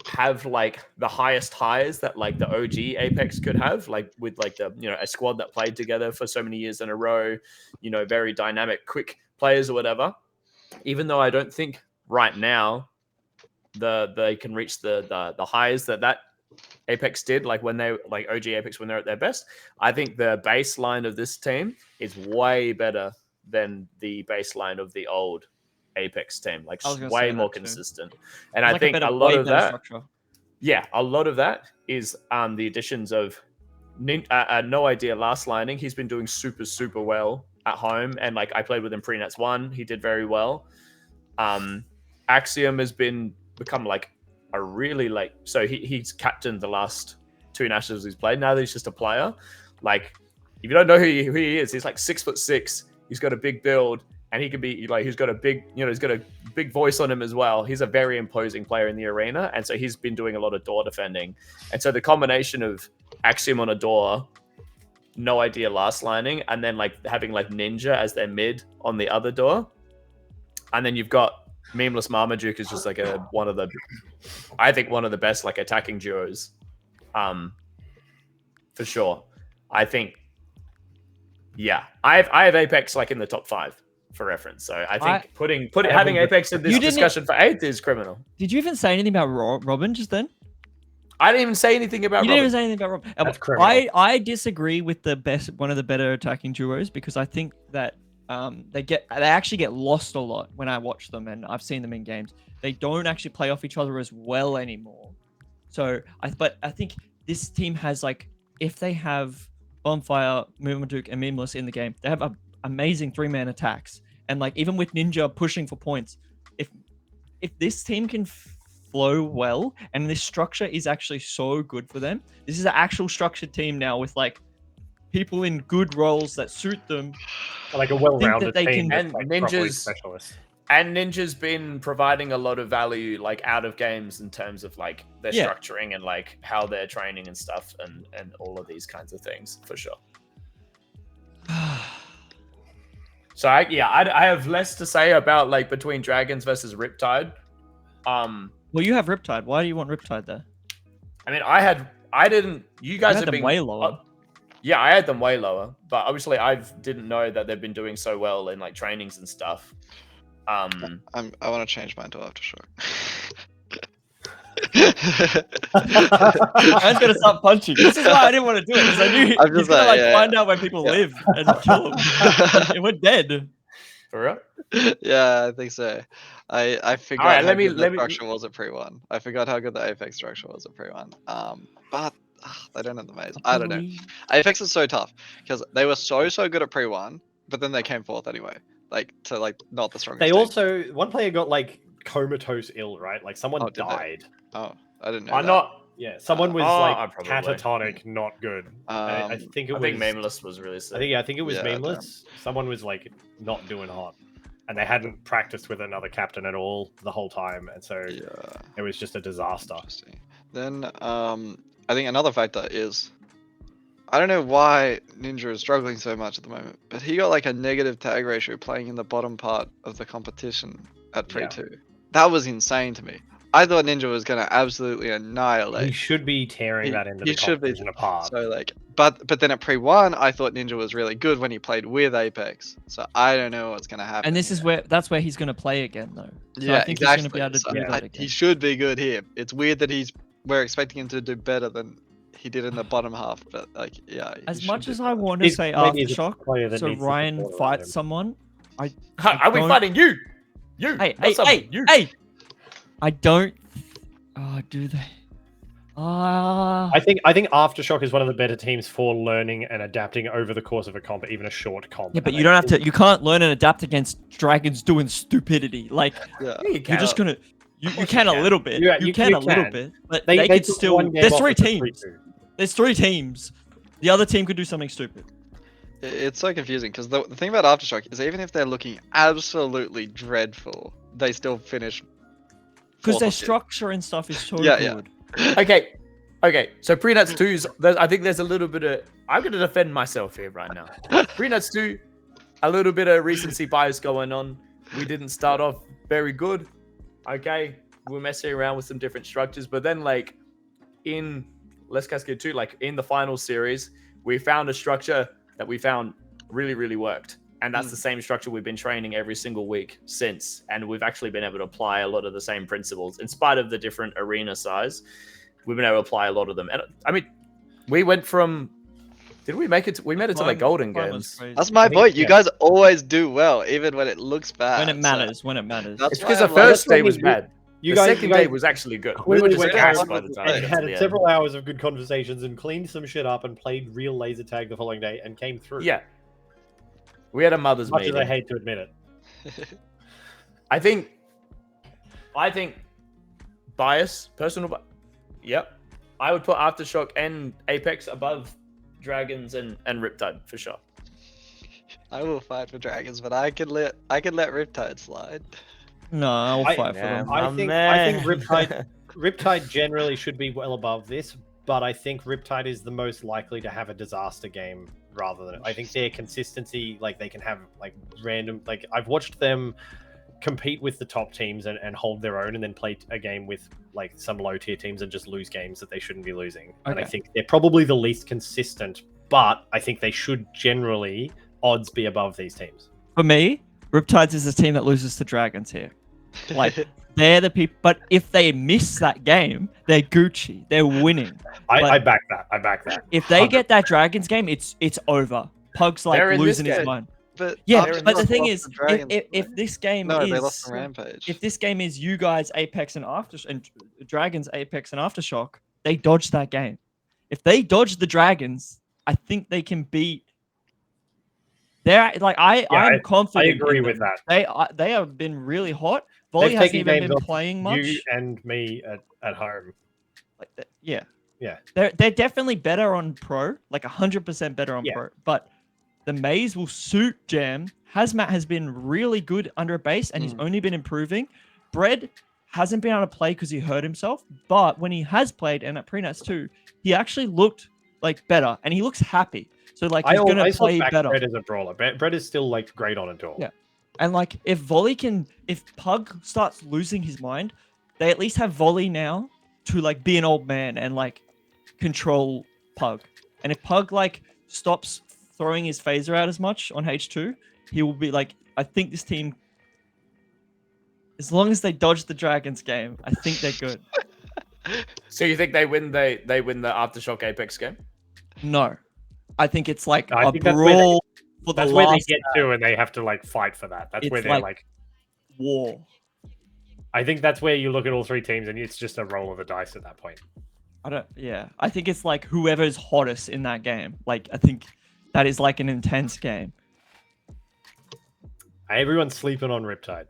[SPEAKER 2] have like the highest highs that like the OG Apex could have, like with like the a squad that played together for so many years in a row, very dynamic, quick players or whatever. Even though I don't think right now they can reach the highs that Apex did, like when they like OG Apex when they're at their best. I think the baseline of this team is way better than the baseline of the old Apex team, like way more consistent. And I think a lot of that, a lot of that is the additions of No Idea last lining. He's been doing super well at home, and like I played with him pre-Nats 1, he did very well. Axiom has become like a really so he's captained the last 2 nationals he's played. Now that he's just a player, like if you don't know who he is, he's like 6'6". He's got a big build. And he could be like, he's got a big, he's got a big voice on him as well. He's a very imposing player in the arena. And so he's been doing a lot of door defending. And so the combination of Axiom on a door, No Idea last lining, and then like having like Ninja as their mid on the other door. And then you've got Memeless Marmaduke is just like one of the best like attacking duos. For sure. I think, I have Apex like in the top 5. For reference, so I think having Apex in this discussion for 8th is criminal.
[SPEAKER 5] Did you even say anything about Robin just then?
[SPEAKER 2] I didn't even say anything about.
[SPEAKER 5] You didn't even say anything about Robin.
[SPEAKER 4] That's criminal.
[SPEAKER 5] I disagree with one of the better attacking duos because I think that they actually get lost a lot when I watch them, and I've seen them in games. They don't actually play off each other as well anymore. So I think this team has like, if they have Bonfire, Marmaduke, and Memeless in the game, they have amazing 3-man attacks. And like even with Ninja pushing for points, if this team can flow well and this structure is actually so good for them, this is an actual structured team now with like people in good roles that suit them,
[SPEAKER 4] like a well-rounded team.
[SPEAKER 2] And
[SPEAKER 4] like
[SPEAKER 2] Ninja's been providing a lot of value like out of games in terms of like their structuring and like how they're training and stuff and all of these kinds of things for sure. So I have less to say about like between Dragons versus Riptide.
[SPEAKER 5] Well, you have Riptide. Why do you want Riptide there?
[SPEAKER 2] I mean, you guys
[SPEAKER 5] had them way lower.
[SPEAKER 2] Yeah, I had them way lower, but obviously I didn't know that they've been doing so well in like trainings and stuff.
[SPEAKER 3] I want to change mine to Aftershock.
[SPEAKER 5] I was gonna start punching. This is why I didn't want to do it because I knew he's gonna find out where people live and kill them. It went dead.
[SPEAKER 2] For real?
[SPEAKER 3] Yeah, I think so. I forgot how good the structure was at pre-1. I forgot how good the Apex structure was at pre-1. But they don't have the maze. I don't know. Apex is so tough because they were so good at pre-1, but then they came 4th anyway. Like not the strongest.
[SPEAKER 4] They
[SPEAKER 3] team.
[SPEAKER 4] also one player got like comatose ill, right? Like someone died.
[SPEAKER 3] Oh, I didn't know.
[SPEAKER 2] I'm not.
[SPEAKER 4] Yeah, someone was like catatonic, not good. I think
[SPEAKER 2] Memeless was really sick.
[SPEAKER 4] I think it was Memeless. Someone was like not doing hot, and they hadn't practiced with another captain at all the whole time, and so it was just a disaster.
[SPEAKER 3] Then I think another factor is I don't know why Ninja is struggling so much at the moment, but he got like a negative tag ratio playing in the bottom part of the competition at pre-2. That was insane to me. I thought Ninja was going to absolutely annihilate.
[SPEAKER 4] He should be tearing that into the competition apart.
[SPEAKER 3] So like but then at pre-1, I thought Ninja was really good when he played with Apex. So I don't know what's gonna happen.
[SPEAKER 5] And this is that's where he's gonna play again though. So
[SPEAKER 3] yeah,
[SPEAKER 5] I think
[SPEAKER 3] exactly.
[SPEAKER 5] he's gonna be able to
[SPEAKER 3] So
[SPEAKER 5] do that again.
[SPEAKER 3] he should be good here. It's weird that we're expecting him to do better than he did in the bottom half, but like, yeah.
[SPEAKER 5] As much as I want to say
[SPEAKER 4] maybe he's a
[SPEAKER 5] Aftershock,
[SPEAKER 4] player that
[SPEAKER 5] so
[SPEAKER 4] needs the
[SPEAKER 5] Ryan
[SPEAKER 4] support around
[SPEAKER 5] fights
[SPEAKER 4] him.
[SPEAKER 5] someone.
[SPEAKER 2] Are we
[SPEAKER 5] don't-
[SPEAKER 2] fighting you? You.
[SPEAKER 5] Hey,
[SPEAKER 2] not someone, you.
[SPEAKER 5] hey! I don't. Oh, do they?
[SPEAKER 4] I think Aftershock is one of the better teams for learning and adapting over the course of a comp, even a short comp.
[SPEAKER 5] Yeah, but
[SPEAKER 4] And
[SPEAKER 5] you
[SPEAKER 4] I
[SPEAKER 5] don't have
[SPEAKER 4] think-
[SPEAKER 5] to. You can't learn and adapt against dragons doing stupidity. Like
[SPEAKER 3] Yeah.
[SPEAKER 2] Yeah, you
[SPEAKER 5] you're
[SPEAKER 2] can.
[SPEAKER 5] just gonna. You
[SPEAKER 2] course
[SPEAKER 5] can
[SPEAKER 2] you
[SPEAKER 5] a
[SPEAKER 2] can.
[SPEAKER 5] little bit.
[SPEAKER 4] Yeah,
[SPEAKER 5] you
[SPEAKER 4] you
[SPEAKER 5] can a little
[SPEAKER 4] can.
[SPEAKER 5] bit, but
[SPEAKER 4] They
[SPEAKER 5] could
[SPEAKER 4] took
[SPEAKER 5] still.
[SPEAKER 4] one game
[SPEAKER 5] There's
[SPEAKER 4] off
[SPEAKER 5] 3
[SPEAKER 4] with the
[SPEAKER 5] teams.
[SPEAKER 4] 3-2.
[SPEAKER 5] There's 3 teams. The other team could do something stupid.
[SPEAKER 3] It's so confusing because the thing about Aftershock is even if they're looking absolutely dreadful, they still finish.
[SPEAKER 5] Because
[SPEAKER 3] fourth
[SPEAKER 5] their
[SPEAKER 3] or fifth.
[SPEAKER 5] structure and stuff is so
[SPEAKER 3] Yeah, yeah.
[SPEAKER 5] good.
[SPEAKER 2] Okay. So Prenuts 2's. I think there's a little bit of. I'm going to defend myself here right now. Prenuts 2, a little bit of recency bias going on. We didn't start off very good. Okay, we were messing around with some different structures, but then like in Let's Cascade 2, like in the final series, we found a structure that we found really, really worked. And that's the same structure we've been training every single week since. And we've actually been able to apply a lot of the same principles. In spite of the different arena size, we've been able to apply a lot of them. And I mean, we went from... Did we make it? We made it to like Golden
[SPEAKER 5] Mine was
[SPEAKER 2] Games.
[SPEAKER 5] crazy.
[SPEAKER 3] That's my
[SPEAKER 4] I think-
[SPEAKER 3] point. You
[SPEAKER 4] yeah.
[SPEAKER 3] guys always do well, even when it looks bad.
[SPEAKER 5] When it
[SPEAKER 3] so
[SPEAKER 5] matters. When it matters.
[SPEAKER 3] that's
[SPEAKER 2] It's
[SPEAKER 3] why
[SPEAKER 2] because the
[SPEAKER 3] I'm like,
[SPEAKER 2] first
[SPEAKER 4] that's what
[SPEAKER 2] day
[SPEAKER 4] we
[SPEAKER 2] was
[SPEAKER 4] do.
[SPEAKER 2] bad.
[SPEAKER 4] You
[SPEAKER 2] The
[SPEAKER 4] guys,
[SPEAKER 2] second
[SPEAKER 4] you
[SPEAKER 2] day
[SPEAKER 4] guys
[SPEAKER 2] was actually good. We were
[SPEAKER 4] clearly
[SPEAKER 2] just
[SPEAKER 4] went
[SPEAKER 2] gassed
[SPEAKER 3] out
[SPEAKER 2] by the time
[SPEAKER 3] and
[SPEAKER 2] we got to
[SPEAKER 4] had
[SPEAKER 2] the end.
[SPEAKER 4] several hours of good conversations and cleaned some shit up and played real laser tag the following day and came through.
[SPEAKER 2] Yeah. We had a mother's
[SPEAKER 4] As much
[SPEAKER 2] meeting.
[SPEAKER 4] as I hate to admit it.
[SPEAKER 2] I think bias, yep. I would put Aftershock and Apex above Dragons and Riptide for sure.
[SPEAKER 3] I will fight for dragons, but I can let Riptide slide.
[SPEAKER 5] No, I'll
[SPEAKER 4] I-
[SPEAKER 5] fight for
[SPEAKER 2] Yeah,
[SPEAKER 5] them.
[SPEAKER 4] I think Riptide generally should be well above this, but I think Riptide is the most likely to have a disaster game rather than I think their consistency, like they can have like random, like I've watched them compete with the top teams and hold their own and then play a game with like some low tier teams and just lose games that they shouldn't be losing. And I
[SPEAKER 5] Okay.
[SPEAKER 4] think they're probably the least consistent, but I think they should generally odds be above these teams.
[SPEAKER 5] For me, Riptides is the team that loses to Dragons here. Like, they're the people. But if they miss that game, they're Gucci. They're winning.
[SPEAKER 4] I back that.
[SPEAKER 5] If they get that Dragons game, it's over. Pug's like
[SPEAKER 2] They're in this
[SPEAKER 5] losing his
[SPEAKER 2] game.
[SPEAKER 5] mind.
[SPEAKER 3] But
[SPEAKER 5] Yeah,
[SPEAKER 2] They're in
[SPEAKER 5] but the
[SPEAKER 3] Aftershock
[SPEAKER 5] thing
[SPEAKER 3] lost
[SPEAKER 5] is,
[SPEAKER 3] to Dragons,
[SPEAKER 5] if this game
[SPEAKER 3] no,
[SPEAKER 5] is
[SPEAKER 3] they lost to Rampage.
[SPEAKER 5] if this game is you guys, Apex and Dragons, Apex and Aftershock, they dodge that game. If they dodge the Dragons, I think they can beat. They're like I'm confident.
[SPEAKER 4] I agree
[SPEAKER 5] in
[SPEAKER 4] with
[SPEAKER 5] them.
[SPEAKER 4] that.
[SPEAKER 5] They have been really hot. Volley
[SPEAKER 4] They've
[SPEAKER 5] hasn't
[SPEAKER 4] taken
[SPEAKER 5] even
[SPEAKER 4] games
[SPEAKER 5] been
[SPEAKER 4] off
[SPEAKER 5] playing much.
[SPEAKER 4] You and me at home.
[SPEAKER 5] Like yeah,
[SPEAKER 4] Yeah.
[SPEAKER 5] They're definitely better on pro, like 100% better on
[SPEAKER 4] Yeah.
[SPEAKER 5] pro. But the maze will suit Jam. Hazmat has been really good under a base, and he's only been improving. Bread hasn't been able to play because he hurt himself, but when he has played, and at Prenats too, he actually looked like better, and he looks happy. So like he's gonna
[SPEAKER 4] I
[SPEAKER 5] play
[SPEAKER 4] back
[SPEAKER 5] better.
[SPEAKER 4] Brett as a brawler. Brett is still like great on a door.
[SPEAKER 5] Yeah. And like if Pug starts losing his mind, they at least have Volley now to like be an old man and like control Pug. And if Pug like stops throwing his phaser out as much on H2, he will be like, I think this team, as long as they dodge the Dragons game, I think they're good.
[SPEAKER 2] So you think they win the Aftershock Apex game?
[SPEAKER 5] No. I think it's like
[SPEAKER 4] I
[SPEAKER 5] a
[SPEAKER 4] think that's where they-
[SPEAKER 5] brawl for the
[SPEAKER 4] That's where they
[SPEAKER 5] last
[SPEAKER 4] get to, and they have to like fight for that. That's where
[SPEAKER 5] It's
[SPEAKER 4] they're
[SPEAKER 5] like-
[SPEAKER 4] like.
[SPEAKER 5] war.
[SPEAKER 4] I think that's where you look at all three teams, and it's just a roll of the dice at that point.
[SPEAKER 5] I think it's like whoever's hottest in that game. Like, I think that is like an intense game.
[SPEAKER 4] Everyone's sleeping on Riptide.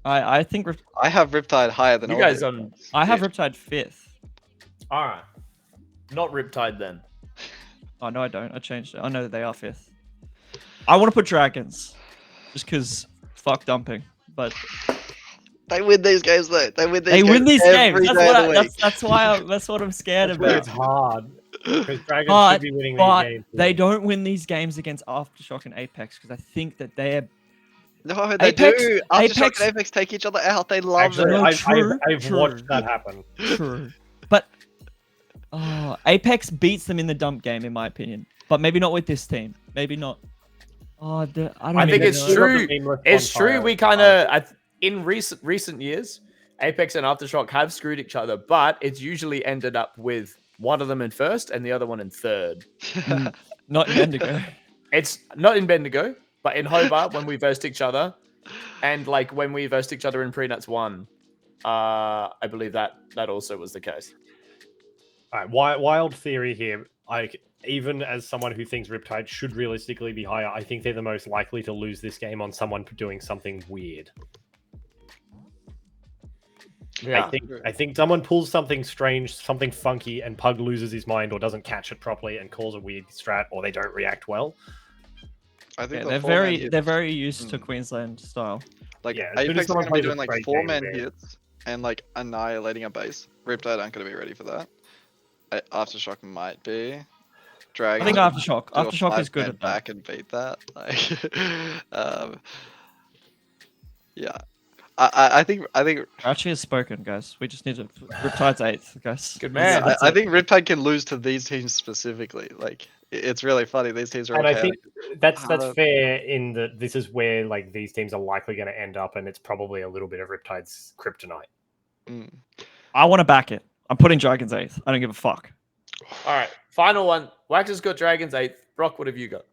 [SPEAKER 5] I think
[SPEAKER 3] I have Riptide higher than
[SPEAKER 2] You
[SPEAKER 3] all
[SPEAKER 2] guys
[SPEAKER 3] the
[SPEAKER 2] on-
[SPEAKER 5] I have Riptide 5th.
[SPEAKER 2] All right. Not Riptide then.
[SPEAKER 5] Oh, no, I don't. I changed it. I know that they are 5th. I want to put Dragons. Just because fuck dumping. But
[SPEAKER 3] They win these games though. They win these
[SPEAKER 5] they
[SPEAKER 3] games.
[SPEAKER 5] win these
[SPEAKER 3] every
[SPEAKER 5] games.
[SPEAKER 3] day of the week.
[SPEAKER 5] That's what I'm scared
[SPEAKER 4] That's where
[SPEAKER 5] about.
[SPEAKER 4] it's hard because Dragons
[SPEAKER 5] But-
[SPEAKER 4] should be winning
[SPEAKER 5] But
[SPEAKER 4] these games.
[SPEAKER 5] they don't win these games against Aftershock and Apex because I think that they're
[SPEAKER 3] No, they
[SPEAKER 5] Apex-
[SPEAKER 3] do. Aftershock
[SPEAKER 5] Apex-
[SPEAKER 3] and Apex take each other out. They love
[SPEAKER 4] Actually,
[SPEAKER 3] it.
[SPEAKER 5] No,
[SPEAKER 4] I've
[SPEAKER 5] true,
[SPEAKER 4] watched
[SPEAKER 5] true.
[SPEAKER 4] that happen.
[SPEAKER 5] true. But Apex beats them in the dump game, in my opinion, but maybe not with this team. Maybe not. I don't.
[SPEAKER 2] I think
[SPEAKER 5] even
[SPEAKER 2] it's
[SPEAKER 5] know.
[SPEAKER 2] true. It's true.
[SPEAKER 4] Bonfire.
[SPEAKER 2] We kind of in recent years, Apex and Aftershock have screwed each other, but it's usually ended up with one of them in first and the other one in third.
[SPEAKER 5] Not in Bendigo.
[SPEAKER 2] It's not in Bendigo, but in Hobart when we versed each other, and like when we versed each other in Prenuts 1, I believe that also was the case.
[SPEAKER 4] All right, wild theory here. Like, even as someone who thinks Riptide should realistically be higher, I think they're the most likely to lose this game on someone doing something weird.
[SPEAKER 2] Yeah.
[SPEAKER 4] I think someone pulls something strange, something funky, and Pug loses his mind or doesn't catch it properly and calls a weird strat, or they don't react well.
[SPEAKER 3] I think
[SPEAKER 5] Yeah,
[SPEAKER 3] the
[SPEAKER 5] they're
[SPEAKER 3] four-man
[SPEAKER 5] very
[SPEAKER 3] hits-
[SPEAKER 5] they're very used to Queensland style.
[SPEAKER 3] Like
[SPEAKER 4] Yeah, as soon as
[SPEAKER 3] Apex is
[SPEAKER 4] someone
[SPEAKER 3] gonna be
[SPEAKER 4] plays a
[SPEAKER 3] doing like
[SPEAKER 4] straight
[SPEAKER 3] 4-man
[SPEAKER 4] game,
[SPEAKER 3] hits and like annihilating a base. Riptide aren't gonna be ready for that. Aftershock might be. Dragon.
[SPEAKER 5] I think Aftershock.
[SPEAKER 3] do a
[SPEAKER 5] Aftershock is good
[SPEAKER 3] 5-man
[SPEAKER 5] at that.
[SPEAKER 3] back and beat that. Like, yeah. I think
[SPEAKER 5] Archie has spoken, guys. We just need to Riptide's 8th, guys.
[SPEAKER 2] Good man.
[SPEAKER 3] I think Riptide can lose to these teams specifically. Like it's really funny. These teams are
[SPEAKER 4] And
[SPEAKER 3] okay.
[SPEAKER 4] I think that's
[SPEAKER 3] Uh,
[SPEAKER 4] fair in that this is where like these teams are likely going to end up, and it's probably a little bit of Riptide's kryptonite.
[SPEAKER 5] I want to back it. I'm putting Dragons 8th. I don't give a fuck.
[SPEAKER 2] All right, final one. Wax has got Dragons 8th. Brock, what have you got?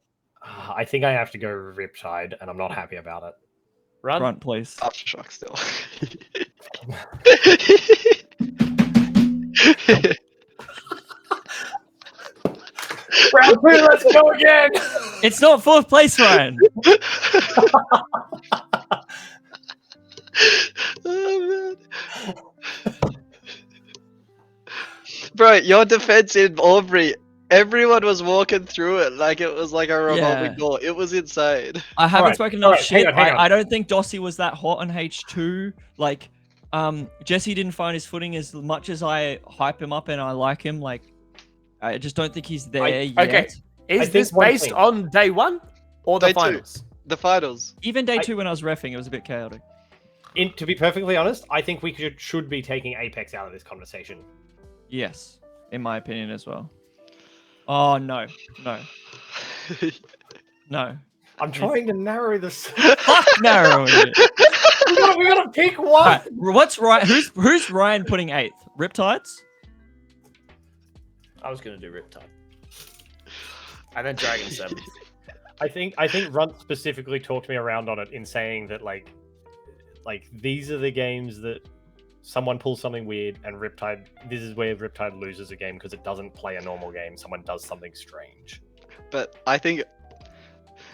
[SPEAKER 4] I think I have to go Riptide, and I'm not happy about it.
[SPEAKER 5] Runt, please.
[SPEAKER 3] Aftershock still.
[SPEAKER 2] Round 2, let's go again.
[SPEAKER 5] It's not 4th place, Ryan.
[SPEAKER 3] Oh, man. Bro, your defense in Aubrey, everyone was walking through it like it was like a revolving
[SPEAKER 5] Yeah.
[SPEAKER 3] door. It was insane.
[SPEAKER 5] I haven't
[SPEAKER 4] Alright,
[SPEAKER 5] spoken enough
[SPEAKER 4] alright, hang
[SPEAKER 5] shit.
[SPEAKER 4] on, hang on.
[SPEAKER 5] I don't think Dossie was that hot on H2. Like, Jesse didn't find his footing as much as I hype him up and I like him. Like, I just don't think he's there yet.
[SPEAKER 2] Okay,
[SPEAKER 4] I
[SPEAKER 2] is
[SPEAKER 4] think
[SPEAKER 2] this
[SPEAKER 4] one
[SPEAKER 2] based
[SPEAKER 4] thing-
[SPEAKER 2] on day 1 or the
[SPEAKER 3] Day 2.
[SPEAKER 2] finals?
[SPEAKER 3] The finals.
[SPEAKER 5] Even day 2 when I was reffing, it was a bit chaotic.
[SPEAKER 4] To be perfectly honest, I think we should be taking Apex out of this conversation.
[SPEAKER 5] Yes, in my opinion as well. Oh, no. No.
[SPEAKER 4] I'm trying to narrow this.
[SPEAKER 5] Fuck narrowing it.
[SPEAKER 4] we gotta pick one.
[SPEAKER 5] Alright, what's Ryan? Who's Ryan putting 8th? Riptides?
[SPEAKER 2] I was going to do Riptide. And then Dragon 7th.
[SPEAKER 4] I think Runt specifically talked me around on it in saying that like these are the games that someone pulls something weird and Riptide. This is where Riptide loses a game because it doesn't play a normal game. Someone does something strange.
[SPEAKER 3] But I think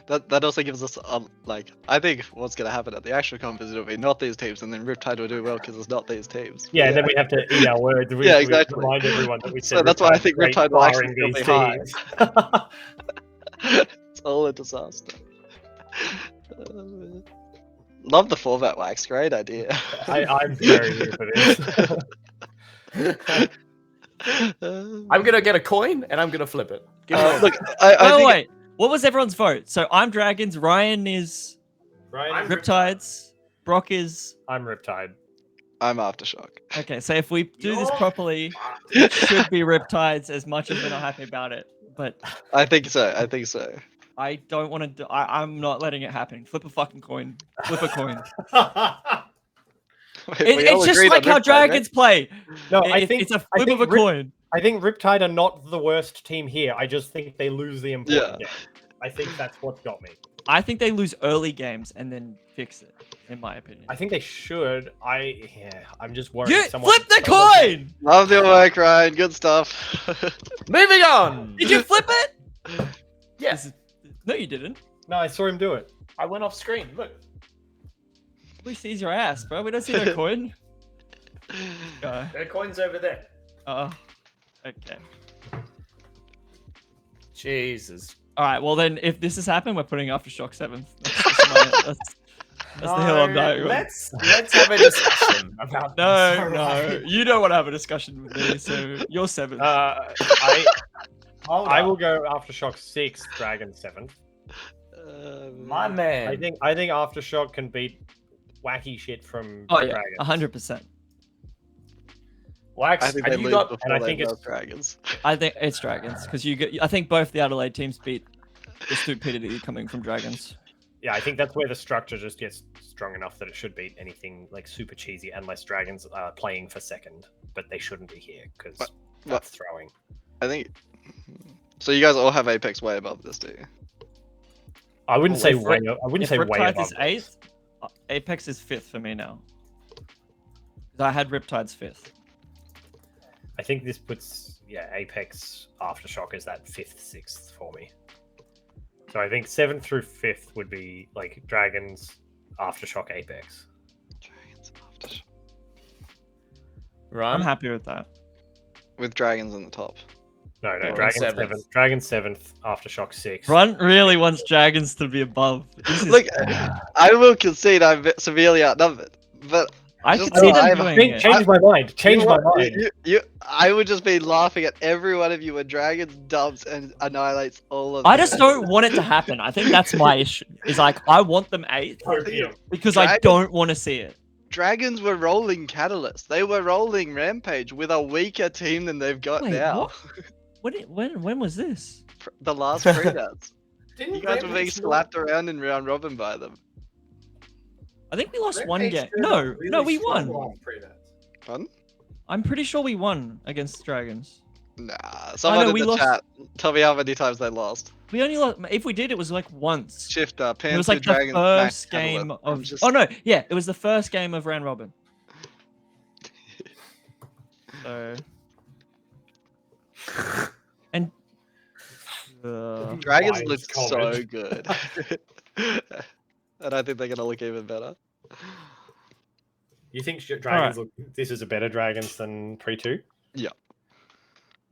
[SPEAKER 3] that also gives us like I think what's gonna happen at the actual comp is it'll be not these teams, and then Riptide will do well because it's not these teams.
[SPEAKER 4] Yeah, and then we have to eat our words.
[SPEAKER 3] Yeah, exactly.
[SPEAKER 4] We remind everyone that we said
[SPEAKER 3] So that's why I think
[SPEAKER 4] great
[SPEAKER 3] Riptide will
[SPEAKER 4] barring
[SPEAKER 3] actually
[SPEAKER 4] these
[SPEAKER 3] still be high.
[SPEAKER 4] teams.
[SPEAKER 3] It's all a disaster. Love the format, Wax. Great idea.
[SPEAKER 4] I'm very here for this.
[SPEAKER 2] I'm going to get a coin and I'm going to flip it. Give me a-
[SPEAKER 3] Look, I
[SPEAKER 5] Oh,
[SPEAKER 3] think
[SPEAKER 5] wait. What was everyone's vote? So I'm Dragons, Ryan is
[SPEAKER 4] Ryan,
[SPEAKER 5] Riptides, Brock is...
[SPEAKER 4] I'm Riptide.
[SPEAKER 3] I'm Aftershock.
[SPEAKER 5] Okay, so if we do this properly, it should be Riptides as much as we're not happy about it. But
[SPEAKER 3] I think so. I think so.
[SPEAKER 5] I don't want to... I'm not letting it happen. Flip a fucking coin. Flip a coin.
[SPEAKER 3] Wait, we all
[SPEAKER 5] It's just
[SPEAKER 3] agreed
[SPEAKER 5] like
[SPEAKER 3] on
[SPEAKER 5] how
[SPEAKER 3] Riptide,
[SPEAKER 5] Dragons play.
[SPEAKER 4] No, I think
[SPEAKER 5] it's a
[SPEAKER 4] I
[SPEAKER 5] flip
[SPEAKER 4] think
[SPEAKER 5] of a coin.
[SPEAKER 4] I think Riptide are not the worst team here. I just think they lose the important game. I think that's what got me.
[SPEAKER 5] I think they lose early games and then fix it, in my opinion.
[SPEAKER 4] I think they should. I'm just worried.
[SPEAKER 5] You
[SPEAKER 4] someone,
[SPEAKER 5] flip the coin!
[SPEAKER 3] Love your work, Ryan. Good stuff.
[SPEAKER 2] Moving on.
[SPEAKER 5] Did you flip it?
[SPEAKER 2] Yes.
[SPEAKER 5] No, you didn't.
[SPEAKER 4] No, I saw him do it.
[SPEAKER 2] I went off screen. Look.
[SPEAKER 5] We sees your ass, bro. We don't see the coin.
[SPEAKER 2] The coin's over there.
[SPEAKER 5] Okay.
[SPEAKER 2] Jesus.
[SPEAKER 5] All right. Well, then, if this has happened, we're putting Aftershock 7th. That's the hill I'm dying on.
[SPEAKER 2] Let's have a discussion about this.
[SPEAKER 5] No. You don't want to have a discussion with me, so you're 7th.
[SPEAKER 2] Hold
[SPEAKER 4] I
[SPEAKER 2] up.
[SPEAKER 4] will go Aftershock 6, Dragon 7th.
[SPEAKER 2] My man.
[SPEAKER 4] I think Aftershock can beat wacky shit from
[SPEAKER 5] Oh yeah,
[SPEAKER 4] Dragon.
[SPEAKER 5] 100%.
[SPEAKER 2] Wax,
[SPEAKER 3] I think
[SPEAKER 2] have
[SPEAKER 3] they
[SPEAKER 2] you
[SPEAKER 3] lose
[SPEAKER 2] got?
[SPEAKER 3] before
[SPEAKER 4] and I
[SPEAKER 3] they
[SPEAKER 4] think it's-
[SPEAKER 3] build dragons.
[SPEAKER 5] I think it's dragons because I think both the Adelaide teams beat the stupidity coming from dragons.
[SPEAKER 4] Yeah, I think that's where the structure just gets strong enough that it should beat anything like super cheesy, unless dragons are playing for second, but they shouldn't be here because that's throwing.
[SPEAKER 3] I think. So you guys all have Apex way above this, do you?
[SPEAKER 4] I wouldn't say
[SPEAKER 5] If
[SPEAKER 4] way.
[SPEAKER 5] Rip-
[SPEAKER 4] I wouldn't
[SPEAKER 5] if
[SPEAKER 4] say way
[SPEAKER 5] Riptide
[SPEAKER 4] above.
[SPEAKER 5] is 8th, Apex is 5th for me now. 'Cause I had Riptide's 5th.
[SPEAKER 4] I think this puts Apex Aftershock as that 5th, 6th for me. So I think 7th through 5th would be like Dragons, Aftershock, Apex.
[SPEAKER 3] Dragons Aftershock.
[SPEAKER 2] Run.
[SPEAKER 5] I'm happy with that.
[SPEAKER 3] With dragons in the top.
[SPEAKER 4] No,
[SPEAKER 2] Yeah,
[SPEAKER 4] Dragons
[SPEAKER 2] seventh.
[SPEAKER 4] 7th, Dragons 7th, Aftershock 6th.
[SPEAKER 5] Runt really wants dragons to be above. This is
[SPEAKER 3] Look, I will concede I'm severely outnumbered, but
[SPEAKER 5] I
[SPEAKER 3] just
[SPEAKER 5] could see
[SPEAKER 3] know
[SPEAKER 5] them
[SPEAKER 3] I'm-
[SPEAKER 5] doing it.
[SPEAKER 4] Change my mind. Change
[SPEAKER 3] you
[SPEAKER 4] my
[SPEAKER 3] know what?
[SPEAKER 4] mind.
[SPEAKER 3] I would just be laughing at every one of you when dragons dumps and annihilates all of
[SPEAKER 5] I
[SPEAKER 3] them.
[SPEAKER 5] just don't want it to happen. I think that's my issue. Is like I want them 8th
[SPEAKER 4] Opium.
[SPEAKER 5] because I
[SPEAKER 3] Dragons-
[SPEAKER 5] don't want to see it.
[SPEAKER 3] Dragons were rolling Catalyst. They were rolling Rampage with a weaker team than they've got
[SPEAKER 5] Wait,
[SPEAKER 3] now.
[SPEAKER 5] what? When was this?
[SPEAKER 3] The last pre-nuts.
[SPEAKER 2] Didn't
[SPEAKER 3] You guys were being slapped around in round robin by them.
[SPEAKER 5] I think we lost one game. No, we won.
[SPEAKER 3] Pardon?
[SPEAKER 5] I'm pretty sure we won against Dragons.
[SPEAKER 3] Nah. Someone
[SPEAKER 5] no,
[SPEAKER 3] in
[SPEAKER 5] we
[SPEAKER 3] the
[SPEAKER 5] lost-
[SPEAKER 3] chat, tell me how many times they lost.
[SPEAKER 5] We only lost. If we did, it was like once.
[SPEAKER 3] Shifter, PN3
[SPEAKER 5] It was like the
[SPEAKER 3] Dragons, Max
[SPEAKER 5] first game
[SPEAKER 3] Catalyst.
[SPEAKER 5] of.
[SPEAKER 3] I'm just-
[SPEAKER 5] Oh no, yeah, it was the first game of round robin. So. And.
[SPEAKER 3] Dragons
[SPEAKER 4] Wise
[SPEAKER 3] look so
[SPEAKER 4] comment.
[SPEAKER 3] good. And I think they're gonna look even better.
[SPEAKER 4] You think Dragons look? This is a better Dragons than Pre-2?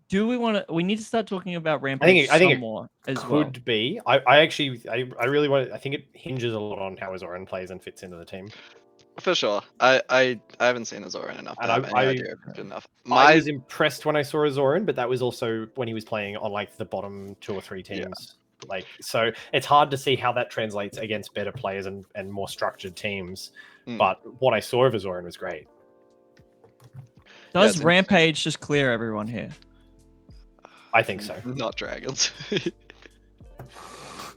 [SPEAKER 5] Do we want to? We need to start talking about Rampage
[SPEAKER 4] I think it
[SPEAKER 5] some more as well.
[SPEAKER 4] Could be. I really want. I think it hinges a lot on how Azoran plays and fits into the team.
[SPEAKER 3] For sure. I haven't seen Azoran enough to
[SPEAKER 4] And
[SPEAKER 3] have any idea if it's good enough.
[SPEAKER 4] I was impressed when I saw Azoran, but that was also when he was playing on like the bottom 2 or 3 teams. Like, so it's hard to see how that translates against better players and more structured teams.
[SPEAKER 3] Mm.
[SPEAKER 4] But what I saw of Azoran was great.
[SPEAKER 5] Does
[SPEAKER 3] it's
[SPEAKER 5] Rampage just clear everyone here?
[SPEAKER 4] I think so.
[SPEAKER 3] Not dragons.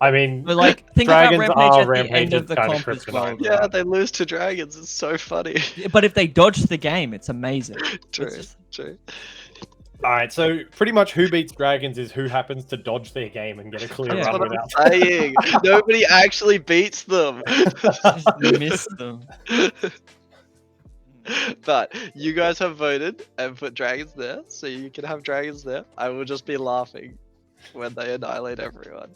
[SPEAKER 4] I mean,
[SPEAKER 5] But like, think
[SPEAKER 4] Dragons
[SPEAKER 5] about
[SPEAKER 4] are
[SPEAKER 5] Rampage at the end
[SPEAKER 4] Rampage's
[SPEAKER 5] of the
[SPEAKER 4] kind of
[SPEAKER 5] comp as well.
[SPEAKER 4] kryptonite.
[SPEAKER 3] Yeah, they lose to dragons. It's so funny.
[SPEAKER 5] Yeah, but if they dodge the game, it's amazing.
[SPEAKER 3] True,
[SPEAKER 5] just-
[SPEAKER 3] true.
[SPEAKER 4] all right. So pretty much who beats Dragons is who happens to dodge their game and get a clear
[SPEAKER 5] Yeah.
[SPEAKER 3] That's
[SPEAKER 4] run
[SPEAKER 3] what
[SPEAKER 4] without.
[SPEAKER 3] I'm saying. Nobody actually beats them.
[SPEAKER 5] Just miss them.
[SPEAKER 3] But you guys have voted and put dragons there, so you can have dragons there. I will just be laughing when they annihilate everyone,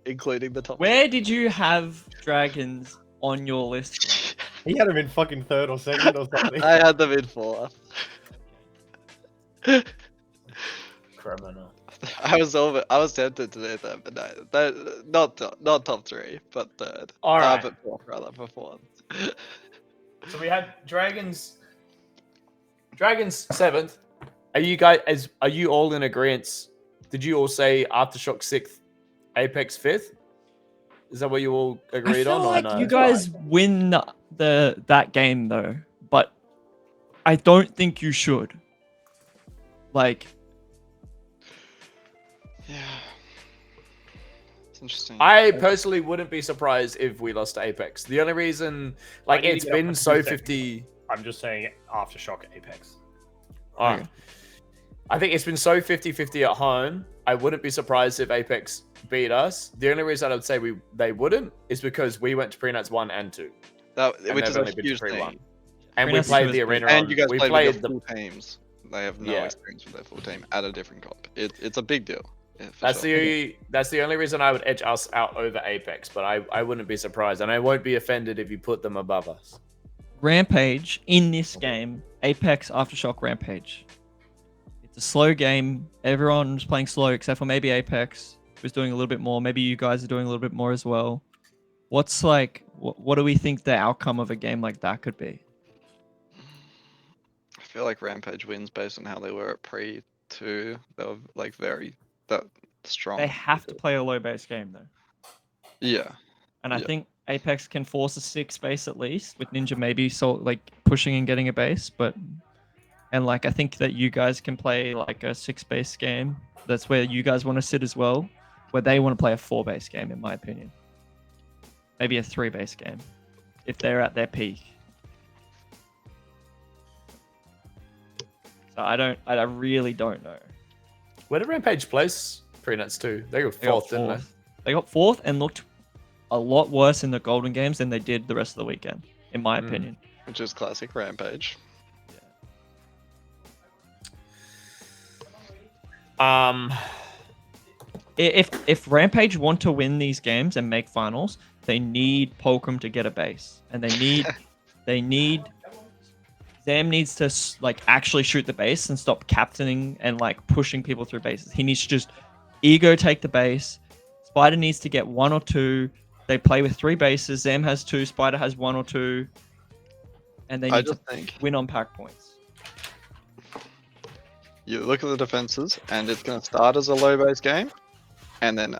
[SPEAKER 3] including the top.
[SPEAKER 5] Where did you have dragons on your list?
[SPEAKER 4] He had him in fucking 3rd or 2nd or something.
[SPEAKER 3] I had them in 4th.
[SPEAKER 2] Criminal.
[SPEAKER 3] I was tempted to do that, but no, not top 3, but 3rd.
[SPEAKER 2] All right.
[SPEAKER 3] But 4th rather, for 4th.
[SPEAKER 2] So we had Dragons 7th. Are you all in agreement? Did you all say Aftershock 6th, Apex 5th? Is that what you all
[SPEAKER 5] I
[SPEAKER 2] agreed
[SPEAKER 5] feel
[SPEAKER 2] on?
[SPEAKER 5] like
[SPEAKER 2] or no?
[SPEAKER 5] you guys win that game though, but I don't think you should. Like,
[SPEAKER 3] Yeah. It's interesting.
[SPEAKER 2] I personally wouldn't be surprised if we lost to Apex. The only reason, like,
[SPEAKER 4] I need to
[SPEAKER 2] it's
[SPEAKER 4] get up
[SPEAKER 2] been
[SPEAKER 4] for
[SPEAKER 2] so
[SPEAKER 4] 2 seconds.
[SPEAKER 2] 50.
[SPEAKER 4] I'm just saying Aftershock Apex.
[SPEAKER 2] Alright. I think it's been so 50-50 at home. I wouldn't be surprised if Apex beat us. The only reason I would say they wouldn't is because we went to prenuts 1 and 2.
[SPEAKER 3] Which
[SPEAKER 2] they've
[SPEAKER 3] is a
[SPEAKER 2] only been to
[SPEAKER 3] huge
[SPEAKER 2] pre-1.
[SPEAKER 3] thing.
[SPEAKER 2] And we
[SPEAKER 5] Prenuts
[SPEAKER 2] played
[SPEAKER 5] 2
[SPEAKER 2] the
[SPEAKER 5] is
[SPEAKER 2] arena
[SPEAKER 3] And
[SPEAKER 2] on.
[SPEAKER 3] you guys
[SPEAKER 2] We
[SPEAKER 3] played
[SPEAKER 2] played
[SPEAKER 3] with
[SPEAKER 2] the
[SPEAKER 3] your full teams. They have no
[SPEAKER 2] Yeah.
[SPEAKER 3] experience with their full team at a different comp. It's a big deal. Yeah, for
[SPEAKER 2] That's
[SPEAKER 3] sure.
[SPEAKER 2] that's the only reason I would edge us out over Apex, but I wouldn't be surprised, and I won't be offended if you put them above us.
[SPEAKER 5] Rampage in this game, Apex Aftershock Rampage. It's a slow game. Everyone's playing slow except for maybe Apex, who's doing a little bit more. Maybe you guys are doing a little bit more as well. What's like, what do we think the outcome of a game like that could be?
[SPEAKER 3] I feel like Rampage wins based on how they were at pre-2. They were like very strong.
[SPEAKER 5] They have to play a low base game though.
[SPEAKER 3] Yeah.
[SPEAKER 5] And I
[SPEAKER 3] Yeah.
[SPEAKER 5] think Apex can force a 6 base at least, with Ninja maybe like pushing and getting a base, but And like I think that you guys can play like a 6-base game. That's where you guys want to sit as well. Where they want to play a 4-base game, in my opinion. Maybe a 3-base game, if they're at their peak. So I really don't know.
[SPEAKER 2] Where did Rampage place pre-nuts too? They got
[SPEAKER 5] They got
[SPEAKER 2] fourth, didn't they?
[SPEAKER 5] They got fourth and looked a lot worse in the Golden Games than they did the rest of the weekend, in my opinion.
[SPEAKER 3] Which is classic Rampage.
[SPEAKER 5] If Rampage want to win these games and make finals, they need Polkram to get a base, and they need Zam needs to like actually shoot the base and stop captaining and like pushing people through bases. He needs to just ego take the base. Spider needs to get 1 or 2. They play with 3 bases. Zam has 2. Spider has 1 or 2, and they need to win on pack points.
[SPEAKER 3] You look at the defenses, and it's going to start as a low base game, and then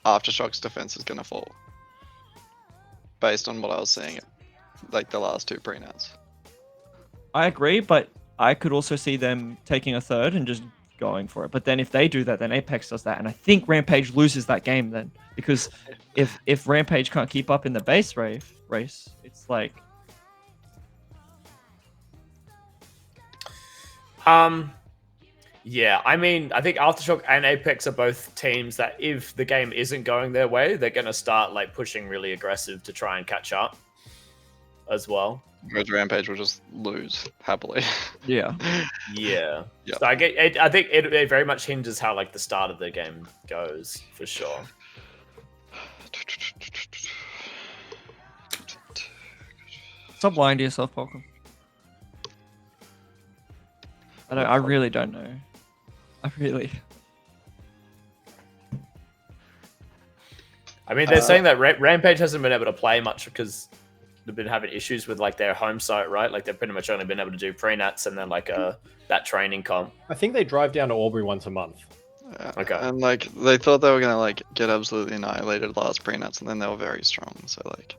[SPEAKER 3] Aftershock's defense is going to fall. Based on what I was seeing, like the last 2 pre-nats.
[SPEAKER 5] I agree, but I could also see them taking a third and just going for it. But then if they do that, then Apex does that, and I think Rampage loses that game then, because if Rampage can't keep up in the base race, it's like.
[SPEAKER 2] Yeah, I mean, I think Aftershock and Apex are both teams that if the game isn't going their way, they're going to start like pushing really aggressive to try and catch up as well.
[SPEAKER 3] Whereas Rampage will just lose happily.
[SPEAKER 5] Yeah.
[SPEAKER 2] Yeah.
[SPEAKER 3] Yeah.
[SPEAKER 2] So I think it very much hinges how like the start of the game goes for sure.
[SPEAKER 5] Stop lying to yourself, Polkram. I really don't know.
[SPEAKER 2] I mean, they're saying that Rampage hasn't been able to play much because they've been having issues with like their home site, right? Like they've pretty much only been able to do pre-nats and then like that training comp.
[SPEAKER 4] I think they drive down to Albury once a month.
[SPEAKER 3] Yeah.
[SPEAKER 2] Okay.
[SPEAKER 3] And like they thought they were gonna like get absolutely annihilated last pre-nats, and then they were very strong. So like,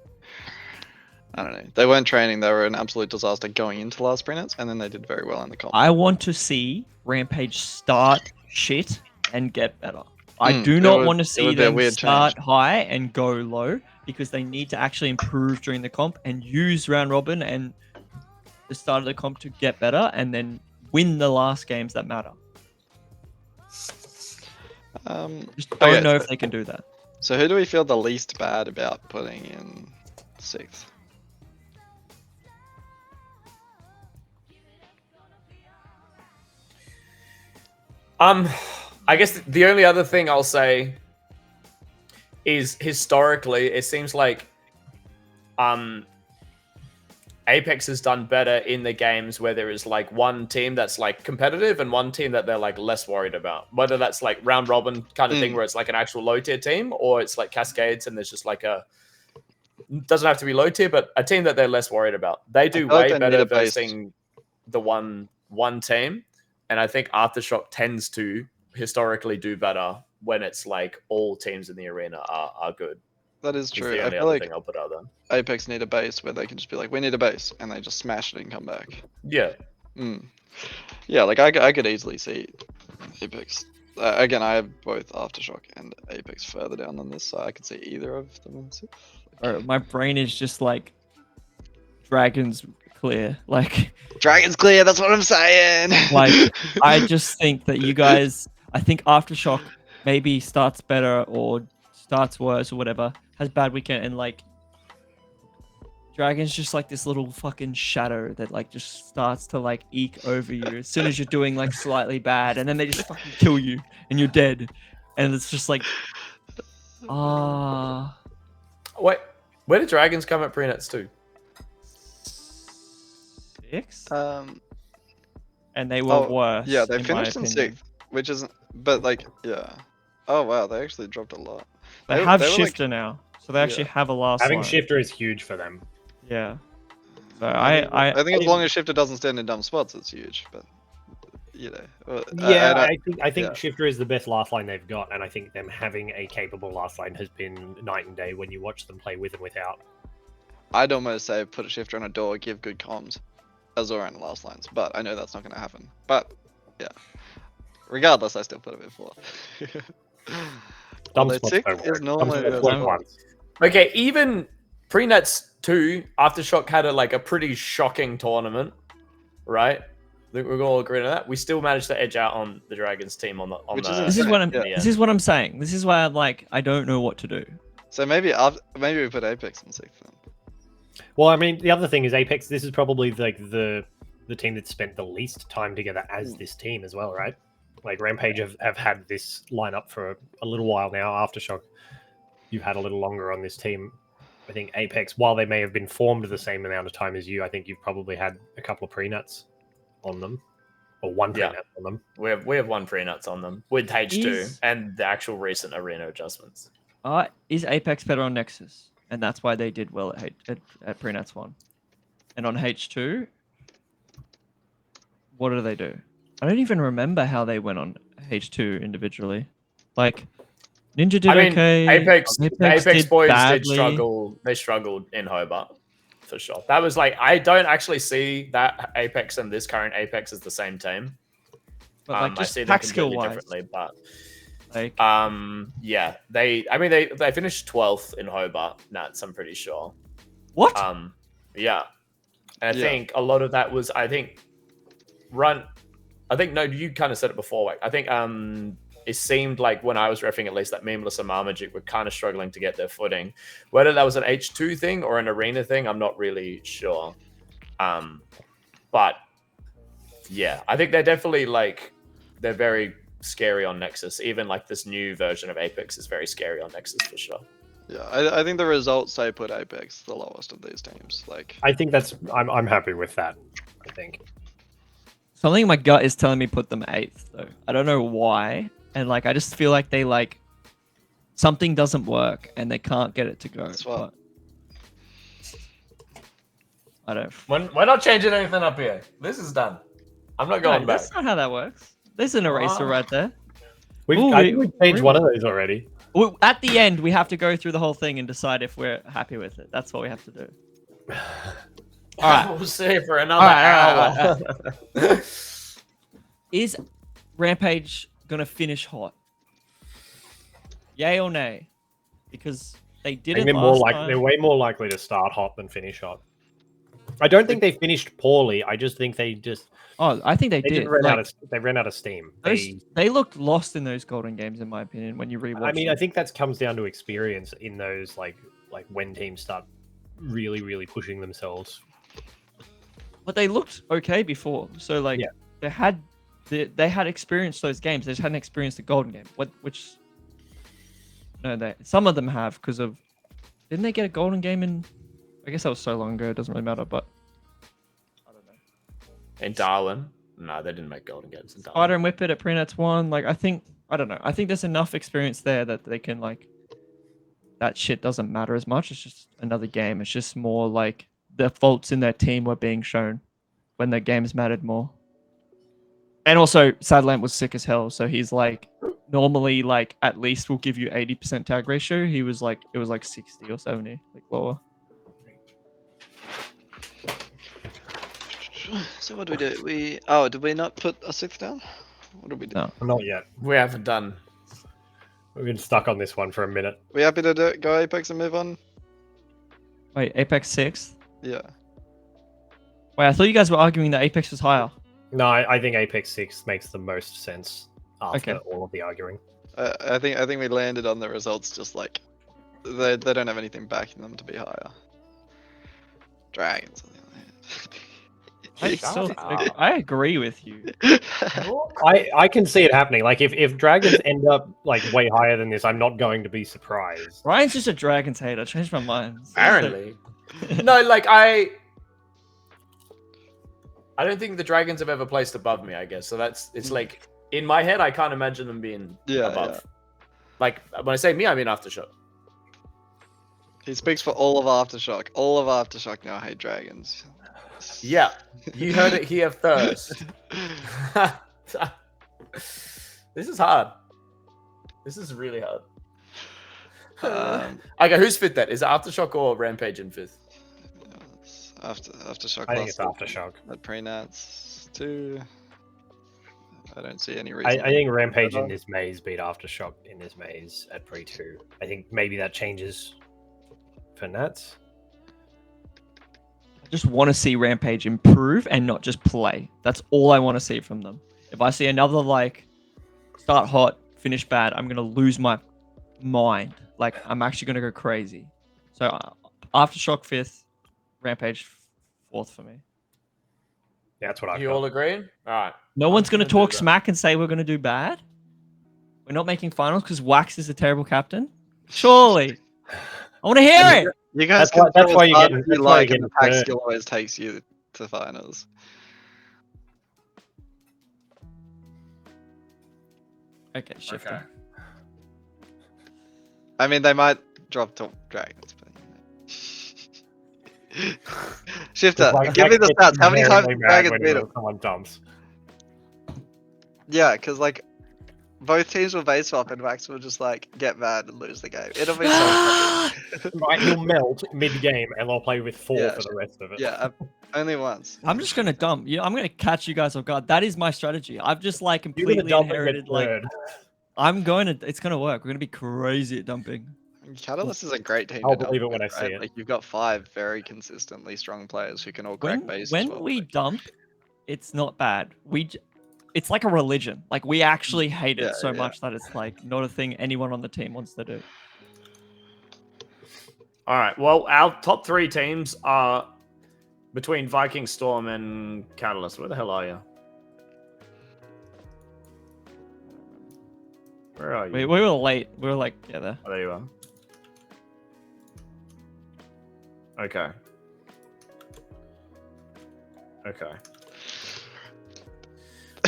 [SPEAKER 3] I don't know. They weren't training. They were an absolute disaster going into last pre-nats, and then they did very well in the comp.
[SPEAKER 5] I want to see Rampage start shit and get better. I do not want to see them start high and go low, because they need to actually improve during the comp and use round robin and the start of the comp to get better and then win the last games that matter. Just don't know if they can do that.
[SPEAKER 3] So who do we feel the least bad about putting in 6th?
[SPEAKER 2] I guess the only other thing I'll say is historically, it seems like Apex has done better in the games where there is like one team that's like competitive and one team that they're like less worried about. Whether that's like round robin kind of thing where it's like an actual low tier team, or it's like Cascades and there's just like doesn't have to be low tier, but a team that they're less worried about. They do way better versus the one team. And I think Aftershock tends to historically do better when it's like all teams in the arena are good.
[SPEAKER 3] That is true.
[SPEAKER 2] The only
[SPEAKER 3] I feel
[SPEAKER 2] other
[SPEAKER 3] like
[SPEAKER 2] thing I'll put out there.
[SPEAKER 3] Apex need a base where they can just be like, we need a base, and they just smash it and come back.
[SPEAKER 2] Yeah.
[SPEAKER 3] Yeah, like I could easily see Apex. Again, I have both Aftershock and Apex further down than this, so I could see either of them in 6th.
[SPEAKER 5] Bro, my brain is just like Dragons clear. Like
[SPEAKER 3] Dragon's clear, that's what I'm saying.
[SPEAKER 5] Like I just think that you guys, I think Aftershock maybe starts better or starts worse or whatever, has bad weekend, and like Dragon's just like this little fucking shadow that like just starts to like eke over you as soon as you're doing like slightly bad, and then they just fucking kill you and you're dead, and it's just like
[SPEAKER 2] Wait, where did Dragons come at pre-nets too?
[SPEAKER 5] 6?
[SPEAKER 3] And
[SPEAKER 5] they were worse.
[SPEAKER 3] Yeah, they finished in 6th, which isn't, but like, yeah. Oh wow, they actually dropped a lot.
[SPEAKER 5] They have Shifter now, so they actually have a last
[SPEAKER 4] Having
[SPEAKER 5] line.
[SPEAKER 4] Shifter is huge for them.
[SPEAKER 5] Yeah. So
[SPEAKER 3] I think as long as Shifter doesn't stand in dumb spots, it's huge. But you know,
[SPEAKER 4] I think Shifter is the best last line they've got, and I think them having a capable last line has been night and day when you watch them play with and without.
[SPEAKER 3] I'd almost say put a Shifter on a door, give good comms. Azura in the last lines, but I know that's not going to happen. But yeah, regardless, I still put it before.
[SPEAKER 4] Dumb
[SPEAKER 3] Although
[SPEAKER 4] spots
[SPEAKER 3] tick
[SPEAKER 4] don't
[SPEAKER 3] is
[SPEAKER 4] work. Dumb
[SPEAKER 3] normally
[SPEAKER 4] spots
[SPEAKER 3] the
[SPEAKER 4] work
[SPEAKER 5] I'm-
[SPEAKER 4] once.
[SPEAKER 2] Okay, even pre-nets 2, Aftershock had a pretty shocking tournament, right? I think we're all agreeing on that. We still managed to edge out on the Dragons team on the
[SPEAKER 3] Which
[SPEAKER 2] the.
[SPEAKER 3] is
[SPEAKER 5] This is what I'm.
[SPEAKER 2] in the
[SPEAKER 5] This
[SPEAKER 2] end.
[SPEAKER 5] is what I'm saying. This is why I'm like, I don't know what to do.
[SPEAKER 3] So maybe maybe we put Apex in 6th then.
[SPEAKER 4] Well, I mean, the other thing is Apex. This is probably like the team that spent the least time together as this team as well, right? Like Rampage have had this lineup for a little while now. Aftershock, you've had a little longer on this team. I think Apex, while they may have been formed the same amount of time as you, I think you've probably had a couple of pre-nuts on them, or one
[SPEAKER 2] Yeah.
[SPEAKER 4] pre-nut on them.
[SPEAKER 2] We have one pre-nuts on them with H2
[SPEAKER 5] Is-
[SPEAKER 2] and the actual recent arena adjustments.
[SPEAKER 5] Is Apex better on Nexus? And that's why they did well at Prenats 1. And on H2, what do they do? I don't even remember how they went on H2 individually. Like, Ninja did
[SPEAKER 2] I mean,
[SPEAKER 5] okay.
[SPEAKER 2] Apex
[SPEAKER 5] did
[SPEAKER 2] boys
[SPEAKER 5] badly.
[SPEAKER 2] did struggle. They struggled in Hobart for sure. That was like, I don't actually see that Apex and this current Apex as the same team.
[SPEAKER 5] But like,
[SPEAKER 2] I
[SPEAKER 5] just
[SPEAKER 2] see them
[SPEAKER 5] pack skill
[SPEAKER 2] completely
[SPEAKER 5] wise.
[SPEAKER 2] differently, but
[SPEAKER 5] Like,
[SPEAKER 2] yeah, they finished 12th in Hobart Nats, I'm pretty sure.
[SPEAKER 5] what?
[SPEAKER 2] Yeah. And I
[SPEAKER 3] Yeah.
[SPEAKER 2] think a lot of that was, I think, Runt. I think, no, you kind of said it before. Like, I think it seemed like when I was reffing, at least, that Memeless and Marmagic were kind of struggling to get their footing. Whether that was an H2 thing or an arena thing, I'm not really sure. But yeah, I think they're definitely like, they're very scary on Nexus. Even like this new version of Apex is very scary on Nexus for sure.
[SPEAKER 3] Yeah, I think the results say put Apex the lowest of these teams. Like,
[SPEAKER 4] I think I'm happy with that. I think.
[SPEAKER 5] Something in my gut is telling me put them 8th, though. I don't know why. And like, I just feel like they like, something doesn't work and they can't get it to go.
[SPEAKER 3] That's what-
[SPEAKER 5] But I don't.
[SPEAKER 2] We're not changing anything up here. This is done. I'm not going
[SPEAKER 5] No,
[SPEAKER 2] back.
[SPEAKER 5] that's not how that works. There's an eraser
[SPEAKER 2] Ah.
[SPEAKER 5] right there.
[SPEAKER 4] I think we've changed one of those already.
[SPEAKER 5] At the end, we have to go through the whole thing and decide if we're happy with it. That's what we have to do. All right.
[SPEAKER 2] We'll see for another
[SPEAKER 5] All right,
[SPEAKER 2] hour.
[SPEAKER 5] Is Rampage gonna finish hot? Yay or nay? Because they
[SPEAKER 4] I
[SPEAKER 5] did
[SPEAKER 4] think
[SPEAKER 5] it last time.
[SPEAKER 4] they're way more likely to start hot than finish hot. I don't think they finished poorly. I just think they
[SPEAKER 5] I think they did.
[SPEAKER 4] just ran
[SPEAKER 5] Like,
[SPEAKER 4] out of steam.
[SPEAKER 5] they looked lost in those golden games, in my opinion. When you rewatch,
[SPEAKER 4] I mean,
[SPEAKER 5] them.
[SPEAKER 4] I think that comes down to experience in those like when teams start really pushing themselves.
[SPEAKER 5] but they looked okay before. So like,
[SPEAKER 4] Yeah.
[SPEAKER 5] they had experienced those games. They just hadn't experienced the golden game. Some of them have because of. Didn't they get a golden game in? I guess that was so long ago. It doesn't really matter. But I don't know.
[SPEAKER 2] In Darwin, no, they didn't make golden games in Darwin.
[SPEAKER 5] Spider and Whippet at Prenats 1. Like, I don't know. I think there's enough experience there that they can like. That shit doesn't matter as much. It's just another game. It's just more like the faults in their team were being shown when their games mattered more. And also, Sadlamp was sick as hell. So he's like, normally, like, at least will give you 80% tag ratio. He was like, it was like 60 or 70, like lower.
[SPEAKER 3] so what do we do? Did we not put a 6th down? What did we do?
[SPEAKER 5] No.
[SPEAKER 4] Not yet.
[SPEAKER 2] We haven't done.
[SPEAKER 4] We've been stuck on this one for a minute.
[SPEAKER 3] We happy to go Apex and move on?
[SPEAKER 5] Wait, Apex 6th?
[SPEAKER 3] Yeah.
[SPEAKER 5] Wait, I thought you guys were arguing that Apex was higher.
[SPEAKER 4] No, I think Apex 6 makes the most sense after
[SPEAKER 5] Okay.
[SPEAKER 4] all of the arguing.
[SPEAKER 3] I think we landed on the results just like they don't have anything backing them to be higher. Dragons. On the other hand.
[SPEAKER 5] I agree with you.
[SPEAKER 4] I can see it happening. Like if dragons end up like way higher than this, I'm not going to be surprised.
[SPEAKER 5] Ryan's just a Dragons hater. I changed my mind.
[SPEAKER 2] Apparently. No, like I don't think the Dragons have ever placed above me, I guess. So it's like in my head I can't imagine them being above.
[SPEAKER 3] Yeah.
[SPEAKER 2] Like when I say me, I mean Aftershock.
[SPEAKER 3] He speaks for all of Aftershock. All of Aftershock now hate dragons.
[SPEAKER 2] Yeah. You heard it here first. This is hard. This is really hard. Okay, who's fifth then? Is it Aftershock or Rampage in fifth?
[SPEAKER 3] Aftershock.
[SPEAKER 4] I think it's
[SPEAKER 3] last
[SPEAKER 4] Aftershock.
[SPEAKER 3] at pre-nats 2. I don't see any
[SPEAKER 4] I
[SPEAKER 3] reason.
[SPEAKER 4] think Rampage in this maze beat Aftershock in this maze at pre 2. I think maybe that changes for Nats.
[SPEAKER 5] I just want to see Rampage improve and not just play. That's all I want to see from them. If I see another like start hot, finish bad, I'm gonna lose my mind. Like I'm actually gonna go crazy. So Aftershock 5th, Rampage 4th for me.
[SPEAKER 4] Yeah, that's what I've
[SPEAKER 2] You
[SPEAKER 4] got.
[SPEAKER 2] all agree? All right.
[SPEAKER 5] No
[SPEAKER 2] I'm
[SPEAKER 5] one's gonna
[SPEAKER 2] gonna do
[SPEAKER 5] talk
[SPEAKER 2] that.
[SPEAKER 5] smack and say we're gonna do bad. We're not making finals because Wax is a terrible captain. Surely, I want to hear it.
[SPEAKER 3] You guys
[SPEAKER 4] That's why-
[SPEAKER 3] can
[SPEAKER 4] that's
[SPEAKER 3] feel
[SPEAKER 4] why
[SPEAKER 3] as
[SPEAKER 4] you're
[SPEAKER 3] hard
[SPEAKER 4] getting-
[SPEAKER 3] as you
[SPEAKER 4] that's why
[SPEAKER 3] like,
[SPEAKER 4] you're
[SPEAKER 3] and the
[SPEAKER 4] getting
[SPEAKER 3] pack
[SPEAKER 4] burned.
[SPEAKER 3] skill always takes you to finals.
[SPEAKER 5] Okay, Shifter.
[SPEAKER 2] Okay.
[SPEAKER 3] I mean, they might drop to dragons, but Shifter,
[SPEAKER 4] Like,
[SPEAKER 3] give me the
[SPEAKER 4] gets
[SPEAKER 3] stats. How many times
[SPEAKER 4] inherently
[SPEAKER 3] did
[SPEAKER 4] mad
[SPEAKER 3] dragons
[SPEAKER 4] when
[SPEAKER 3] beat him?
[SPEAKER 4] someone dumps?
[SPEAKER 3] Yeah, because like both teams will base swap and Wax will just like get mad and lose the game. It'll be so funny.
[SPEAKER 4] Right, he'll melt mid-game and they'll play with 4
[SPEAKER 3] Yeah,
[SPEAKER 4] for the rest of it.
[SPEAKER 3] Yeah, only once.
[SPEAKER 5] I'm just gonna dump. Yeah, I'm gonna catch you guys off guard. That is my strategy. I've just like
[SPEAKER 4] You're gonna
[SPEAKER 5] completely
[SPEAKER 4] dump and get
[SPEAKER 5] inherited. Like
[SPEAKER 4] third.
[SPEAKER 5] I'm going to. It's gonna work. We're gonna be crazy at dumping.
[SPEAKER 3] Catalyst is a great team.
[SPEAKER 4] I'll
[SPEAKER 3] to
[SPEAKER 4] believe
[SPEAKER 3] dump
[SPEAKER 4] it when
[SPEAKER 3] with,
[SPEAKER 4] I see
[SPEAKER 3] right?
[SPEAKER 4] it.
[SPEAKER 3] Like you've got 5 very consistently strong players who can all crack
[SPEAKER 5] When
[SPEAKER 3] base.
[SPEAKER 5] when
[SPEAKER 3] as well.
[SPEAKER 5] we dump, it's not bad. It's like a religion. Like we actually hate it
[SPEAKER 3] Yeah,
[SPEAKER 5] so
[SPEAKER 3] yeah.
[SPEAKER 5] much that it's like not a thing anyone on the team wants to do.
[SPEAKER 2] All right. Well, our top 3 teams are between Viking, Storm, and Catalyst. Where the hell are you? Where are you?
[SPEAKER 5] We were late. We were like, yeah, there.
[SPEAKER 2] Oh, there you are. Okay. Okay.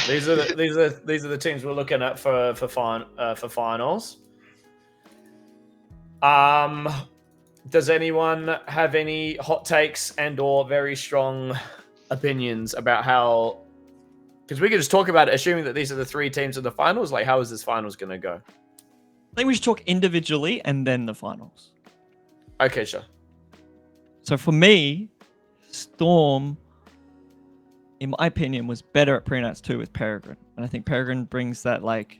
[SPEAKER 2] These are the teams we're looking at for finals. Does anyone have any hot takes and or very strong opinions about how? Because we could just talk about it, assuming that these are the 3 teams in the finals. Like, how is this finals going to go?
[SPEAKER 5] I think we should talk individually and then the finals.
[SPEAKER 2] Okay, sure.
[SPEAKER 5] So for me, Storm, in my opinion, was better at pre-nats 2 with Peregrine. And I think Peregrine brings that, like,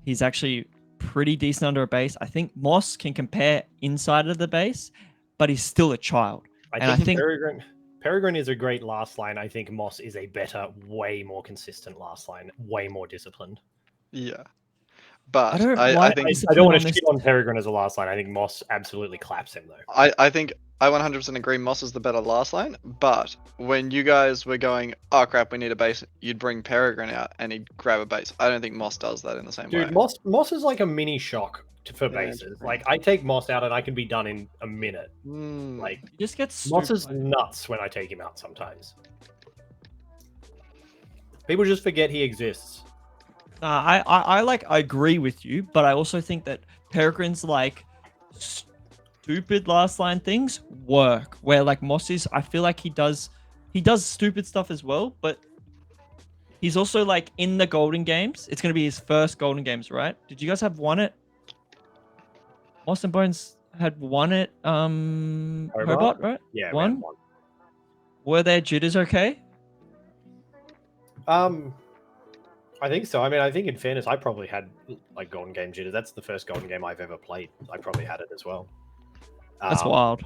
[SPEAKER 5] he's actually pretty decent under a base. I think Moss can compare inside of the base, but he's still a child.
[SPEAKER 4] I think Peregrine is a great last line. I think Moss is a better, way more consistent last line, way more disciplined.
[SPEAKER 3] Yeah, but
[SPEAKER 5] I don't
[SPEAKER 3] I
[SPEAKER 5] like
[SPEAKER 3] think
[SPEAKER 5] this-
[SPEAKER 4] I don't want
[SPEAKER 5] on
[SPEAKER 4] to
[SPEAKER 5] this-
[SPEAKER 4] shit on Peregrine as a last line. I think Moss absolutely claps him though.
[SPEAKER 3] I think I 100% agree. Moss is the better last line, but when you guys were going, oh crap, we need a base, you'd bring Peregrine out and he'd grab a base. I don't think Moss does that in the same
[SPEAKER 4] Dude,
[SPEAKER 3] way.
[SPEAKER 4] Moss is like a mini shock for
[SPEAKER 3] Yeah,
[SPEAKER 4] bases. Like I take Moss out and I can be done in a minute.
[SPEAKER 3] Hmm.
[SPEAKER 4] Like
[SPEAKER 5] He just gets
[SPEAKER 4] Moss is
[SPEAKER 5] stupid.
[SPEAKER 4] nuts when I take him out sometimes. People just forget he exists.
[SPEAKER 5] I agree with you, but I also think that Peregrine's like stupid last line things work. Where like Moss is, I feel like he does stupid stuff as well, but he's also like in the Golden Games. It's gonna be his first Golden Games, right? Did you guys have won it? Moss and Bones had won it. Hobart, right?
[SPEAKER 4] Yeah,
[SPEAKER 5] One?
[SPEAKER 4] round 1.
[SPEAKER 5] Were their jitters okay?
[SPEAKER 4] I think so. I mean, I think in fairness, I probably had like Golden Game jitters. That's the first Golden Game I've ever played. I probably had it as well.
[SPEAKER 5] That's
[SPEAKER 4] Um,
[SPEAKER 5] wild.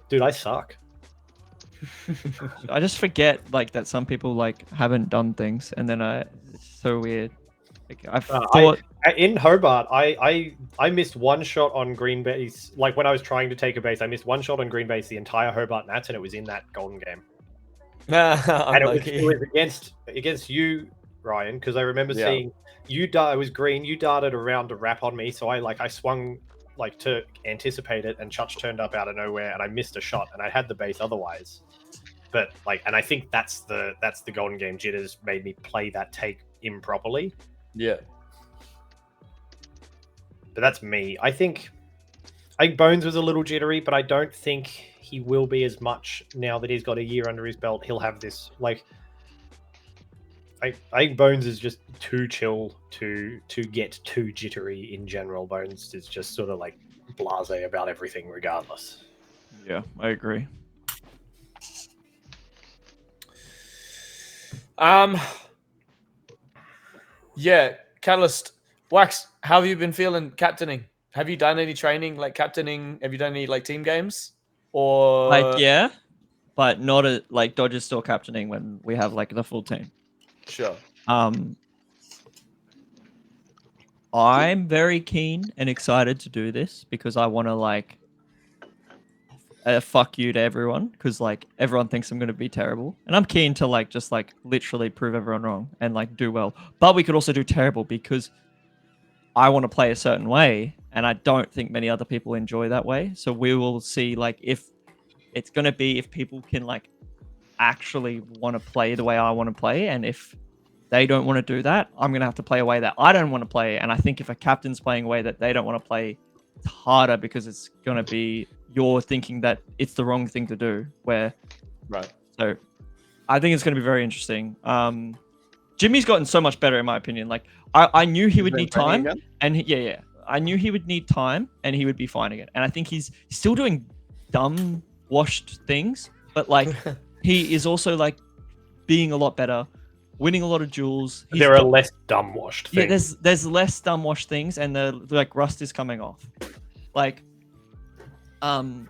[SPEAKER 4] Dude, I suck.
[SPEAKER 5] I just forget like that some people like haven't done things, and then it's so weird. Like, I thought
[SPEAKER 4] In Hobart, I missed one shot on green base. Like when I was trying to take a base, I missed one shot on green base the entire Hobart Nats, and it was in that Golden Game. And it was against you, Ryan, because I remember
[SPEAKER 2] Yeah.
[SPEAKER 4] seeing you dart. It was green. You darted around to wrap on me, so I swung like to anticipate it, and Chutch turned up out of nowhere, and I missed a shot, and I had the base otherwise. But like, and I think that's the Golden Game jitters made me play that take improperly.
[SPEAKER 2] Yeah.
[SPEAKER 4] But that's me. I think Bones was a little jittery, but I don't think he will be as much now that he's got a year under his belt. He'll have this like. I think Bones is just too chill to get too jittery in general. Bones is just sort of like blasé about everything, regardless.
[SPEAKER 5] yeah, I agree.
[SPEAKER 2] Yeah, Catalyst. Wax, how have you been feeling captaining? Have you done any training like captaining? Have you done any like team games? Or
[SPEAKER 5] Like, yeah, but not like Dodgers still captaining when we have like the full team.
[SPEAKER 2] Sure.
[SPEAKER 5] I'm very keen and excited to do this because I want to like fuck you to everyone because like everyone thinks I'm going to be terrible, and I'm keen to like just like literally prove everyone wrong and like do well. But we could also do terrible because I want to play a certain way, and I don't think many other people enjoy that way. So we will see like if it's going to be if people can like actually want to play the way I want to play, and if they don't want to do that, I'm going to have to play a way that I don't want to play. And I think if a captain's playing a way that they don't want to play, it's harder because it's going to be you're thinking that it's the wrong thing to do.
[SPEAKER 2] Right.
[SPEAKER 5] So I think it's going to be very interesting. Jimmy's gotten so much better in my opinion. Like I knew he would need time, and yeah, I knew he would need time, and he would be fine again. And I think he's still doing dumb washed things, but like he is also like being a lot better, winning a lot of duels.
[SPEAKER 4] There are less dumb washed things.
[SPEAKER 5] Yeah, there's less dumb washed things, and the like rust is coming off. Like, Wham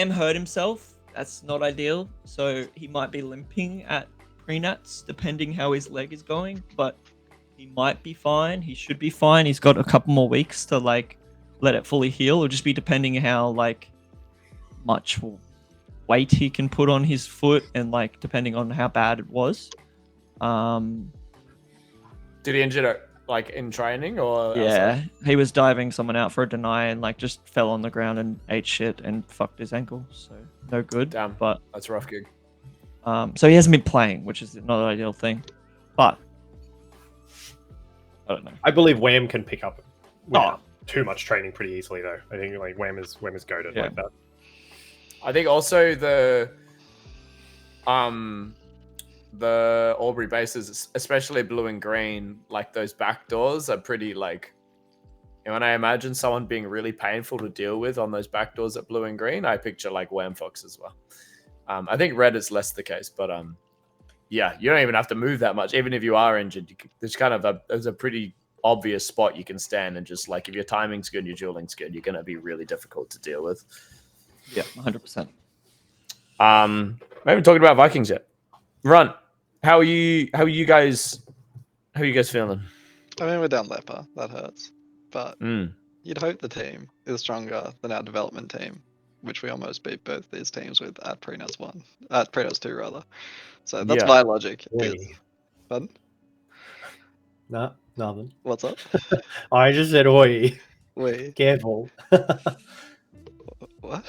[SPEAKER 5] hurt himself. That's not ideal. So he might be limping at prenats, depending how his leg is going. But he might be fine. He should be fine. He's got a couple more weeks to like let it fully heal. It'll just be depending how like much weight he can put on his foot, and like depending on how bad it was.
[SPEAKER 2] Did he injure it like in training or?
[SPEAKER 5] Yeah,
[SPEAKER 2] outside?
[SPEAKER 5] he was diving someone out for a deny and like just fell on the ground and ate shit and fucked his ankle. So no good.
[SPEAKER 2] Damn.
[SPEAKER 5] But
[SPEAKER 2] That's a rough gig.
[SPEAKER 5] so he hasn't been playing, which is not an ideal thing. But I don't know.
[SPEAKER 4] I believe Wham can pick up without too much training pretty easily, though. I think like Wham is goated like that.
[SPEAKER 2] I think also the Albury bases, especially blue and green, like those back doors are pretty like. And when I imagine someone being really painful to deal with on those back doors at blue and green, I picture like Wham Fox as well. I think red is less the case, but yeah, you don't even have to move that much. Even if you are injured, there's kind of there's a pretty obvious spot you can stand and just like if your timing's good, your dueling's good, you're gonna be really difficult to deal with.
[SPEAKER 5] Yeah, 100%.
[SPEAKER 2] We haven't talked about Vikings yet. Runt, how are you guys feeling?
[SPEAKER 3] I mean, we're down Leper. That hurts. But you'd hope the team is stronger than our development team, which we almost beat both these teams with at Prenuts 2 rather. So that's my logic. Pardon?
[SPEAKER 4] Nah, nothing.
[SPEAKER 3] What's up?
[SPEAKER 4] I just said oi.
[SPEAKER 3] We.
[SPEAKER 4] Careful.
[SPEAKER 3] What?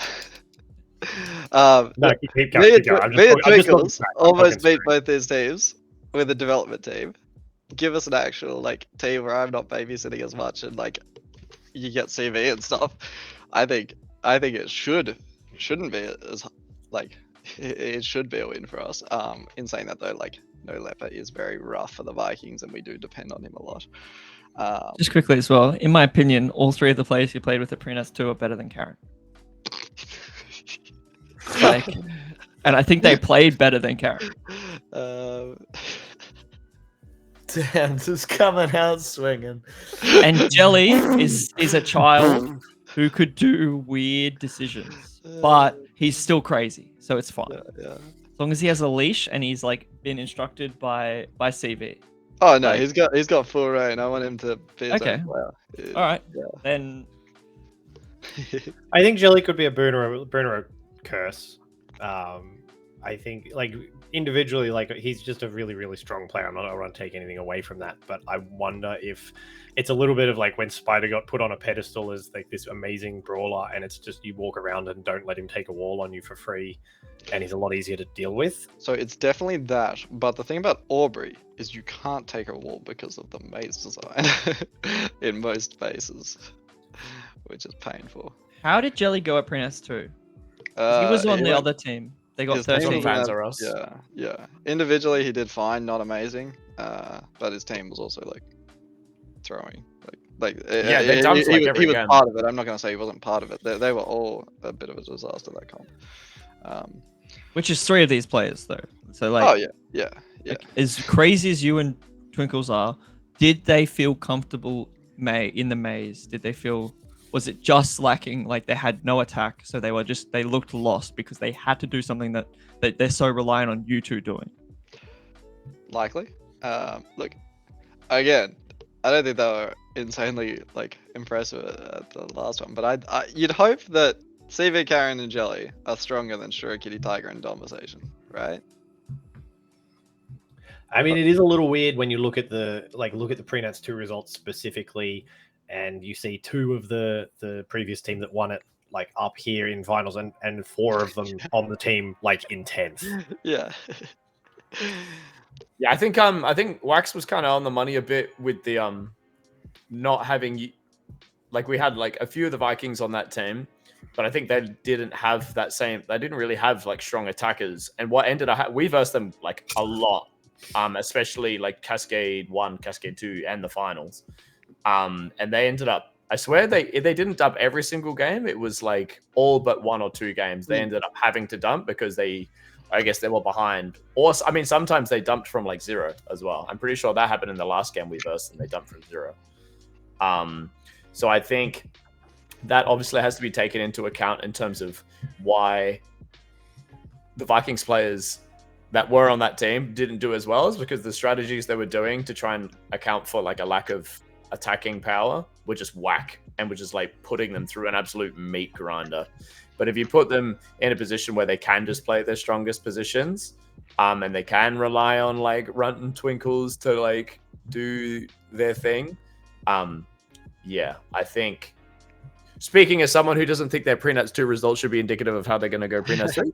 [SPEAKER 4] No, keep going. I'm just
[SPEAKER 3] almost beat both these teams with a development team. Give us an actual like team where I'm not babysitting as much and like you get CV and stuff. I think it shouldn't be as like it should be a win for us. In saying that though, like No Leper is very rough for the Vikings and we do depend on him a lot.
[SPEAKER 5] Just quickly as well, in my opinion, all three of the players who played with the Prenuts 2 are better than Karen. Like, and I think they played better than Karen.
[SPEAKER 2] Damn, just coming out swinging.
[SPEAKER 5] And Jelly is a child who could do weird decisions, but he's still crazy, so it's fine.
[SPEAKER 3] Yeah.
[SPEAKER 5] As long as he has a leash and he's like been instructed by CV.
[SPEAKER 3] Oh no,
[SPEAKER 5] like,
[SPEAKER 3] he's got full reign. I want him to be his own player.
[SPEAKER 5] All right,
[SPEAKER 3] yeah.
[SPEAKER 5] Then
[SPEAKER 4] I think Jelly could be a boon or a curse. I think like individually, like he's just a really, really strong player. I'm not going to take anything away from that, but I wonder if it's a little bit of like when Spider got put on a pedestal as like this amazing brawler, and it's just you walk around and don't let him take a wall on you for free, and he's a lot easier to deal with.
[SPEAKER 3] So it's definitely that, but the thing about Aubrey is you can't take a wall because of the maze design in most bases, which is painful.
[SPEAKER 5] How did Jelly go at Prenuts 2? He was on the other team. They got 13.
[SPEAKER 3] Yeah. Individually, he did fine, not amazing. But his team was also like throwing, he was part of it. I'm not going to say he wasn't part of it. They were all a bit of a disaster that comp.
[SPEAKER 5] Which is 3 of these players though. So like,
[SPEAKER 3] Oh yeah.
[SPEAKER 5] like, as crazy as you and Twinkles are, did they feel comfortable in the maze? Did they feel? Was it just lacking? Like they had no attack, so they looked lost because they had to do something that they're so reliant on you two doing.
[SPEAKER 3] Likely. Look, again, I don't think they were insanely like impressive at the last one, but you'd hope that CV, Karen, and Jelly are stronger than Straw Kitty, Tiger, and Domination, right?
[SPEAKER 4] I mean, it is a little weird when you look at the Prenats 2 results specifically, and you see 2 of the previous team that won it like up here in finals, and 4 of them on the team like in 10th.
[SPEAKER 3] Yeah.
[SPEAKER 2] Yeah, I think Wax was kind of on the money a bit with the not having, like, we had like a few of the Vikings on that team, but I think they didn't have that same. They didn't really have like strong attackers, and what ended up we versed them like a lot, especially like Cascade 1, Cascade 2, and the finals, and they ended up. I swear they didn't dump every single game. It was like all but 1 or 2 games they ended up having to dump because I guess they were behind. Or, I mean, sometimes they dumped from like 0 as well. I'm pretty sure that happened in the last game we versed and they dumped from 0. So I think that obviously has to be taken into account in terms of why the Vikings players that were on that team didn't do as well, is because the strategies they were doing to try and account for like a lack of attacking power were just whack and were just like putting them through an absolute meat grinder. But if you put them in a position where they can just play their strongest positions, and they can rely on like Runt and Twinkles to like do their thing, yeah, I think. Speaking as someone who doesn't think their Prenats 2 results should be indicative of how they're going to go Prenats 3,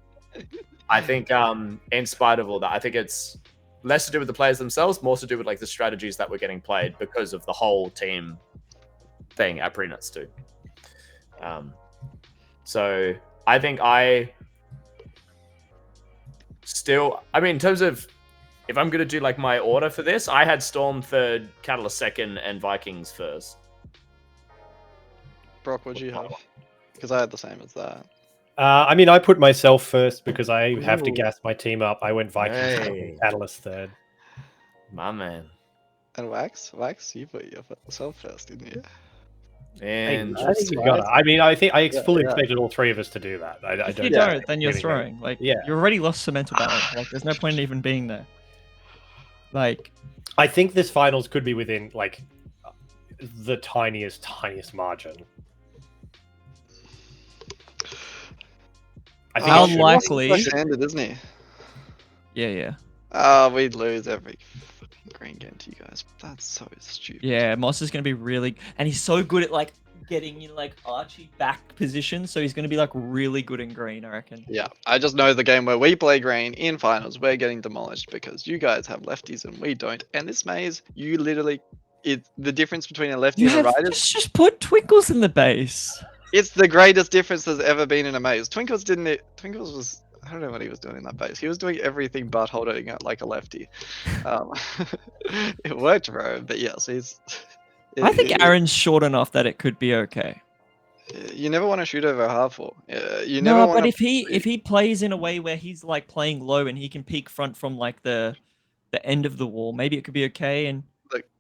[SPEAKER 2] I think, in spite of all that, I think it's less to do with the players themselves, more to do with like the strategies that were getting played because of the whole team thing at Prenats 2. So I think I mean, in terms of if I'm going to do like my order for this, I had Storm 3rd, Catalyst 2nd, and Vikings 1st.
[SPEAKER 3] Brock, what'd you have? Because I had the same as that.
[SPEAKER 4] I mean, I put myself first because I have to
[SPEAKER 2] Ooh.
[SPEAKER 4] gas my team up. I went Vikings
[SPEAKER 2] Hey.
[SPEAKER 4] 2nd, Catalyst 3rd.
[SPEAKER 2] My man.
[SPEAKER 3] And Wax, you put yourself first, didn't you?
[SPEAKER 2] And
[SPEAKER 4] I think you got it. I mean, I think I fully
[SPEAKER 3] yeah.
[SPEAKER 4] expected all 3 of us to do that. I
[SPEAKER 5] If you
[SPEAKER 4] don't.
[SPEAKER 5] don't, then you're
[SPEAKER 4] really
[SPEAKER 5] throwing. Like,
[SPEAKER 4] Yeah.
[SPEAKER 5] you already lost some mental balance. Like, there's no point in even being there. Like,
[SPEAKER 4] I think this finals could be within like the tiniest margin. I think
[SPEAKER 5] How
[SPEAKER 4] it should-
[SPEAKER 5] likely-
[SPEAKER 3] Left-handed, isn't he?
[SPEAKER 5] yeah.
[SPEAKER 3] We'd lose every fucking green game to you guys. That's so stupid.
[SPEAKER 5] Yeah, Moss is going to be really... And he's so good at, like, getting in, like, Archie back position, so he's going to be, like, really good in green, I reckon.
[SPEAKER 3] Yeah, I just know the game where we play green in finals, we're getting demolished because you guys have lefties and we don't. And this maze, you literally... the difference between a lefty
[SPEAKER 5] You
[SPEAKER 3] and a
[SPEAKER 5] have
[SPEAKER 3] right is...
[SPEAKER 5] just put Twinkles in the base.
[SPEAKER 3] It's the greatest difference there's ever been in a maze. Twinkles was... I don't know what he was doing in that base. He was doing everything but holding out like a lefty. It worked for him, but yes, he's...
[SPEAKER 5] I think Aaron's short enough that it could be okay.
[SPEAKER 3] You never want to shoot over half wall. You never
[SPEAKER 5] No,
[SPEAKER 3] want
[SPEAKER 5] but if he plays in a way where he's like playing low and he can peek front from like the end of the wall, maybe it could be okay.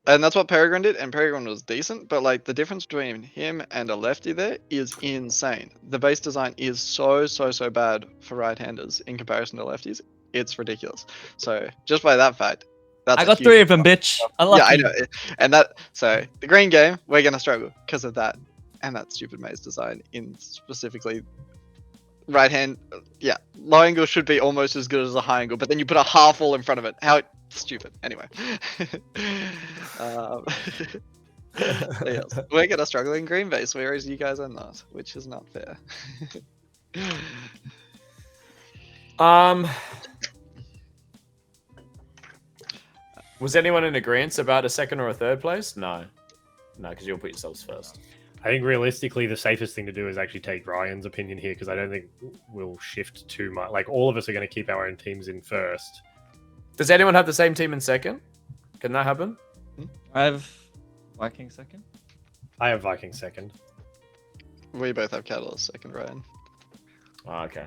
[SPEAKER 3] And that's what Peregrine did, and Peregrine was decent, but like the difference between him and a lefty there is insane. The base design is so bad for right-handers in comparison to lefties. It's ridiculous. So just by that fact, that's
[SPEAKER 5] I got 3 of them, bitch. Unlucky.
[SPEAKER 3] Yeah, I know. And so the green game, we're gonna struggle because of that, and that stupid maze design in specifically right hand. Yeah, low angle should be almost as good as a high angle, but then you put a half wall in front of it. How stupid. Anyway. Yes, we're gonna struggle in green base, whereas you guys are not, which is not fair.
[SPEAKER 2] Was anyone in agreement about a 2nd or a 3rd place? No, because you'll put yourselves first.
[SPEAKER 4] I think realistically, the safest thing to do is actually take Ryan's opinion here because I don't think we'll shift too much. Like all of us are going to keep our own teams in first.
[SPEAKER 2] Does anyone have the same team in 2nd? Can that happen?
[SPEAKER 5] I have Viking 2nd.
[SPEAKER 4] I have Viking 2nd.
[SPEAKER 3] We both have Catalyst 2nd, Ryan.
[SPEAKER 2] Oh, okay.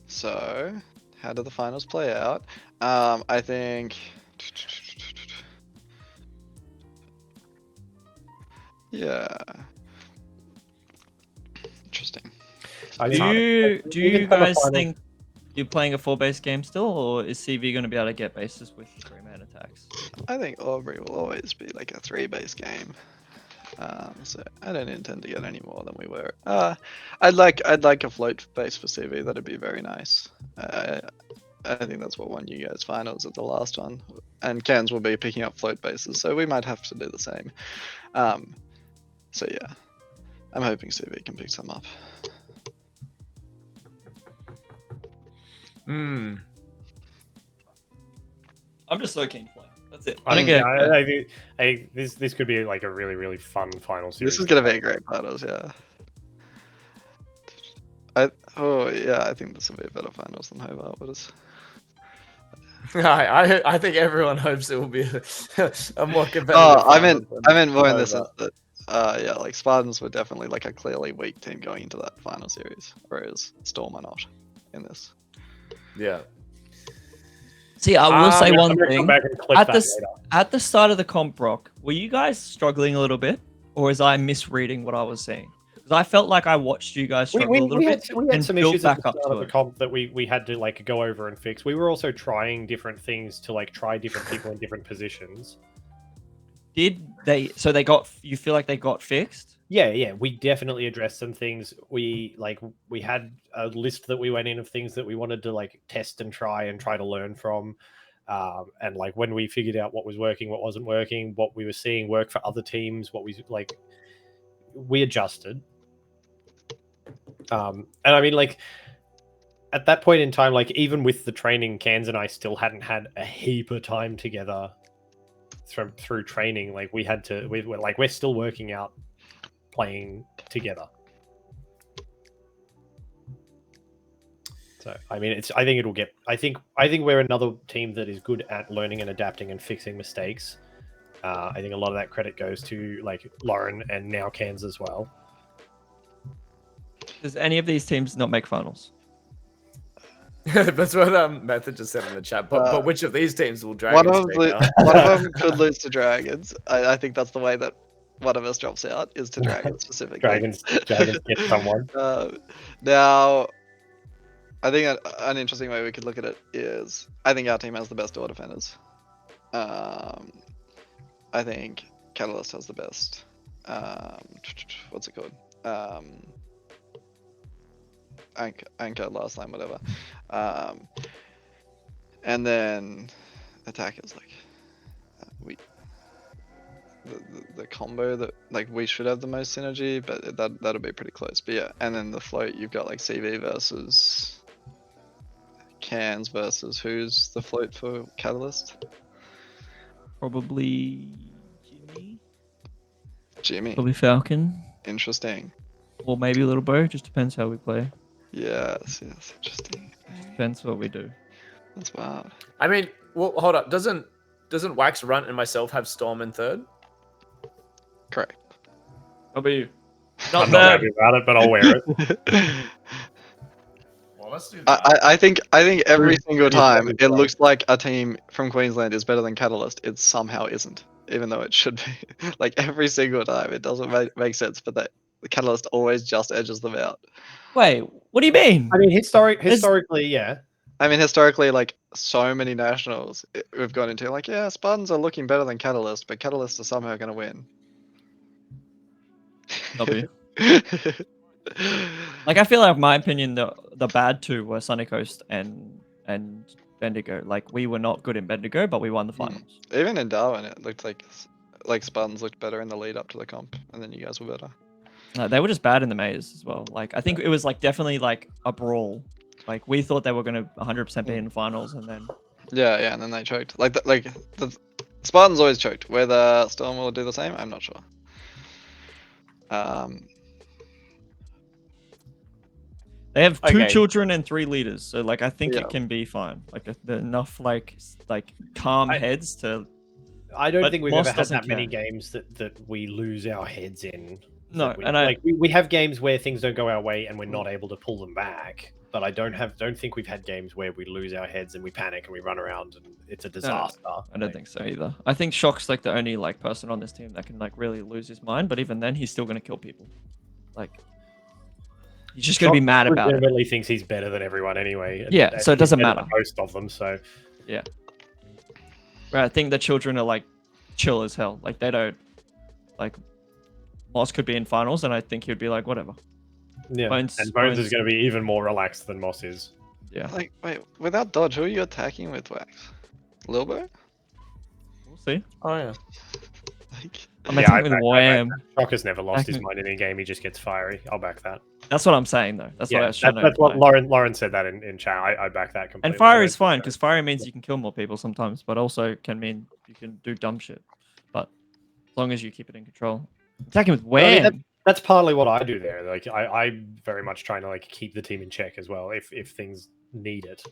[SPEAKER 3] So how do the finals play out? I think. Yeah. Interesting.
[SPEAKER 4] I
[SPEAKER 5] Do
[SPEAKER 4] mean,
[SPEAKER 5] you
[SPEAKER 4] even
[SPEAKER 5] guys
[SPEAKER 4] semifinals-
[SPEAKER 5] think you're playing a 4-base game still, or is CV going to be able to get bases with 3-man attacks?
[SPEAKER 3] I think Aubrey will always be like a 3-base game. So I don't intend to get any more than we were. I'd like a float base for CV. That'd be very nice. I think that's what won you guys finals at the last one, and Cairns will be picking up float bases, so we might have to do the same. So yeah, I'm hoping CV can pick some up.
[SPEAKER 2] Hmm.
[SPEAKER 5] I'm just so keen to play. That's it.
[SPEAKER 4] I
[SPEAKER 5] don't
[SPEAKER 4] think,
[SPEAKER 5] get.
[SPEAKER 4] I think this could be like a really fun final series.
[SPEAKER 3] This is gonna be a great finals, yeah. I think this will be a better finals than Hobart was.
[SPEAKER 2] I think everyone hopes it will be a more competitive.
[SPEAKER 3] I
[SPEAKER 2] final
[SPEAKER 3] meant more in the
[SPEAKER 2] than
[SPEAKER 3] sense that, yeah, like Spartans were definitely like a clearly weak team going into that final series, whereas Storm are not in this.
[SPEAKER 2] Yeah.
[SPEAKER 5] See, I will say
[SPEAKER 4] I'm
[SPEAKER 5] one
[SPEAKER 4] gonna come
[SPEAKER 5] thing.
[SPEAKER 4] back and clip
[SPEAKER 5] At
[SPEAKER 4] that
[SPEAKER 5] the
[SPEAKER 4] later.
[SPEAKER 5] at the start of the comp, Rock, were you guys struggling a little bit, or was I misreading what I was saying? Because I felt like I watched you guys struggle a little bit
[SPEAKER 4] we had
[SPEAKER 5] and
[SPEAKER 4] some
[SPEAKER 5] built
[SPEAKER 4] issues at
[SPEAKER 5] back
[SPEAKER 4] the
[SPEAKER 5] up
[SPEAKER 4] start
[SPEAKER 5] to
[SPEAKER 4] of the
[SPEAKER 5] it.
[SPEAKER 4] comp that we had to like go over and fix. We were also trying different things to like try different people in different positions.
[SPEAKER 5] Did they? So they got. You feel like they got fixed?
[SPEAKER 4] Yeah, we definitely addressed some things. We had a list that we went in of things that we wanted to like test and try to learn from. And like when we figured out what was working, what wasn't working, what we were seeing work for other teams, what we adjusted. And I mean, like at that point in time, like even with the training, Cans and I still hadn't had a heap of time together through training. Like we're still working out playing together. So I mean, I think we're another team that is good at learning and adapting and fixing mistakes. I think a lot of that credit goes to like Lauren and now Cans as well.
[SPEAKER 5] Does any of these teams not make finals?
[SPEAKER 2] That's what Method just said in the chat. But which of these teams will
[SPEAKER 3] One
[SPEAKER 2] Dragons
[SPEAKER 3] of
[SPEAKER 2] take out?
[SPEAKER 3] one of them could lose to Dragons. I think that's the way that one of us drops out is to Dragons specifically.
[SPEAKER 4] Dragons get someone.
[SPEAKER 3] Now, I think an interesting way we could look at it is I think our team has the best door defenders. I think Catalyst has the best. What's it called? Anchor, last line, whatever. And then attackers like the combo that like we should have the most synergy, but that'll be pretty close. But yeah, and then the float you've got like CV versus Cans versus who's the float for Catalyst?
[SPEAKER 5] Probably
[SPEAKER 3] Jimmy.
[SPEAKER 5] Probably Falcon,
[SPEAKER 3] Interesting.
[SPEAKER 5] or maybe a little Bo. Just depends how we play.
[SPEAKER 3] Yes, interesting.
[SPEAKER 5] Depends what we do.
[SPEAKER 3] That's wild.
[SPEAKER 2] I mean, well, hold up. Doesn't Wax, Runt, and myself have Storm in third?
[SPEAKER 3] Correct.
[SPEAKER 5] I'll be
[SPEAKER 4] I'm not happy about it, but I'll wear it.
[SPEAKER 2] Well, let's do that.
[SPEAKER 3] I think every single time
[SPEAKER 4] it's
[SPEAKER 3] it
[SPEAKER 4] right.
[SPEAKER 3] looks like a team from Queensland is better than Catalyst, it somehow isn't, even though it should be. Like every single time, it doesn't make sense, but the Catalyst always just edges them out.
[SPEAKER 5] Wait, what do you mean?
[SPEAKER 4] I mean, historically, yeah.
[SPEAKER 3] I mean, historically, like so many nationals we've gone into, like yeah, Spartans are looking better than Catalyst, but Catalyst are somehow going to win.
[SPEAKER 5] W. Like I feel like, my opinion, the bad two were Sunny Coast and Bendigo. Like we were not good in Bendigo, but we won the finals.
[SPEAKER 3] Even in Darwin, it looked like Spartans looked better in the lead up to the comp, and then you guys were better.
[SPEAKER 5] No, they were just bad in the maze as well. Like I think it was like definitely like a brawl. Like we thought they were going to 100% be in the finals, and then
[SPEAKER 3] Yeah, and then they choked. The Spartans always choked. Whether Storm will do the same, I'm not sure.
[SPEAKER 5] they have two
[SPEAKER 2] Okay.
[SPEAKER 5] children and 3 leaders. So like I think
[SPEAKER 3] Yeah.
[SPEAKER 5] it can be fine. Like enough like calm heads to.
[SPEAKER 4] I don't
[SPEAKER 5] But
[SPEAKER 4] think we've
[SPEAKER 5] Moss
[SPEAKER 4] ever had
[SPEAKER 5] doesn't
[SPEAKER 4] that many
[SPEAKER 5] care.
[SPEAKER 4] games that we lose our heads in.
[SPEAKER 5] No,
[SPEAKER 4] that
[SPEAKER 5] and I
[SPEAKER 4] like we have games where things don't go our way and we're not able to pull them back. But I don't think we've had games where we lose our heads and we panic and we run around and it's a disaster.
[SPEAKER 5] I don't think so either. I think Shock's like the only like person on this team that can like really lose his mind, but even then he's still gonna kill people. Like he's just gonna be mad about it.
[SPEAKER 4] Legitimately thinks he's better than everyone anyway.
[SPEAKER 5] Yeah, so it doesn't matter.
[SPEAKER 4] Most of them, so
[SPEAKER 5] yeah. Right, I think the children are like chill as hell. Like they don't like Moss could be in finals, and I think he'd be like whatever.
[SPEAKER 4] Yeah, Bones is going to be even more relaxed than Moss is.
[SPEAKER 5] Yeah.
[SPEAKER 3] Like, wait, without dodge, who are you attacking with, Wax? Lilbo?
[SPEAKER 5] We'll see.
[SPEAKER 2] Oh yeah.
[SPEAKER 3] Like,
[SPEAKER 5] I'm attacking with Wham.
[SPEAKER 4] Shock has never lost his mind in a game. He just gets fiery. I'll back that.
[SPEAKER 5] That's what I'm saying though. That's what I was trying to.
[SPEAKER 4] That's what Lauren said that in chat. I back that completely.
[SPEAKER 5] And fire is fine because fire means you can kill more people sometimes, but also can mean you can do dumb shit. But as long as you keep it in control, attacking with Wham.
[SPEAKER 4] I mean, that's partly what I do there. Like I'm very much trying to like keep the team in check as well if things need it.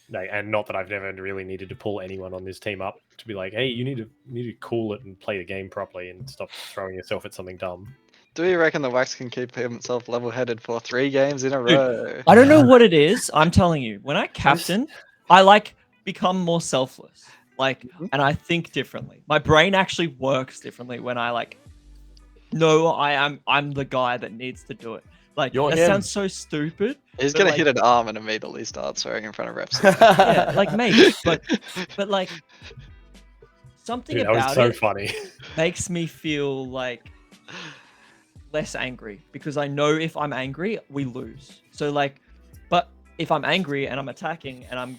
[SPEAKER 4] Like, and not that I've never really needed to pull anyone on this team up to be like, hey, you need to cool it and play the game properly and stop throwing yourself at something dumb.
[SPEAKER 3] do you reckon the Wax can keep himself level-headed for 3 games in a row?
[SPEAKER 5] I don't know what it is. I'm telling you, when I captain, I like become more selfless. Like, and I think differently. My brain actually works differently when I like. No, I'm the guy that needs to do it. Like that sounds so stupid.
[SPEAKER 3] He's gonna hit an arm and immediately start swearing in front of refs.
[SPEAKER 5] Yeah, like mate, but like something about
[SPEAKER 4] so
[SPEAKER 5] it
[SPEAKER 4] funny.
[SPEAKER 5] makes me feel like less angry because I know if I'm angry, we lose. So like, but if I'm angry and I'm attacking and I'm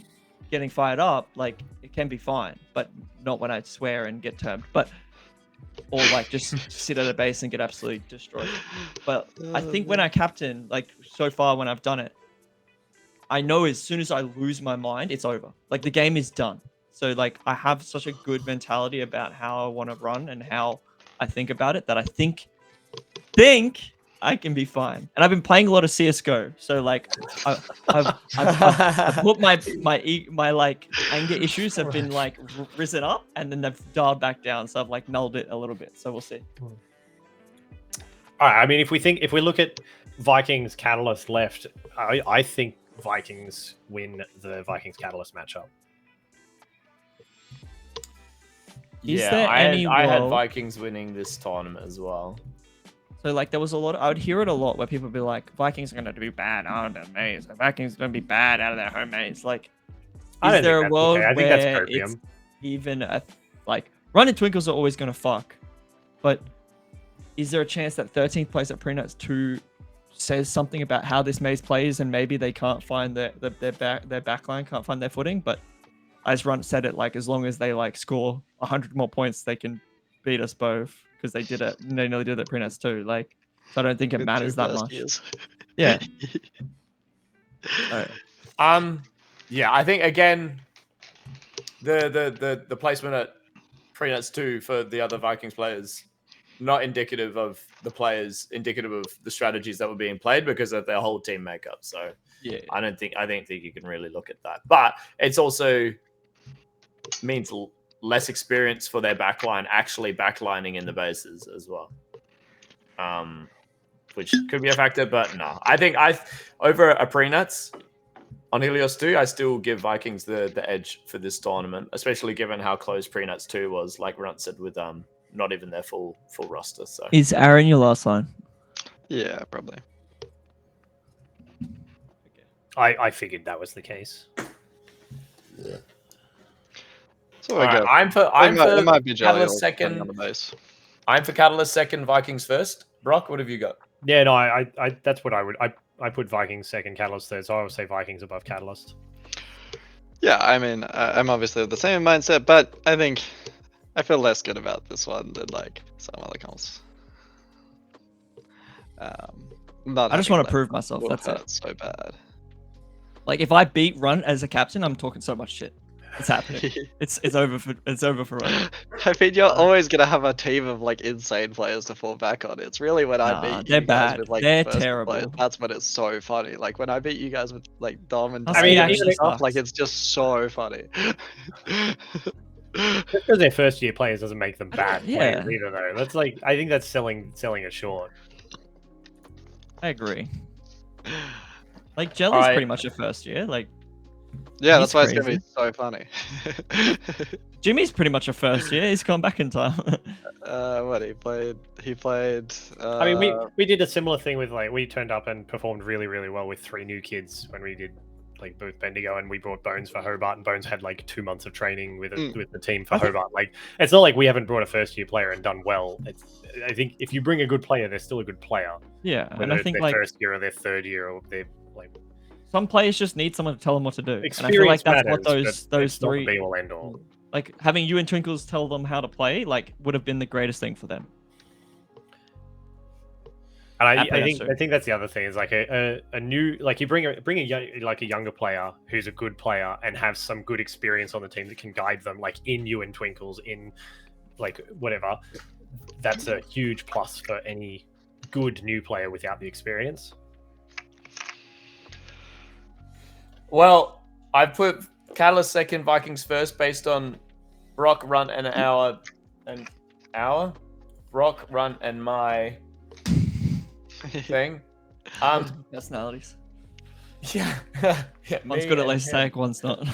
[SPEAKER 5] getting fired up, like it can be fine, but not when I swear and get termed. But or like just sit at a base and get absolutely destroyed. But I think when I captain, like so far when I've done it, I know as soon as I lose my mind, it's over. Like the game is done. So like I have such a good mentality about how I want to run and how I think about it that I think I can be fine. And I've been playing a lot of CS:GO, so like I've put my like anger issues have been like risen up, and then they've dialed back down. So I've like nulled it a little bit. So we'll see.
[SPEAKER 4] All right. I mean, if we look at Vikings Catalyst left, I think Vikings win the Vikings Catalyst matchup.
[SPEAKER 2] I had Vikings winning this tournament as well.
[SPEAKER 5] So like there was a lot. I would hear it a lot where people would be like, "Vikings are going to be bad out of their maze. The Vikings are going to be bad out of their home maze." Like, is there a world where it's even like Run and Twinkles are always going to fuck, but is there a chance that 13th place at Prenuts 2 says something about how this maze plays and maybe they can't find their backline can't find their footing? But as Runt said it, like as long as they like score 100 more points, they can beat us both. Because they did it, they nearly did it at Prenuts too. Like, so I don't think it matters that much. Yeah.
[SPEAKER 2] Yeah, I think again, the placement at Prenuts 2 for the other Vikings players, not indicative of the players, indicative of the strategies that were being played because of their whole team makeup. So
[SPEAKER 5] yeah,
[SPEAKER 2] I don't think you can really look at that. But it's also means less experience for their backline actually backlining in the bases as well, which could be a factor. But no, I think over a Prenuts on Helios 2, I still give Vikings the edge for this tournament, especially given how close Prenuts 2 was, like Runt said, with not even their full roster. So
[SPEAKER 5] is Aaron your last line?
[SPEAKER 3] Yeah, probably.
[SPEAKER 4] I figured that was the case.
[SPEAKER 2] Yeah.
[SPEAKER 3] So
[SPEAKER 2] right, I'm for Catalyst second.
[SPEAKER 3] On the base.
[SPEAKER 2] I'm for Catalyst second, Vikings first. Brock, what have you got?
[SPEAKER 4] Yeah, no, I that's what I would. I put Vikings second, Catalyst third, so I would say Vikings above Catalyst.
[SPEAKER 3] Yeah, I mean, I'm obviously of the same mindset, but I think I feel less good about this one than like some other comps.
[SPEAKER 5] I just want to prove myself. That's it.
[SPEAKER 3] So bad.
[SPEAKER 5] Like if I beat Runt as a captain, I'm talking so much shit. It's happening. It's over for Runt.
[SPEAKER 3] I mean, you're always gonna have a team of like insane players to fall back on. It's really when I beat you
[SPEAKER 5] they're
[SPEAKER 3] guys
[SPEAKER 5] bad.
[SPEAKER 3] with like
[SPEAKER 5] They're
[SPEAKER 3] first
[SPEAKER 5] terrible.
[SPEAKER 3] players, that's when it's so funny. Like when I beat you guys with like Dom and
[SPEAKER 5] I mean,
[SPEAKER 3] and
[SPEAKER 5] actually
[SPEAKER 3] stuff,
[SPEAKER 5] sucks.
[SPEAKER 3] like it's just so funny.
[SPEAKER 4] Just because they're first year players doesn't make them bad
[SPEAKER 5] Yeah.
[SPEAKER 4] players either, though. That's like I think that's selling it short.
[SPEAKER 5] I agree. Like Jelly's
[SPEAKER 2] Alright.
[SPEAKER 5] pretty much a first year. Like
[SPEAKER 3] Yeah,
[SPEAKER 5] He's
[SPEAKER 3] that's why it's gonna be
[SPEAKER 5] crazy.
[SPEAKER 3] so funny.
[SPEAKER 5] Jimmy's pretty much a first year. He's come back in time.
[SPEAKER 3] What he played? He played.
[SPEAKER 4] I mean, we did a similar thing with like we turned up and performed really well with 3 new kids when we did like both Bendigo, and we brought Bones for Hobart, and Bones had like 2 months of training with the team for Hobart. Like it's not like we haven't brought a first year player and done well. I think if you bring a good player, they're still a good player.
[SPEAKER 5] Yeah,
[SPEAKER 4] Whether
[SPEAKER 5] and I
[SPEAKER 4] it's
[SPEAKER 5] think
[SPEAKER 4] their
[SPEAKER 5] like
[SPEAKER 4] first year or their third year or their like
[SPEAKER 5] some players just need someone to tell them what to do. And I feel
[SPEAKER 4] experience
[SPEAKER 5] like that's what
[SPEAKER 4] matters, but
[SPEAKER 5] those
[SPEAKER 4] it's not the
[SPEAKER 5] three,
[SPEAKER 4] be all end all.
[SPEAKER 5] like having you and Twinkles tell them how to play, like would have been the greatest thing for them.
[SPEAKER 4] And I
[SPEAKER 5] Happen
[SPEAKER 4] think
[SPEAKER 5] also.
[SPEAKER 4] that's the other thing is like a new like you bring a younger player who's a good player and have some good experience on the team that can guide them, like in you and Twinkles in like whatever. That's a huge plus for any good new player without the experience.
[SPEAKER 2] Well, I put Catalyst second, Vikings first, based on Brock, Runt, and Brock, Runt, and my thing.
[SPEAKER 5] Personalities.
[SPEAKER 2] Yeah. Yeah,
[SPEAKER 5] One's
[SPEAKER 2] me
[SPEAKER 5] good at
[SPEAKER 2] and
[SPEAKER 5] laser
[SPEAKER 2] him.
[SPEAKER 5] tag, one's not.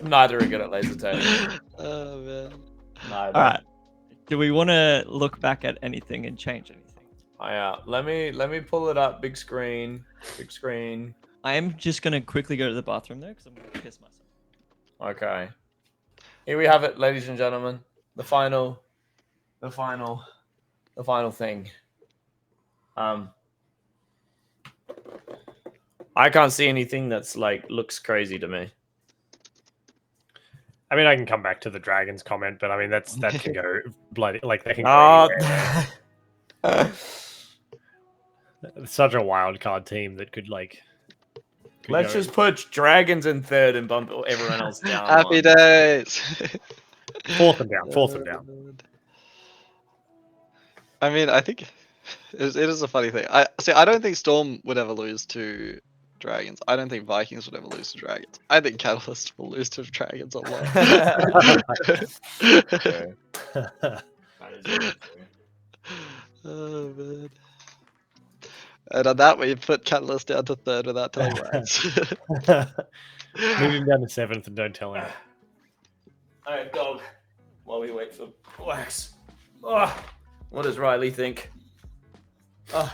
[SPEAKER 2] Neither are good at laser tag.
[SPEAKER 3] Oh man.
[SPEAKER 2] Neither.
[SPEAKER 5] All right. Do we want to look back at anything and change anything?
[SPEAKER 2] Let me pull it up. Big screen. Big screen.
[SPEAKER 5] I am just gonna quickly go to the bathroom though, because I'm gonna piss myself.
[SPEAKER 2] Okay. Here we have it, ladies and gentlemen. The final thing. I can't see anything that's like looks crazy to me.
[SPEAKER 4] I mean, I can come back to the Dragons comment, but I mean that can go bloody like they can go anywhere. It's such a wild card team that could like.
[SPEAKER 2] Let's just put Dragons in third and bump everyone else down.
[SPEAKER 3] Happy days.
[SPEAKER 4] Fourth them down.
[SPEAKER 3] I mean, I think it is a funny thing. I don't think Storm would ever lose to Dragons. I don't think Vikings would ever lose to Dragons. I think Catalyst will lose to Dragons a lot. Oh man. And on that, we put Catalyst down to third without telling Wax.
[SPEAKER 4] Move him down to 7th and don't tell him.
[SPEAKER 2] Alright, dog. While we wait for Wax. Oh, what does Riley think? Oh.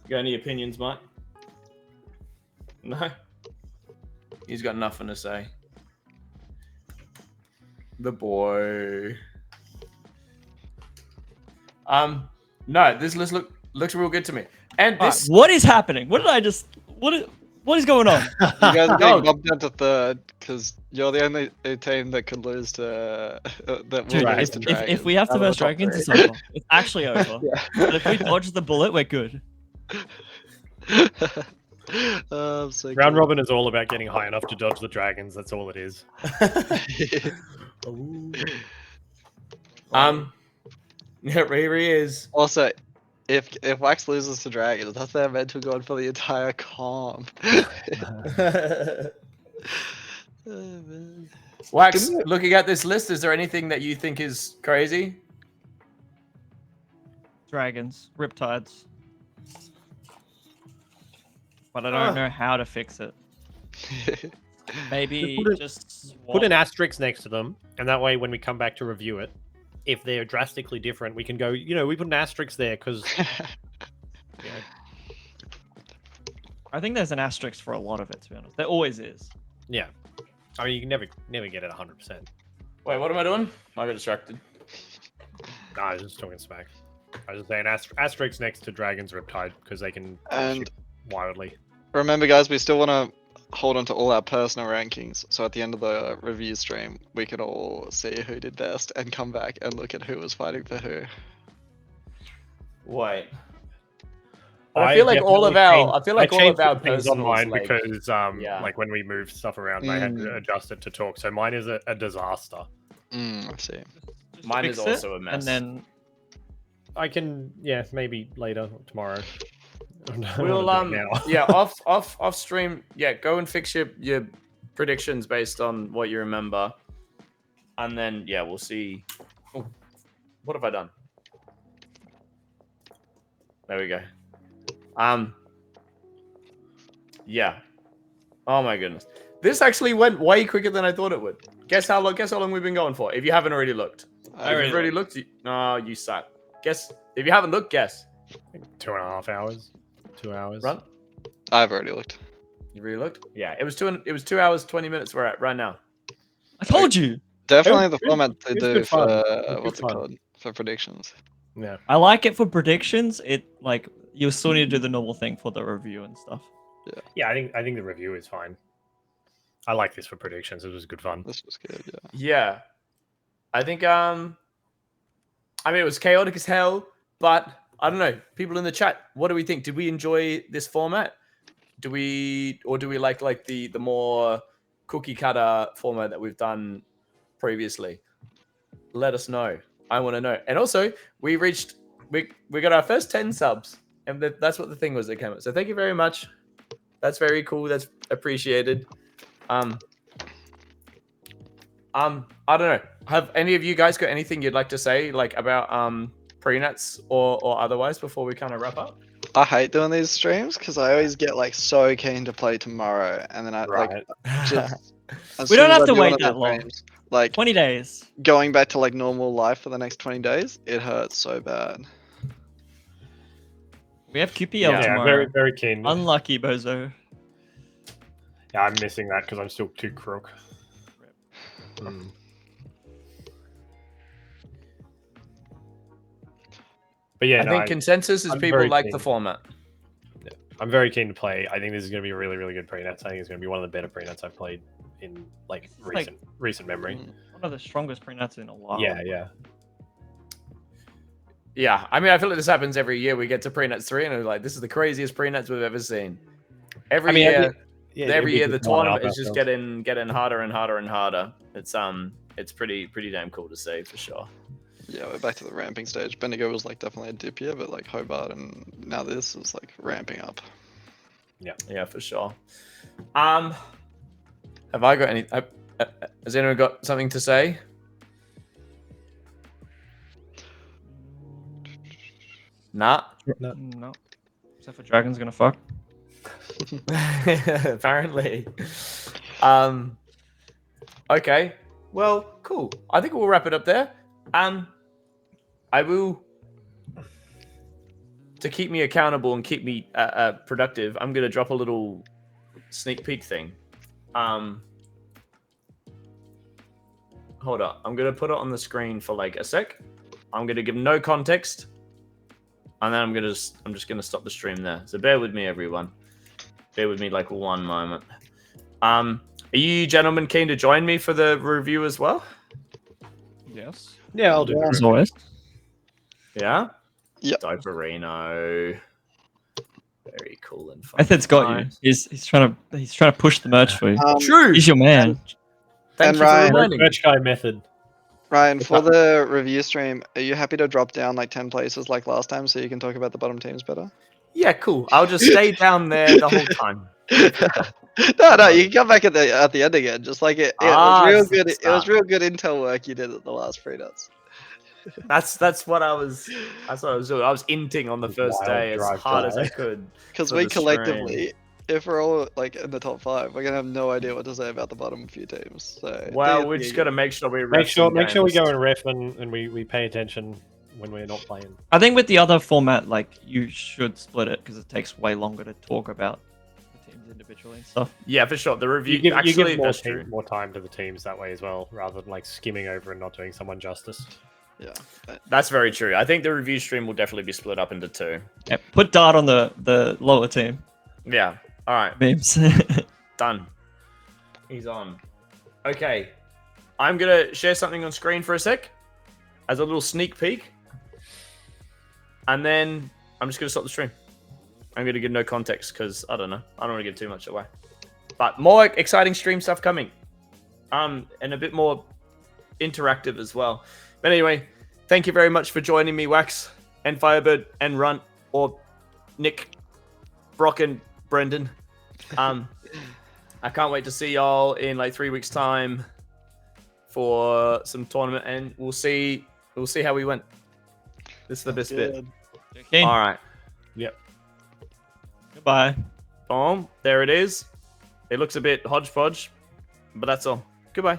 [SPEAKER 2] You got any opinions, Mike? No? He's got nothing to say. The boy. No, this list looks real good to me. And
[SPEAKER 5] All right,
[SPEAKER 2] this
[SPEAKER 5] what is happening? What did I just? What is going on?
[SPEAKER 3] You guys are
[SPEAKER 2] Dog.
[SPEAKER 3] getting bumped down to third because you're the only team that could lose to that will
[SPEAKER 5] Dude,
[SPEAKER 3] lose to Dragons.
[SPEAKER 5] if we have to
[SPEAKER 2] Out of the
[SPEAKER 5] verse
[SPEAKER 2] top
[SPEAKER 5] Dragons,
[SPEAKER 2] three.
[SPEAKER 5] it's over. It's actually over. But if we dodge the bullet, we're good.
[SPEAKER 3] Oh, I'm so
[SPEAKER 4] Round
[SPEAKER 3] good.
[SPEAKER 4] robin is all about getting high enough to dodge the Dragons. That's all it is.
[SPEAKER 2] Yeah, here he is.
[SPEAKER 3] Also, if Wax loses to Dragons, that's their mental god for the entire comp. Oh, man.
[SPEAKER 2] Wax, looking at this list, is there anything that you think is crazy?
[SPEAKER 5] Dragons, Riptides. But I don't know how to fix it. Maybe
[SPEAKER 4] Put it-
[SPEAKER 5] just
[SPEAKER 4] Put an
[SPEAKER 5] swap.
[SPEAKER 4] asterisk next to them, and that way when we come back to review it, if they're drastically different, we can go, we put an asterisk there because
[SPEAKER 5] I think there's an asterisk for a lot of it, to be honest. There always is.
[SPEAKER 4] yeah. I mean, you can never get it 100%.
[SPEAKER 2] Wait, what am I doing? I got distracted.
[SPEAKER 4] No, I was just talking smack. I was just saying asterisk next to Dragons Riptide because they can
[SPEAKER 3] And
[SPEAKER 4] shoot wildly.
[SPEAKER 3] remember, guys, we still want to hold on to all our personal rankings. So at the end of the review stream, we can all see who did best and come back and look at who was fighting for who.
[SPEAKER 2] Wait. I feel like all of our
[SPEAKER 4] things on mine
[SPEAKER 2] like,
[SPEAKER 4] because
[SPEAKER 2] yeah.
[SPEAKER 4] like when we moved stuff around, I had to adjust it to talk. So mine is a disaster.
[SPEAKER 3] I see.
[SPEAKER 5] Just
[SPEAKER 2] Mine
[SPEAKER 5] fix
[SPEAKER 2] is
[SPEAKER 5] it,
[SPEAKER 2] also a mess.
[SPEAKER 5] And then
[SPEAKER 4] I can maybe later tomorrow. I don't
[SPEAKER 2] we'll
[SPEAKER 4] wanna do it now.
[SPEAKER 2] yeah, off stream, yeah, go and fix your predictions based on what you remember, and then yeah, we'll see. Oh, what have I done? There we go. Yeah. Oh my goodness, this actually went way quicker than I thought it would. Guess how long we've been going for? If you haven't already looked.
[SPEAKER 3] I
[SPEAKER 2] If you've already looked, no, you suck. Guess if you haven't looked, guess.
[SPEAKER 4] 2.5 hours. 2 hours.
[SPEAKER 2] Run.
[SPEAKER 3] I've already looked.
[SPEAKER 2] You really looked? Yeah, it was 2 hours 20 minutes. We're at right now.
[SPEAKER 5] I told you.
[SPEAKER 3] Definitely
[SPEAKER 4] It was-
[SPEAKER 3] the format they
[SPEAKER 4] it was
[SPEAKER 3] do
[SPEAKER 4] good fun. It was
[SPEAKER 3] for
[SPEAKER 4] good
[SPEAKER 3] what's it
[SPEAKER 4] fun.
[SPEAKER 3] called? For predictions.
[SPEAKER 4] Yeah.
[SPEAKER 5] I like it for predictions. It like you still need to do the normal thing for the review and stuff.
[SPEAKER 4] Yeah, I think the review is fine. I like this for predictions. It was good fun.
[SPEAKER 3] This was good, yeah.
[SPEAKER 2] Yeah, I think I mean it was chaotic as hell, but I don't know. People in the chat, what do we think? Did we enjoy this format? Do we like the more cookie cutter format that we've done previously? Let us know. I want to know. And also, we got our first 10 subs, and that's what the thing was that came out. So thank you very much. That's very cool. That's appreciated. I don't know. Have any of you guys got anything you'd like to say, like about prenats or otherwise, before we kind of wrap up?
[SPEAKER 3] I hate doing these streams because I always get like so keen to play tomorrow, and then I like just. as
[SPEAKER 5] We
[SPEAKER 3] soon
[SPEAKER 5] don't
[SPEAKER 3] as
[SPEAKER 5] have
[SPEAKER 3] I
[SPEAKER 5] to
[SPEAKER 3] do one
[SPEAKER 5] wait
[SPEAKER 3] of
[SPEAKER 5] that
[SPEAKER 3] those
[SPEAKER 5] long.
[SPEAKER 3] streams, like
[SPEAKER 5] 20 days.
[SPEAKER 3] going back to like normal life for the next 20 days, it hurts so bad.
[SPEAKER 5] We have QPL
[SPEAKER 2] Yeah,
[SPEAKER 4] Yeah,
[SPEAKER 5] tomorrow.
[SPEAKER 4] very, very keen.
[SPEAKER 5] Unlucky, bozo.
[SPEAKER 4] Yeah, I'm missing that because I'm still too crook. Mm. But yeah,
[SPEAKER 2] I think consensus is
[SPEAKER 4] I'm
[SPEAKER 2] people
[SPEAKER 4] very
[SPEAKER 2] like
[SPEAKER 4] keen.
[SPEAKER 2] the format.
[SPEAKER 4] I'm very keen to play. I think this is going to be a really, really good pre-nets. I think it's going to be one of the better pre-nets I've played in like
[SPEAKER 5] It's like-
[SPEAKER 4] recent memory.
[SPEAKER 5] One of the strongest prenats in a while.
[SPEAKER 4] Yeah, yeah.
[SPEAKER 2] Yeah, I mean, I feel like this happens every year. We get to Prenets 3 and we're like, this is the craziest Prenets we've ever seen. Every
[SPEAKER 4] I mean,
[SPEAKER 2] year,
[SPEAKER 4] Yeah,
[SPEAKER 2] every
[SPEAKER 4] it'd
[SPEAKER 2] year
[SPEAKER 4] be
[SPEAKER 2] the
[SPEAKER 4] good to line
[SPEAKER 2] tournament
[SPEAKER 4] up
[SPEAKER 2] is just
[SPEAKER 4] ourselves.
[SPEAKER 2] getting harder and harder and harder. It's pretty damn cool to see for sure.
[SPEAKER 3] Yeah, we're back to the ramping stage. Bendigo was like definitely a dip year, but like Hobart and now this is like ramping up.
[SPEAKER 2] Yeah, for sure. Have I got any? Has anyone got something to say? Nah.
[SPEAKER 5] No. Except for Dragon's gonna fuck.
[SPEAKER 2] Apparently. Okay. Well, cool. I think we'll wrap it up there. I will, to keep me accountable and keep me productive, I'm gonna drop a little sneak peek thing. Hold up. I'm gonna put it on the screen for like a sec. I'm gonna give no context, and then I'm just gonna stop the stream there. So bear with me, everyone. Bear with me like one moment. Are you gentlemen keen to join me for the review as well?
[SPEAKER 5] Yes.
[SPEAKER 4] Yeah, I'll do
[SPEAKER 5] As
[SPEAKER 4] that.
[SPEAKER 5] always.
[SPEAKER 2] Yeah?
[SPEAKER 3] Yep.
[SPEAKER 2] Doperino. Very cool and fun.
[SPEAKER 5] Ethan's got you. He's trying to push the merch for you.
[SPEAKER 2] True.
[SPEAKER 5] He's your man.
[SPEAKER 2] Thank
[SPEAKER 3] and
[SPEAKER 2] you for
[SPEAKER 3] Ryan-
[SPEAKER 2] reminding me.
[SPEAKER 4] Merch guy method.
[SPEAKER 3] Ryan, for the review stream, are you happy to drop down like 10 places like last time so you can talk about the bottom teams better?
[SPEAKER 2] Yeah, cool. I'll just stay down there the whole time.
[SPEAKER 3] No, you can come back at the end again. Just like it was real
[SPEAKER 2] it's
[SPEAKER 3] good.
[SPEAKER 2] the
[SPEAKER 3] It was
[SPEAKER 2] start.
[SPEAKER 3] real good intel work you did at the last free nuts.
[SPEAKER 2] That's what I was doing. I was inting on the first
[SPEAKER 4] Wild
[SPEAKER 2] day as
[SPEAKER 4] drive
[SPEAKER 2] hard as I
[SPEAKER 4] by.
[SPEAKER 2] could.
[SPEAKER 3] Because
[SPEAKER 2] For
[SPEAKER 3] we
[SPEAKER 2] the stream.
[SPEAKER 3] collectively, if we're all like in the top 5, we're gonna have no idea what to say about the bottom few teams. So
[SPEAKER 2] Well, we just got to make sure we
[SPEAKER 4] Make sure we
[SPEAKER 2] games.
[SPEAKER 4] go and ref and we pay attention when we're not playing.
[SPEAKER 5] I think with the other format, like you should split it because it takes way longer to talk about the teams individually and stuff.
[SPEAKER 2] Yeah, for sure. The review
[SPEAKER 4] You
[SPEAKER 2] actually
[SPEAKER 4] give more,
[SPEAKER 2] that's true.
[SPEAKER 4] more time to the teams that way as well, rather than like skimming over and not doing someone justice.
[SPEAKER 3] Yeah.
[SPEAKER 2] That's very true. I think the review stream will definitely be split up into 2.
[SPEAKER 5] Yeah, put Dart on the lower team.
[SPEAKER 2] Yeah. All right.
[SPEAKER 5] Memes.
[SPEAKER 2] Done. He's on. Okay. I'm going to share something on screen for a sec as a little sneak peek. And then I'm just going to stop the stream. I'm going to give no context because I don't know. I don't want to give too much away. But more exciting stream stuff coming. And a bit more interactive as well. But anyway, thank you very much for joining me, Wax and Firebird and Runt, or Nick, Brock and Brendan. I can't wait to see y'all in like 3 weeks' time for some tournament, and we'll see how we went. This is the best bit.
[SPEAKER 5] Okay.
[SPEAKER 2] All right.
[SPEAKER 4] Yep.
[SPEAKER 5] Goodbye.
[SPEAKER 2] Boom. There it is. It looks a bit hodgepodge, but that's all. Goodbye.